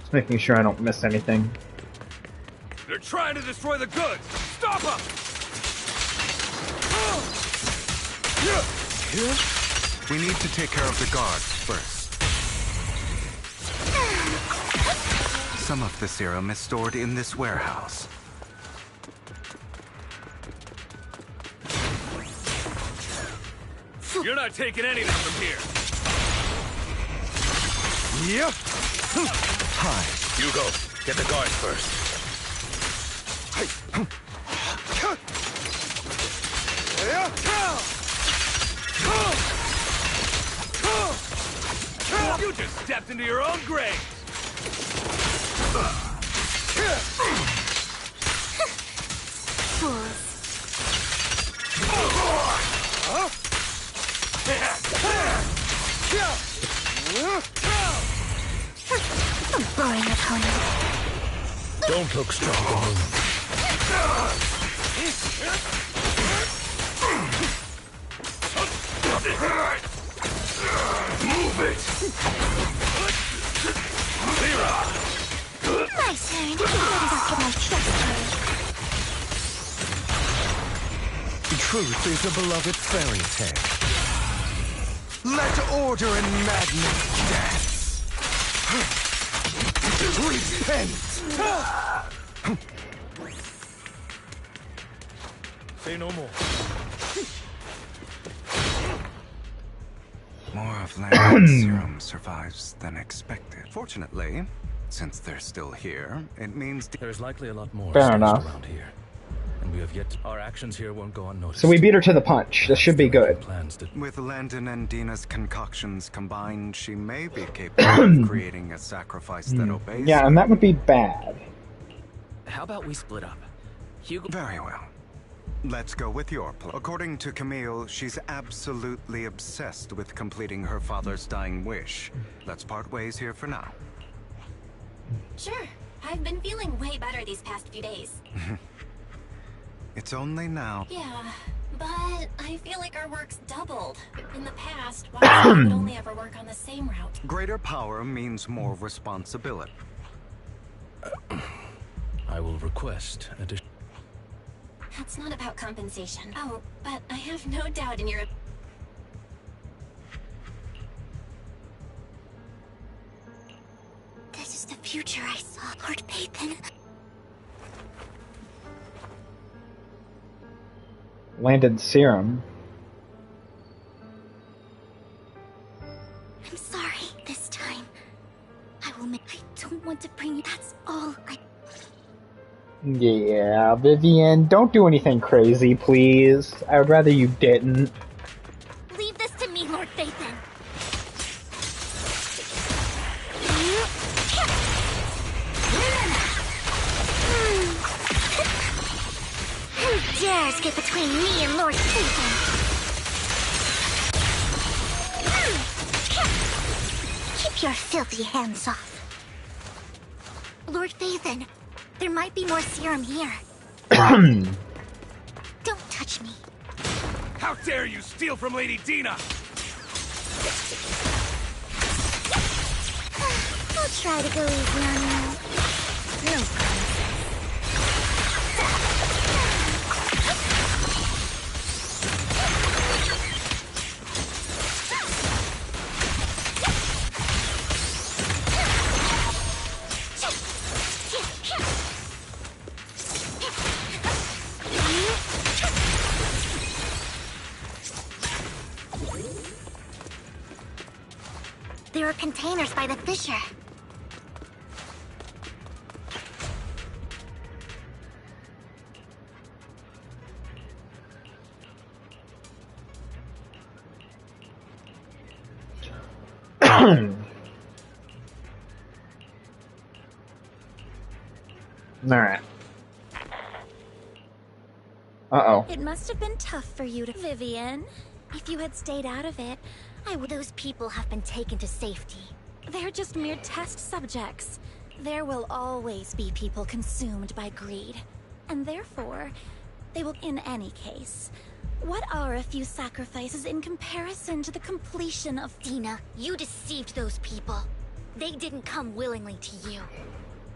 Just making sure I don't miss anything. They're trying to destroy the goods! Stop them! We need to take care of the guards first. Some of the serum is stored in this warehouse. You're not taking anything from here! Yep. Hi. Hugo, get the guards first. You just stepped into your own grave! Fools. A boring opponent. Don't look strong. Move it! My turn. What is up with my chest hair? truth is a beloved fairy tale. Let order and madness dance. Repent! Say no more. More of Landon's serum survives than expected. Fortunately, since they're still here, it means there's likely a lot more Fair stashed enough. around here. And we have yet our actions here won't go unnoticed. So we beat her to the punch. This should be good. With Landon and Dina's concoctions combined, she may be capable of creating a sacrifice that obeys. Yeah, and that would be bad. How about we split up? Hugo. Very well. Let's go with your plan. According to Camille, she's absolutely obsessed with completing her father's dying wish. Let's part ways here for now. Sure. I've been feeling way better these past few days. It's only now. Yeah, but I feel like our work's doubled. In the past, why would only ever work on the same route? Greater power means more responsibility. I will request additional. That's not about compensation. Oh, but I have no doubt in your... This is the future I saw, Lord Pathan. Landed serum. I'm sorry. This time, I will make... I don't want to bring you... That's all I... Yeah, Vivian, don't do anything crazy, please. I would rather you didn't. Leave this to me, Lord Phaethon. Who dares get between me and Lord Phaethon? Keep your filthy hands off. Lord Phaethon, there might be more serum here. Don't touch me. How dare you steal from Lady Dina? I'll try to go easy on you. No problem. There are containers by the fissure. Alright. Uh-oh. It must have been tough for you to... Vivian, if you had stayed out of it, those people have been taken to safety. They're just mere test subjects. There will always be people consumed by greed. And therefore, they will... In any case, what are a few sacrifices in comparison to the completion of... Dina, you deceived those people. They didn't come willingly to you.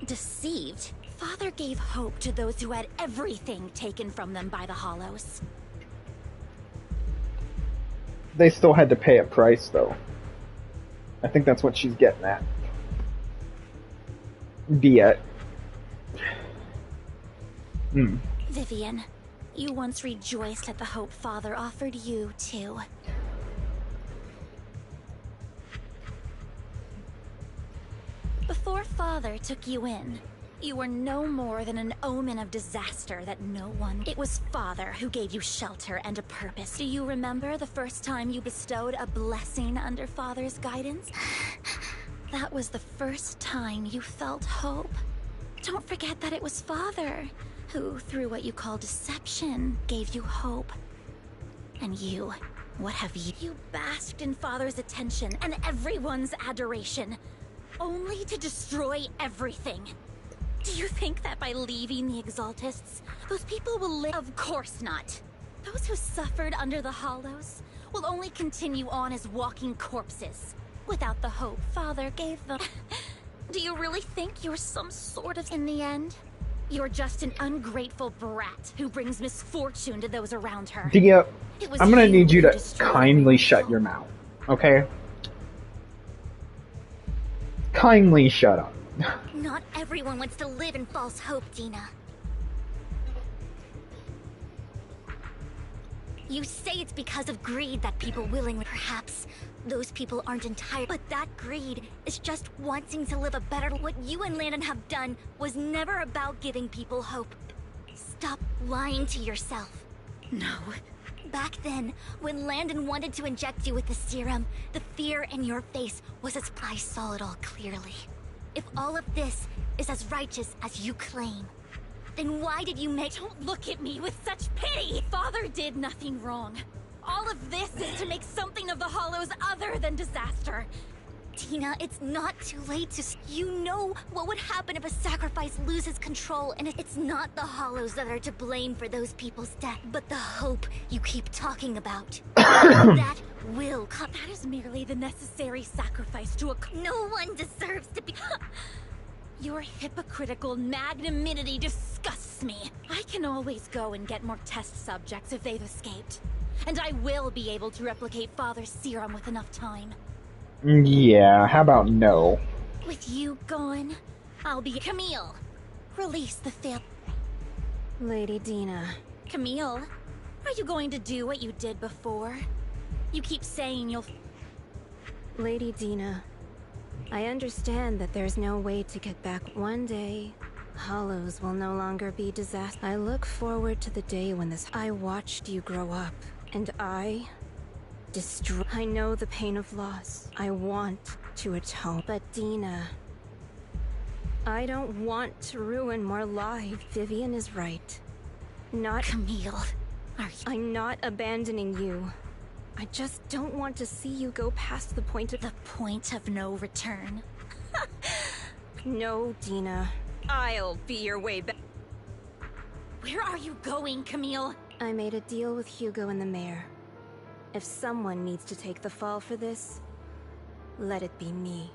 Deceived? Father gave hope to those who had everything taken from them by the Hollows. They still had to pay a price, though. I think that's what she's getting at. Vivian, you once rejoiced at the hope Father offered you, too. Before Father took you in, you were no more than an omen of disaster that no one... It was Father who gave you shelter and a purpose. Do you remember the first time you bestowed a blessing under Father's guidance? That was the first time you felt hope. Don't forget that it was Father who, through what you call deception, gave you hope. And you, what have you... You basked in Father's attention and everyone's adoration, only to destroy everything. Do you think that by leaving the Exaltists, those people will live? Of course not. Those who suffered under the Hollows will only continue on as walking corpses, without the hope Father gave them. Do you really think you're some sort of... In the end, You're just an ungrateful brat who brings misfortune to those around her. Dia, It was I'm gonna need you who to destroyed kindly shut your mouth, okay? Kindly shut up. Not everyone wants to live in false hope, Dina. You say it's because of greed that people willingly... Perhaps those people aren't entire... But that greed is just wanting to live a better... What you and Landon have done was never about giving people hope. Stop lying to yourself. No. Back then, when Landon wanted to inject you with the serum, the fear in your face was as... I saw it all clearly. If all of this is as righteous as you claim, then why did you make... Don't look at me with such pity! Father did nothing wrong. All of this is to make something of the Hollows other than disaster. Tina, it's not too late to... You know what would happen if a sacrifice loses control, and it's not the Hollows that are to blame for those people's death, but the hope you keep talking about. That will come. That is merely the necessary sacrifice to a... No one deserves to be... Your hypocritical magnanimity disgusts me. I can always go and get more test subjects if they've escaped. And I will be able to replicate Father's serum with enough time. Yeah, how about no? With you gone, I'll be... Camille! Release the fail... Lady Dina. Camille, are you going to do what you did before? You keep saying you'll... Lady Dina, I understand that there's no way to get back. One day, Hollows will no longer be disaster. I look forward to the day when this... I watched you grow up, and I know the pain of loss. I want to atone. But Dina, I don't want to ruin more lives. Vivian is right. Not... Camille, are you... I'm not abandoning you. I just don't want to see you go past the point of... The point of no return. No, Dina. I'll be your way back. Where are you going, Camille? I made a deal with Hugo and the mayor. If someone needs to take the fall for this, let it be me.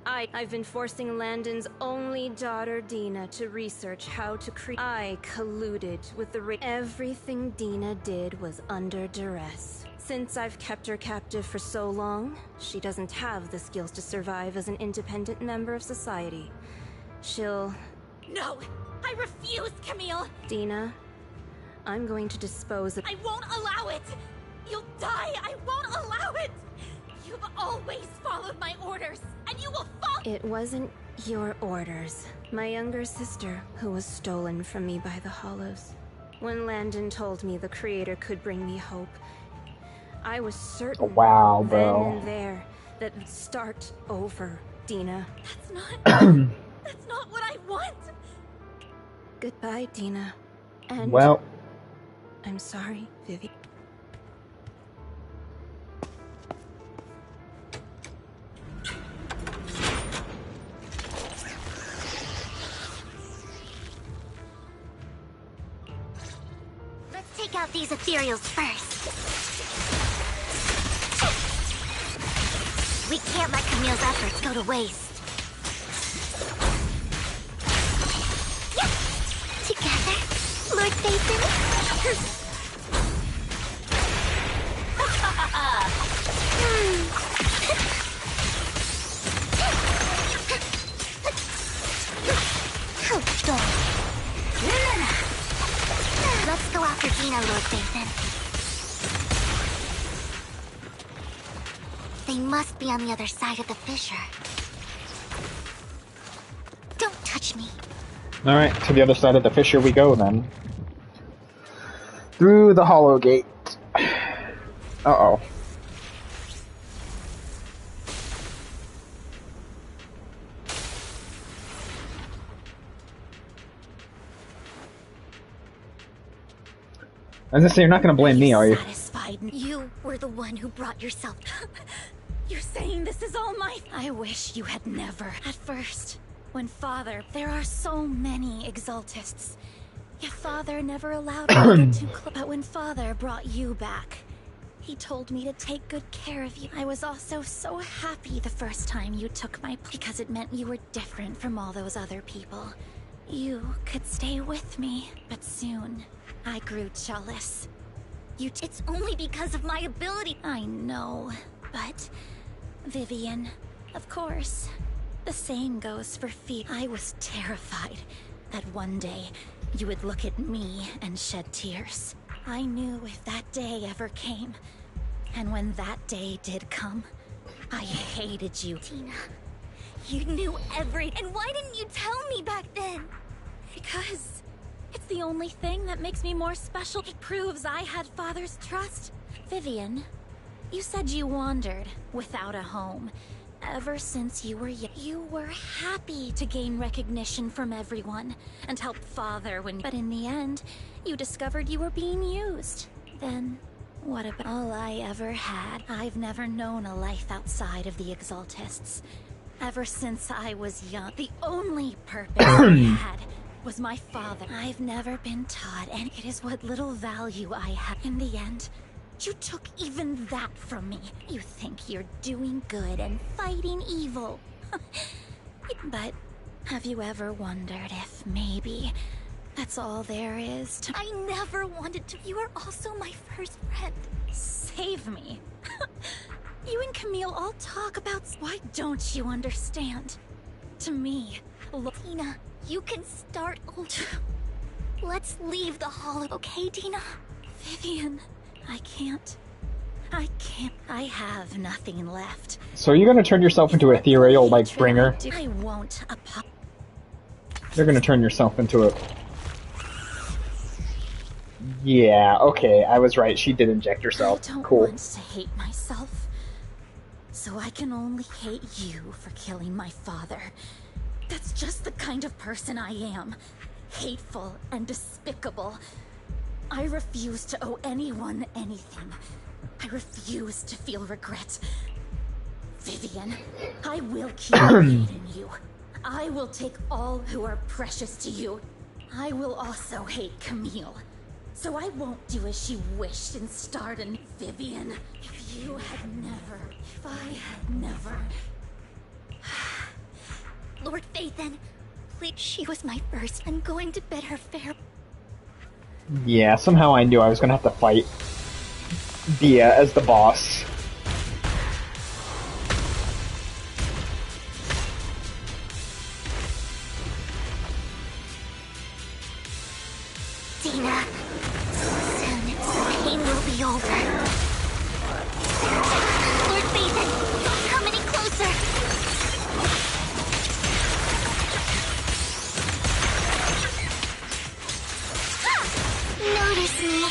I've been forcing Landon's only daughter, Dina, to research how to create... I colluded with the... Everything Dina did was under duress. Since I've kept her captive for so long, she doesn't have the skills to survive as an independent member of society. She'll... No! I refuse, Camille! Dina, I'm going to dispose of... I won't allow it! You'll die! I won't allow it! You've always followed my orders, and you will follow... It wasn't your orders. My younger sister, who was stolen from me by the Hollows. When Landon told me the Creator could bring me hope, I was certain wow, bro. then and there that it'd start over, Dina. That's not what I want! Goodbye, Dina. And... Well... I'm sorry, Vivi. Let's take out these ethereals first. We can't let Camille's efforts go to waste. Together, Lord Basin. How dull. Let's go after Dina, Lord Basin. They must be on the other side of the fissure. Don't touch me. Alright, to the other side of the fissure we go then. Through the hollow gate. Uh-oh. I was gonna say, you're not gonna blame me, are you? Satisfied. You were the one who brought yourself... You're saying this is all my... I wish you had never. At first, when Father... There are so many Exaltists. Yet Father never allowed me to get too close. But when Father brought you back, he told me to take good care of you. I was also so happy the first time you took my... Because it meant you were different from all those other people. You could stay with me, but soon I grew jealous. It's only because of my ability. I know, but Vivian, of course. The same goes for fear. I was terrified that one day you would look at me and shed tears. I knew if that day ever came, and when that day did come, I hated you. Tina, you knew and why didn't you tell me back then? Because it's the only thing that makes me more special. It proves I had Father's trust. Vivian, you said you wandered without a home. Ever since you were young, you were happy to gain recognition from everyone and help Father when. But in the end, you discovered you were being used. Then, what about all I ever had? I've never known a life outside of the Exaltists. Ever since I was young, the only purpose I had was my father. I've never been taught, and it is what little value I have. In the end, you took even that from me. You think you're doing good and fighting evil. But have you ever wondered if maybe that's all there is to— I never wanted to. You are also my first friend. Save me. You and Camille all talk about— Why don't you understand? To me, Tina, you can start over. Let's leave the hollow, okay, Tina? Vivian, I can't. I have nothing left. So are you gonna turn yourself into a ethereal, like, bringer? I won't apologize. You're gonna turn yourself into a... Yeah, okay, I was right. She did inject herself. I don't Cool. want to hate myself. So I can only hate you for killing my father. That's just the kind of person I am. Hateful and despicable. I refuse to owe anyone anything. I refuse to feel regret. Vivian, I will keep hating you. I will take all who are precious to you. I will also hate Camille. So I won't do as she wished and start a— Vivian, if I had never... Lord Phaethon, please, she was my first. I'm going to bid her fair. Yeah, somehow I knew I was gonna have to fight Dia as the boss. Tina, soon the pain will be over. Lord Phaethon, don't come any closer. Notice me,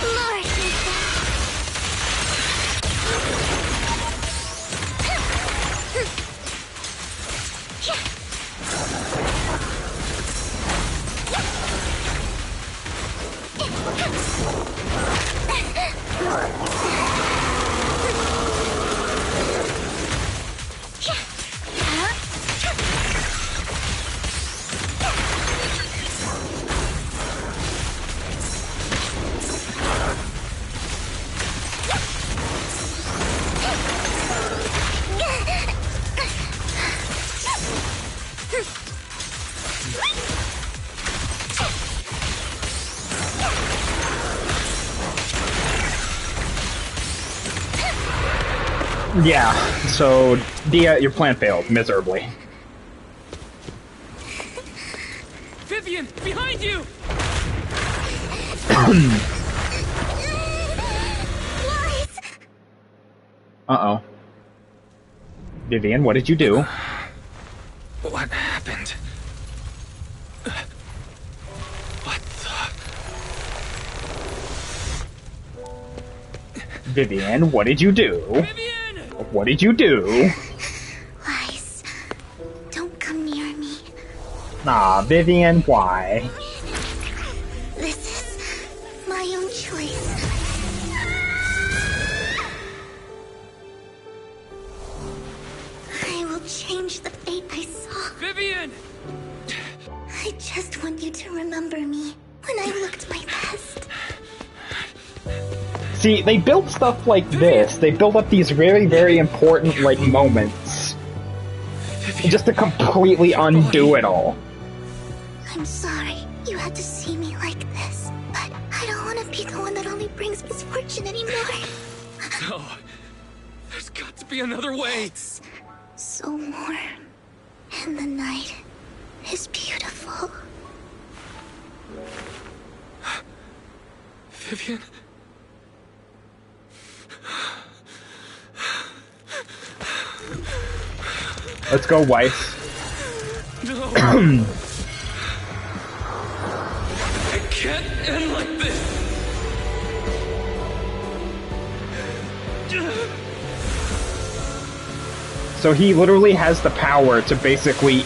Lord Phaethon. Yeah, so Dia, your plan failed miserably. Vivian, behind you! Uh-oh. Vivian, what did you do? What happened? What the... Vivian, what did you do? Vivian! What did you do? Lies. Don't come near me. Nah, Vivian, why? This is my own choice. I will change the fate I saw. Vivian! I just want you to remember me when I looked my best. See, they build stuff like this. They build up these very, very important, like, moments. Just to completely undo it all. I'm sorry you had to see me like this, but I don't want to be the one that only brings misfortune anymore. No. There's got to be another way. It's so warm, and the night is beautiful. Vivian? Let's go, wife. No. It can't end like this. So he literally has the power to basically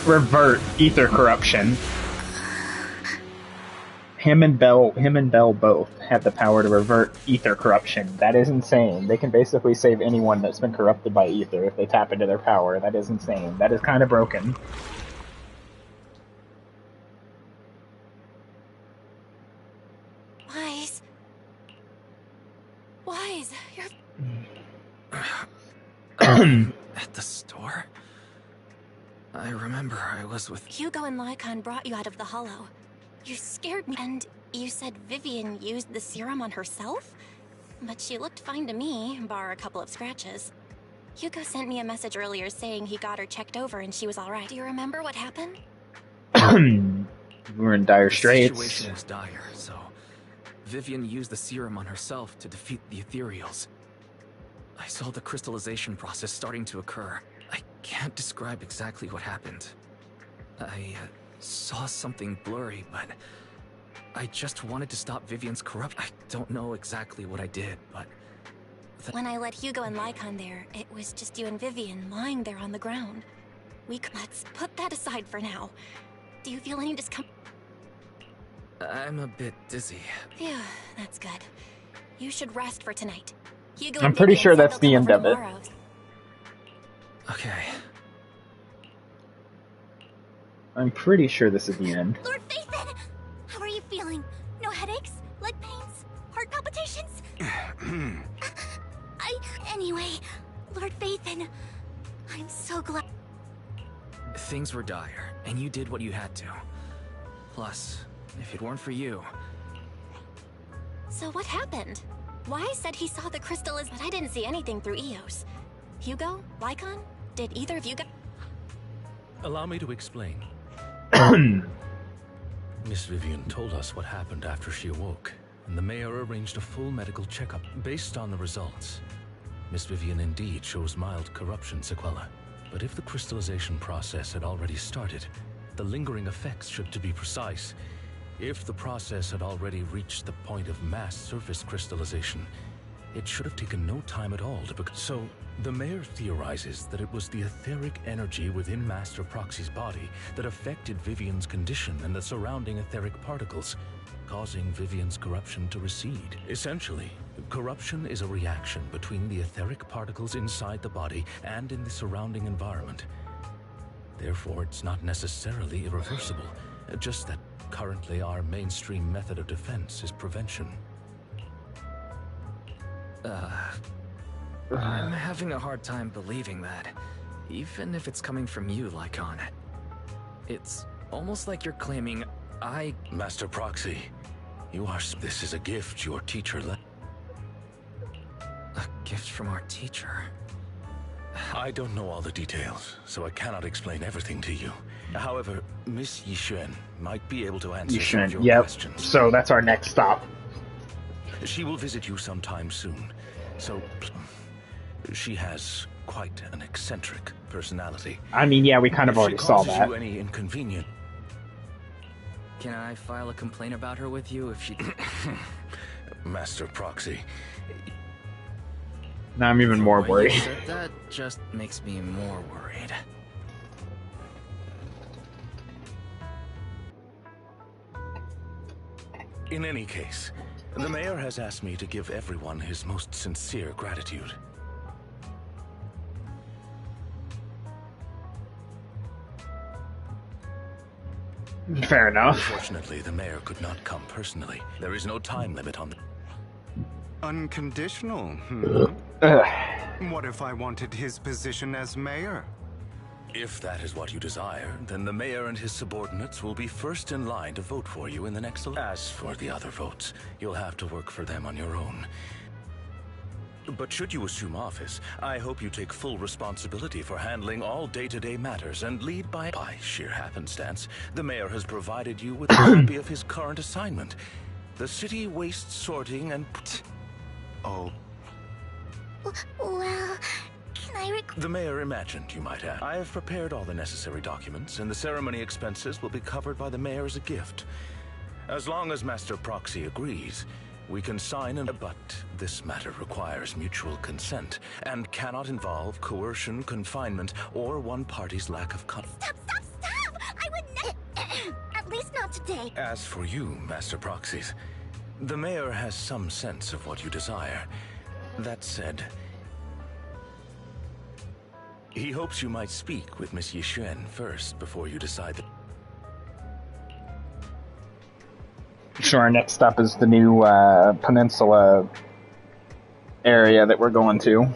revert ether corruption. Him and Bell both have the power to revert ether corruption. That is insane. They can basically save anyone that's been corrupted by ether if they tap into their power. That is insane. That is kind of broken. Wise, you're... At the store? I remember I was with... Hugo and Lycon brought you out of the hollow. You scared me, and you said Vivian used the serum on herself? But she looked fine to me, bar a couple of scratches. Hugo sent me a message earlier saying he got her checked over and she was alright. Do you remember what happened? We're in dire straits. The situation was dire, so... Vivian used the serum on herself to defeat the ethereals. I saw the crystallization process starting to occur. I can't describe exactly what happened. I saw something blurry, but I just wanted to stop Vivian's corrupt. I don't know exactly what I did, but... When I led Hugo and Lycon there, it was just you and Vivian lying there on the ground. Let's put that aside for now. Do you feel any discomfort? I'm a bit dizzy. Phew, that's good. You should rest for tonight. Hugo I'm pretty sure that's the end of it. Okay. I'm pretty sure this is the end. Lord Phaethon! How are you feeling? No headaches? Leg pains? Heart palpitations? Anyway, Lord Phaethon, I'm so glad. Things were dire, and you did what you had to. Plus, if it weren't for you... So what happened? Wise said he saw the crystal but I didn't see anything through Eos. Hugo? Lycon? Did either of you guys... Allow me to explain. Miss Vivian told us what happened after she awoke, and the mayor arranged a full medical checkup based on the results. Miss Vivian indeed shows mild corruption sequela, but if the crystallization process had already started, the lingering effects should, to be precise, if the process had already reached the point of mass surface crystallization, it should have taken no time at all to become. So, the mayor theorizes that it was the etheric energy within Master Proxy's body that affected Vivian's condition and the surrounding etheric particles, causing Vivian's corruption to recede. Essentially, corruption is a reaction between the etheric particles inside the body and in the surrounding environment. Therefore, it's not necessarily irreversible, just that currently our mainstream method of defense is prevention. I'm having a hard time believing that, even if it's coming from you, Lycon. It's almost like you're claiming Master Proxy, you are... This is a gift your teacher left. A gift from our teacher? I don't know all the details, so I cannot explain everything to you. However, Miss Yixuan might be able to answer some of your questions. So that's our next stop. She will visit you sometime soon, so... She has quite an eccentric personality. I mean, yeah, we kind of already saw that. If she causes you any inconvenience... Can I file a complaint about her with you if she... Master Proxy... Now I'm even more worried. That just makes me more worried. In any case, the mayor has asked me to give everyone his most sincere gratitude. Fair enough. Unfortunately, the mayor could not come personally. There is no time limit on the... Unconditional, What if I wanted his position as mayor? If that is what you desire, then the mayor and his subordinates will be first in line to vote for you in the next election. As for the other votes, you'll have to work for them on your own. But should you assume office, I hope you take full responsibility for handling all day-to-day matters and lead by sheer happenstance. The mayor has provided you with a copy of his current assignment. The city waste sorting and... Oh. Well, can I The mayor imagined you might have. I have prepared all the necessary documents, and the ceremony expenses will be covered by the mayor as a gift. As long as Master Proxy agrees, we can sign an... But this matter requires mutual consent and cannot involve coercion, confinement, or one party's lack of Stop! I would not. At least not today. As for you, Master Proxies, the mayor has some sense of what you desire. That said, he hopes you might speak with Miss Yixuan first before you decide that... So our next stop is the new peninsula area that we're going to.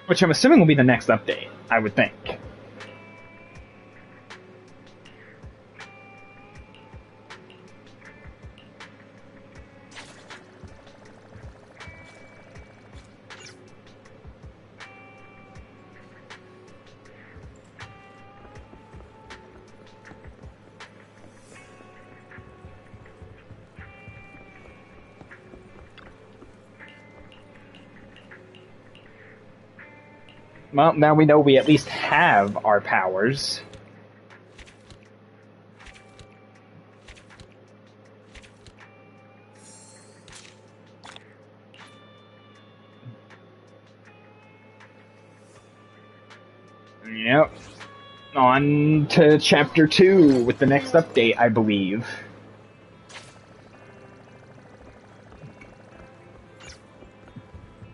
Which I'm assuming will be the next update, I would think. Well, now we know we at least have our powers. Yep. On to Chapter 2 with the next update, I believe.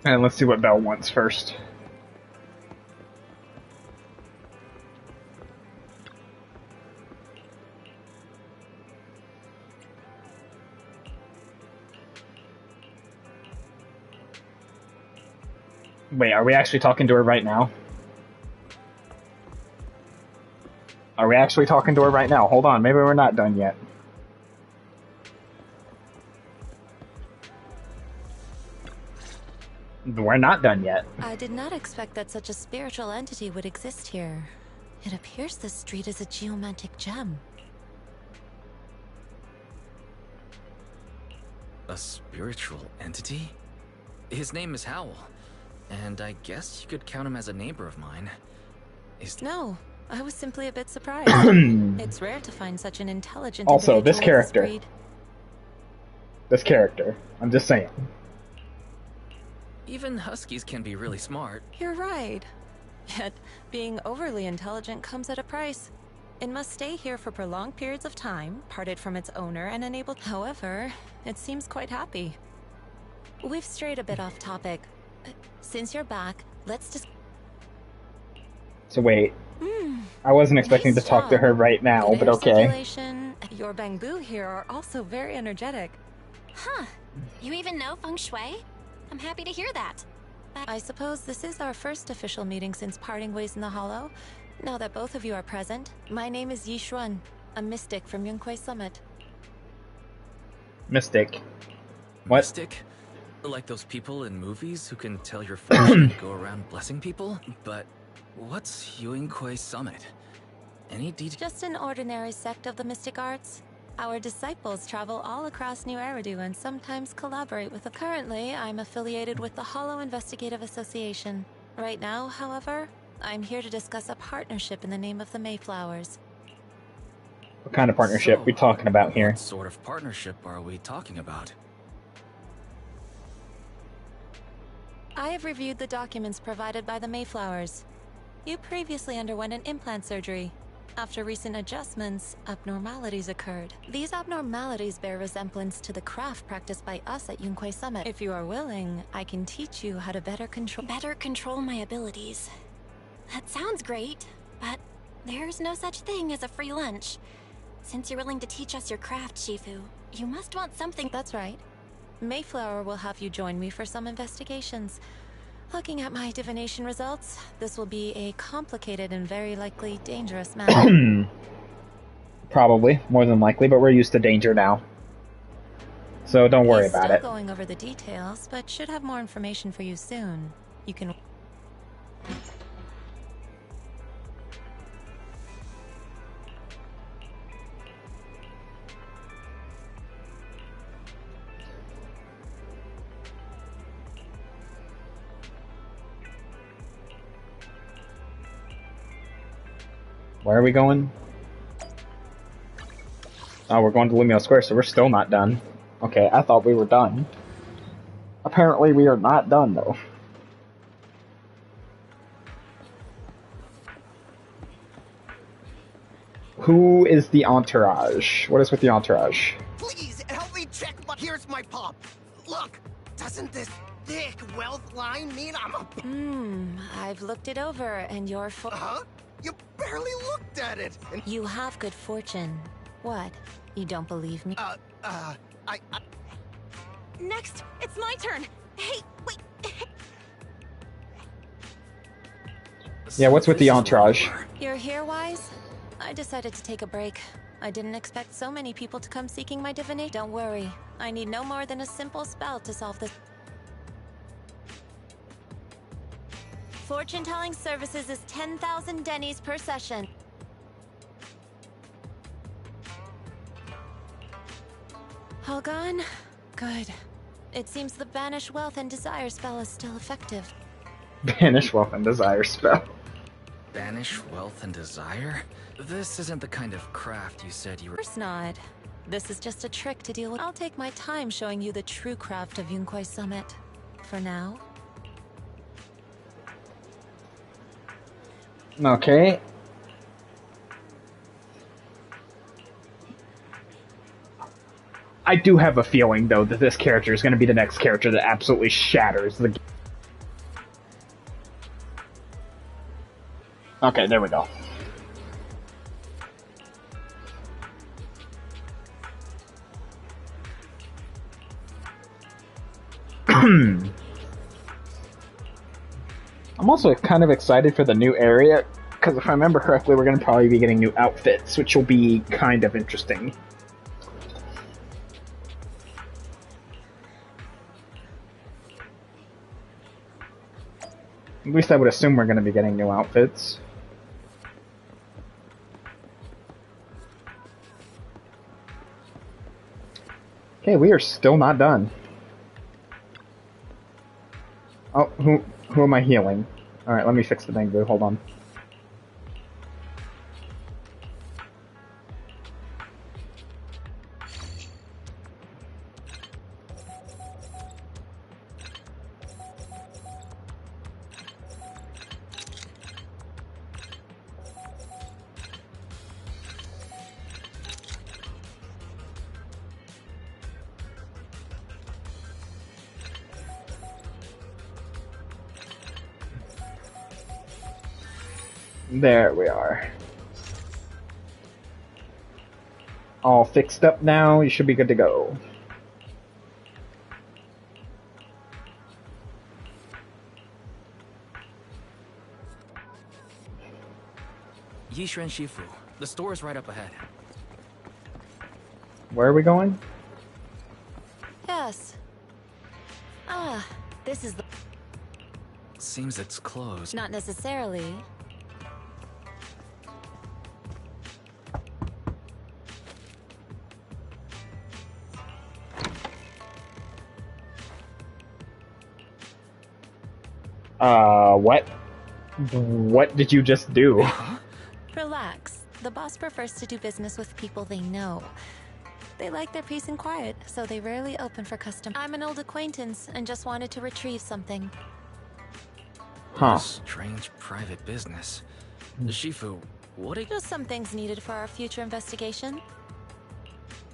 And let's see what Belle wants first. Wait, are we actually talking to her right now? Are we actually talking to her right now? Hold on, maybe we're not done yet. We're not done yet. I did not expect that such a spiritual entity would exist here. It appears this street is a geomantic gem. A spiritual entity? His name is Howl, and I guess you could count him as a neighbor of mine. No, I was simply a bit surprised. It's rare to find such an intelligent Also, individual this of character. breed. This character. I'm just saying. Even huskies can be really smart. You're right. Yet, being overly intelligent comes at a price. It must stay here for prolonged periods of time, parted from its owner and enabled... However, it seems quite happy. We've strayed a bit off topic. Since you're back, let's just... So wait. I wasn't expecting to talk to her right now, but okay. Circulation. Your bamboo here are also very energetic. Huh. You even know feng shui? I'm happy to hear that. I suppose this is our first official meeting since parting ways in the Hollow. Now that both of you are present, my name is Yixuan, a mystic from Yunquei Summit. Mystic. What? Mystic? Like those people in movies who can tell your fortune and go around blessing people? But what's Yunquei Summit? Any details? Just an ordinary sect of the mystic arts. Our disciples travel all across New Eridu and sometimes collaborate with them. Currently, I'm affiliated with the Hollow Investigative Association. Right now, however, I'm here to discuss a partnership in the name of the Mayflowers. What kind of partnership are we talking about here? What sort of partnership are we talking about? I have reviewed the documents provided by the Mayflowers. You previously underwent an implant surgery. After recent adjustments, abnormalities occurred. These abnormalities bear resemblance to the craft practiced by us at Yunquei Summit. If you are willing, I can teach you how to better control my abilities. That sounds great, but there's no such thing as a free lunch. Since you're willing to teach us your craft, Shifu, you must want something. That's right. Mayflower will have you join me for some investigations. Looking at my divination results, this will be a complicated and very likely dangerous matter. Probably, more than likely, but we're used to danger now. So don't worry about it. Still going over the details, but should have more information for you soon. You can... Where are we going? Oh, we're going to Lumio Square, so we're still not done. Okay, I thought we were done. Apparently we are not done, though. Who is the entourage? What is with the entourage? Please, help me check my... Here's my pop. Look, doesn't this thick wealth line mean I'm a... I've looked it over, and you're for... Huh? You barely looked at it! And... You have good fortune. What? You don't believe me? I... Next, it's my turn. Hey, wait. Yeah, what's with the entourage? You're here, Wise? I decided to take a break. I didn't expect so many people to come seeking my divination. Don't worry. I need no more than a simple spell to solve this. Fortune-telling services is 10,000 dennies per session. All gone? Good. It seems the Banish Wealth and Desire spell is still effective. Banish Wealth and Desire spell. Banish wealth and desire? This isn't the kind of craft you said you were— Of course not. This is just a trick to deal with. I'll take my time showing you the true craft of Yunquai Summit. For now. Okay. I do have a feeling, though, that this character is going to be the next character that absolutely shatters the... Okay, there we go. I'm also kind of excited for the new area, because if I remember correctly, we're going to probably be getting new outfits, which will be kind of interesting. At least I would assume we're going to be getting new outfits. Okay, we are still not done. Oh, who am I healing? Alright, let me fix the bamboo, hold on. There we are. All fixed up now, you should be good to go. Yishuan Shifu, the store is right up ahead. Where are we going? Yes. Ah, this is the... Seems it's closed. Not necessarily. What? What did you just do? Relax. The boss prefers to do business with people they know. They like their peace and quiet, so they rarely open for custom. I'm an old acquaintance and just wanted to retrieve something. Huh. Strange private business. Shifu, what are you— Just some things needed for our future investigation.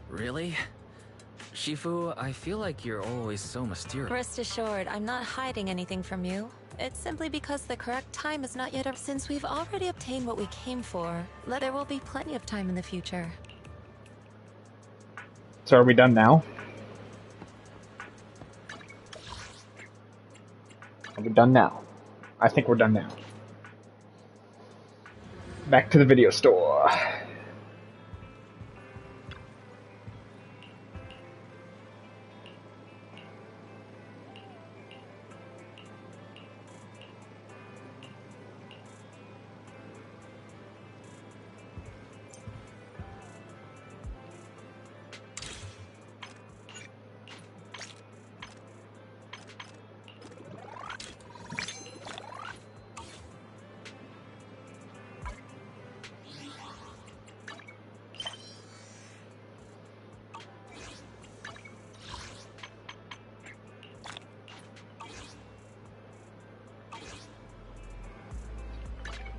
Really? Shifu, I feel like you're always so mysterious. Rest assured, I'm not hiding anything from you. It's simply because the correct time is not yet up. Since we've already obtained what we came for, there will be plenty of time in the future. So are we done now? Are we done now? I think we're done now. Back to the video store.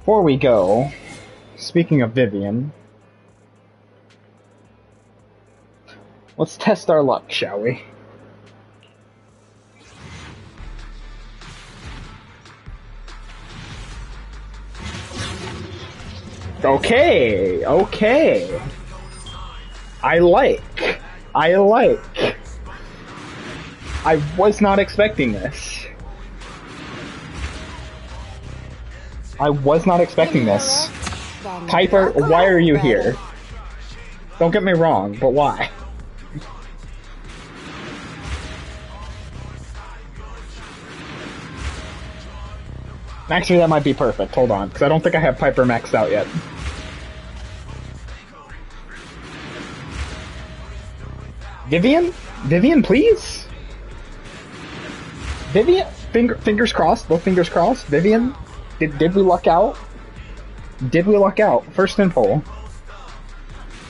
Before we go, speaking of Vivian, let's test our luck, shall we? Okay, okay. I like. I was not expecting this. I was not expecting this. Piper, why are you here? Don't get me wrong, but why? Actually, that might be perfect. Hold on, because I don't think I have Piper maxed out yet. Vivian? Vivian, please? Vivian? Fingers crossed. Both fingers crossed. Vivian? Did we luck out? Did we luck out? First info.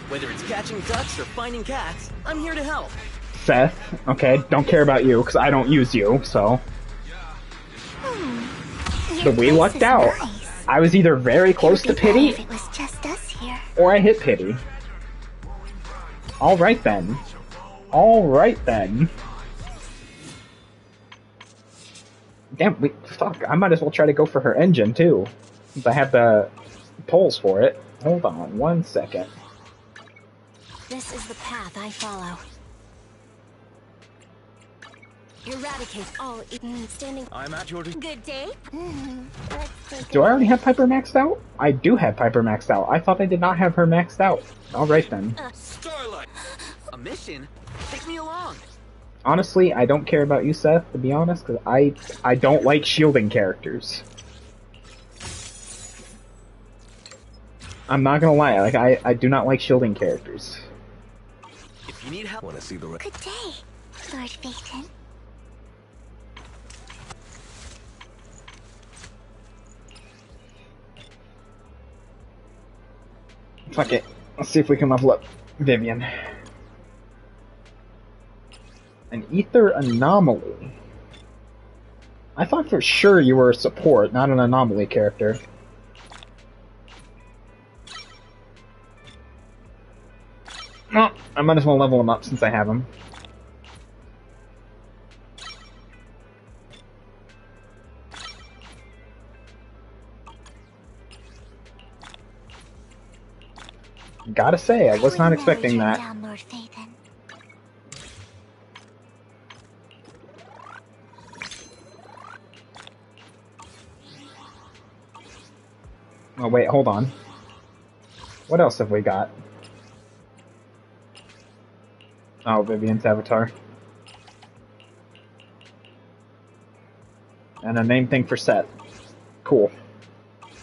Whether it's catching ducks or finding cats, I'm here to help. Seth, okay, don't care about you, because I don't use you, so... But we lucked out. Nice. I was either very close to Pity, it was just us here. Or I hit Pity. Alright then. Alright then. Damn, fuck, I might as well try to go for her engine, too. Since I have the poles for it. Hold on, 1 second. This is the path I follow. Eradicate all standing. I'm at your... Good day. Do I already have Piper maxed out? I do have Piper maxed out. I thought I did not have her maxed out. Alright then. Starlight! A mission? Take me along. Honestly, I don't care about you, Seth, to be honest, because I don't like shielding characters. I'm not gonna lie, like, I do not like shielding characters. If you need help... Want to see the... Good day, Lord Phaeton. Fuck it. Let's see if we can level up Vivian. An ether anomaly. I thought for sure you were a support, not an anomaly character. No, I might as well level him up since I have him. Gotta say, I was not expecting that. Down, Lord Phaeton. Oh wait, hold on. What else have we got? Oh, Vivian's avatar. And a name thing for Seth. Cool.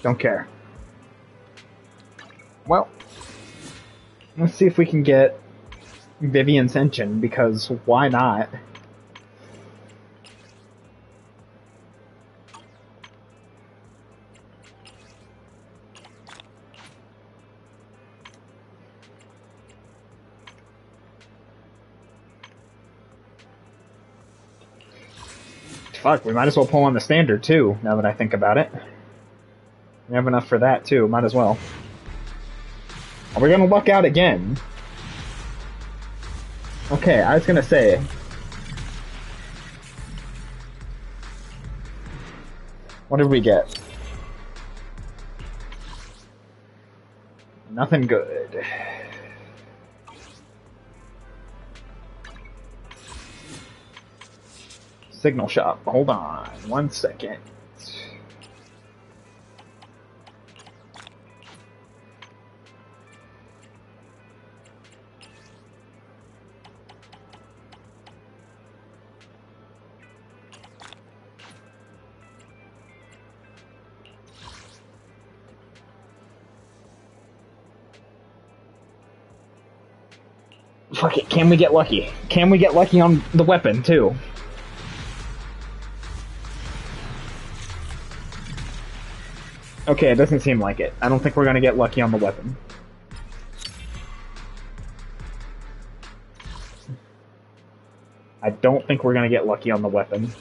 Don't care. Well, let's see if we can get Vivian's engine, because why not? Fuck, we might as well pull on the standard too, now that I think about it. We have enough for that too, might as well. Are we gonna luck out again? Okay, I was gonna say... What did we get? Nothing good. Signal shop. Hold on 1 second. Fuck it, can we get lucky? Can we get lucky on the weapon, too? Okay, it doesn't seem like it. I don't think we're gonna get lucky on the weapon. I don't think we're gonna get lucky on the weapon.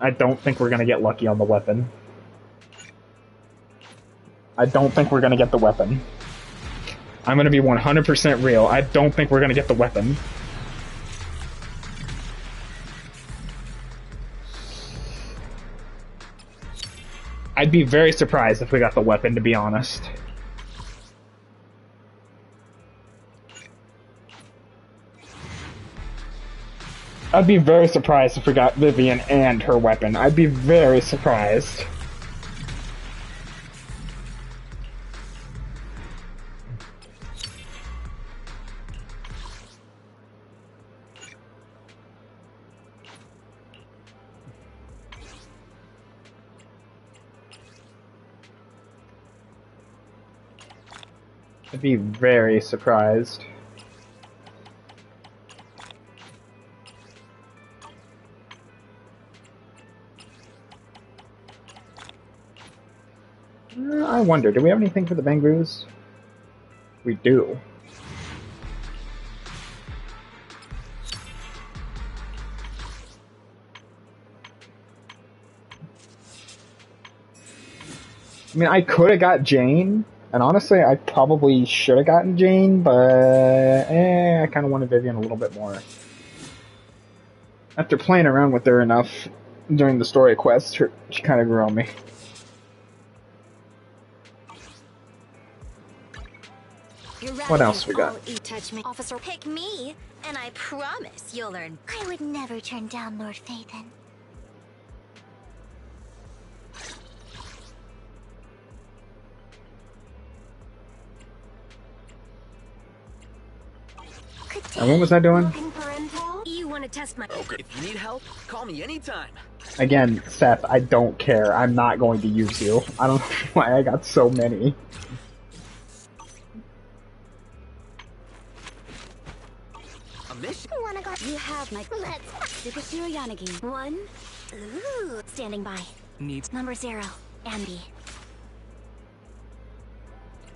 I don't think we're gonna get lucky on the weapon. I don't think we're gonna get the weapon. I'm gonna be 100% real. I don't think we're gonna get the weapon. I'd be very surprised if we got the weapon, to be honest. I'd be very surprised if we got Vivian and her weapon. I'd be very surprised. I'd be very surprised. I wonder, do we have anything for the Bangroos? We do. I mean, I could have got Jane, and honestly, I probably should have gotten Jane, but I kind of wanted Vivian a little bit more. After playing around with her enough during the story quest, she kind of grew on me. What else we got? Touch me, officer. Pick me, and I promise you'll learn. I would never turn down Lord Phaethon. And what was I doing? You want to test my... Okay, if you need help, call me anytime. Again, Seth, I don't care. I'm not going to use you. I don't know why I got so many. A mission? You have my... Sukasuro Yanagi. 1. Ooh. Standing by. Needs... Number 0. Ambi.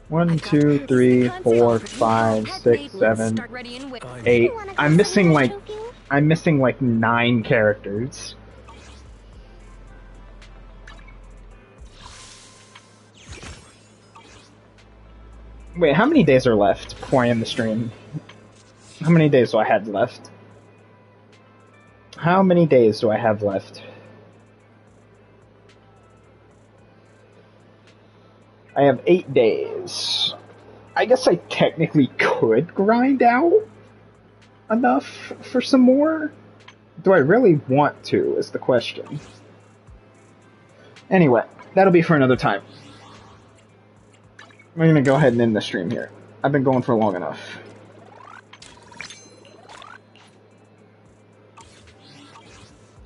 1, 2, 3, 4, 5, 6, 7, 8. I'm missing like 9 characters. Wait, how many days are left before I end the stream? How many days do I have left? How many days do I have left? I have 8 days. I guess I technically could grind out enough for some more. Do I really want to, is the question. Anyway, that'll be for another time. I'm gonna go ahead and end the stream here. I've been going for long enough.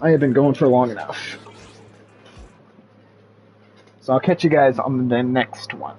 I have been going for long enough. So I'll catch you guys on the next one.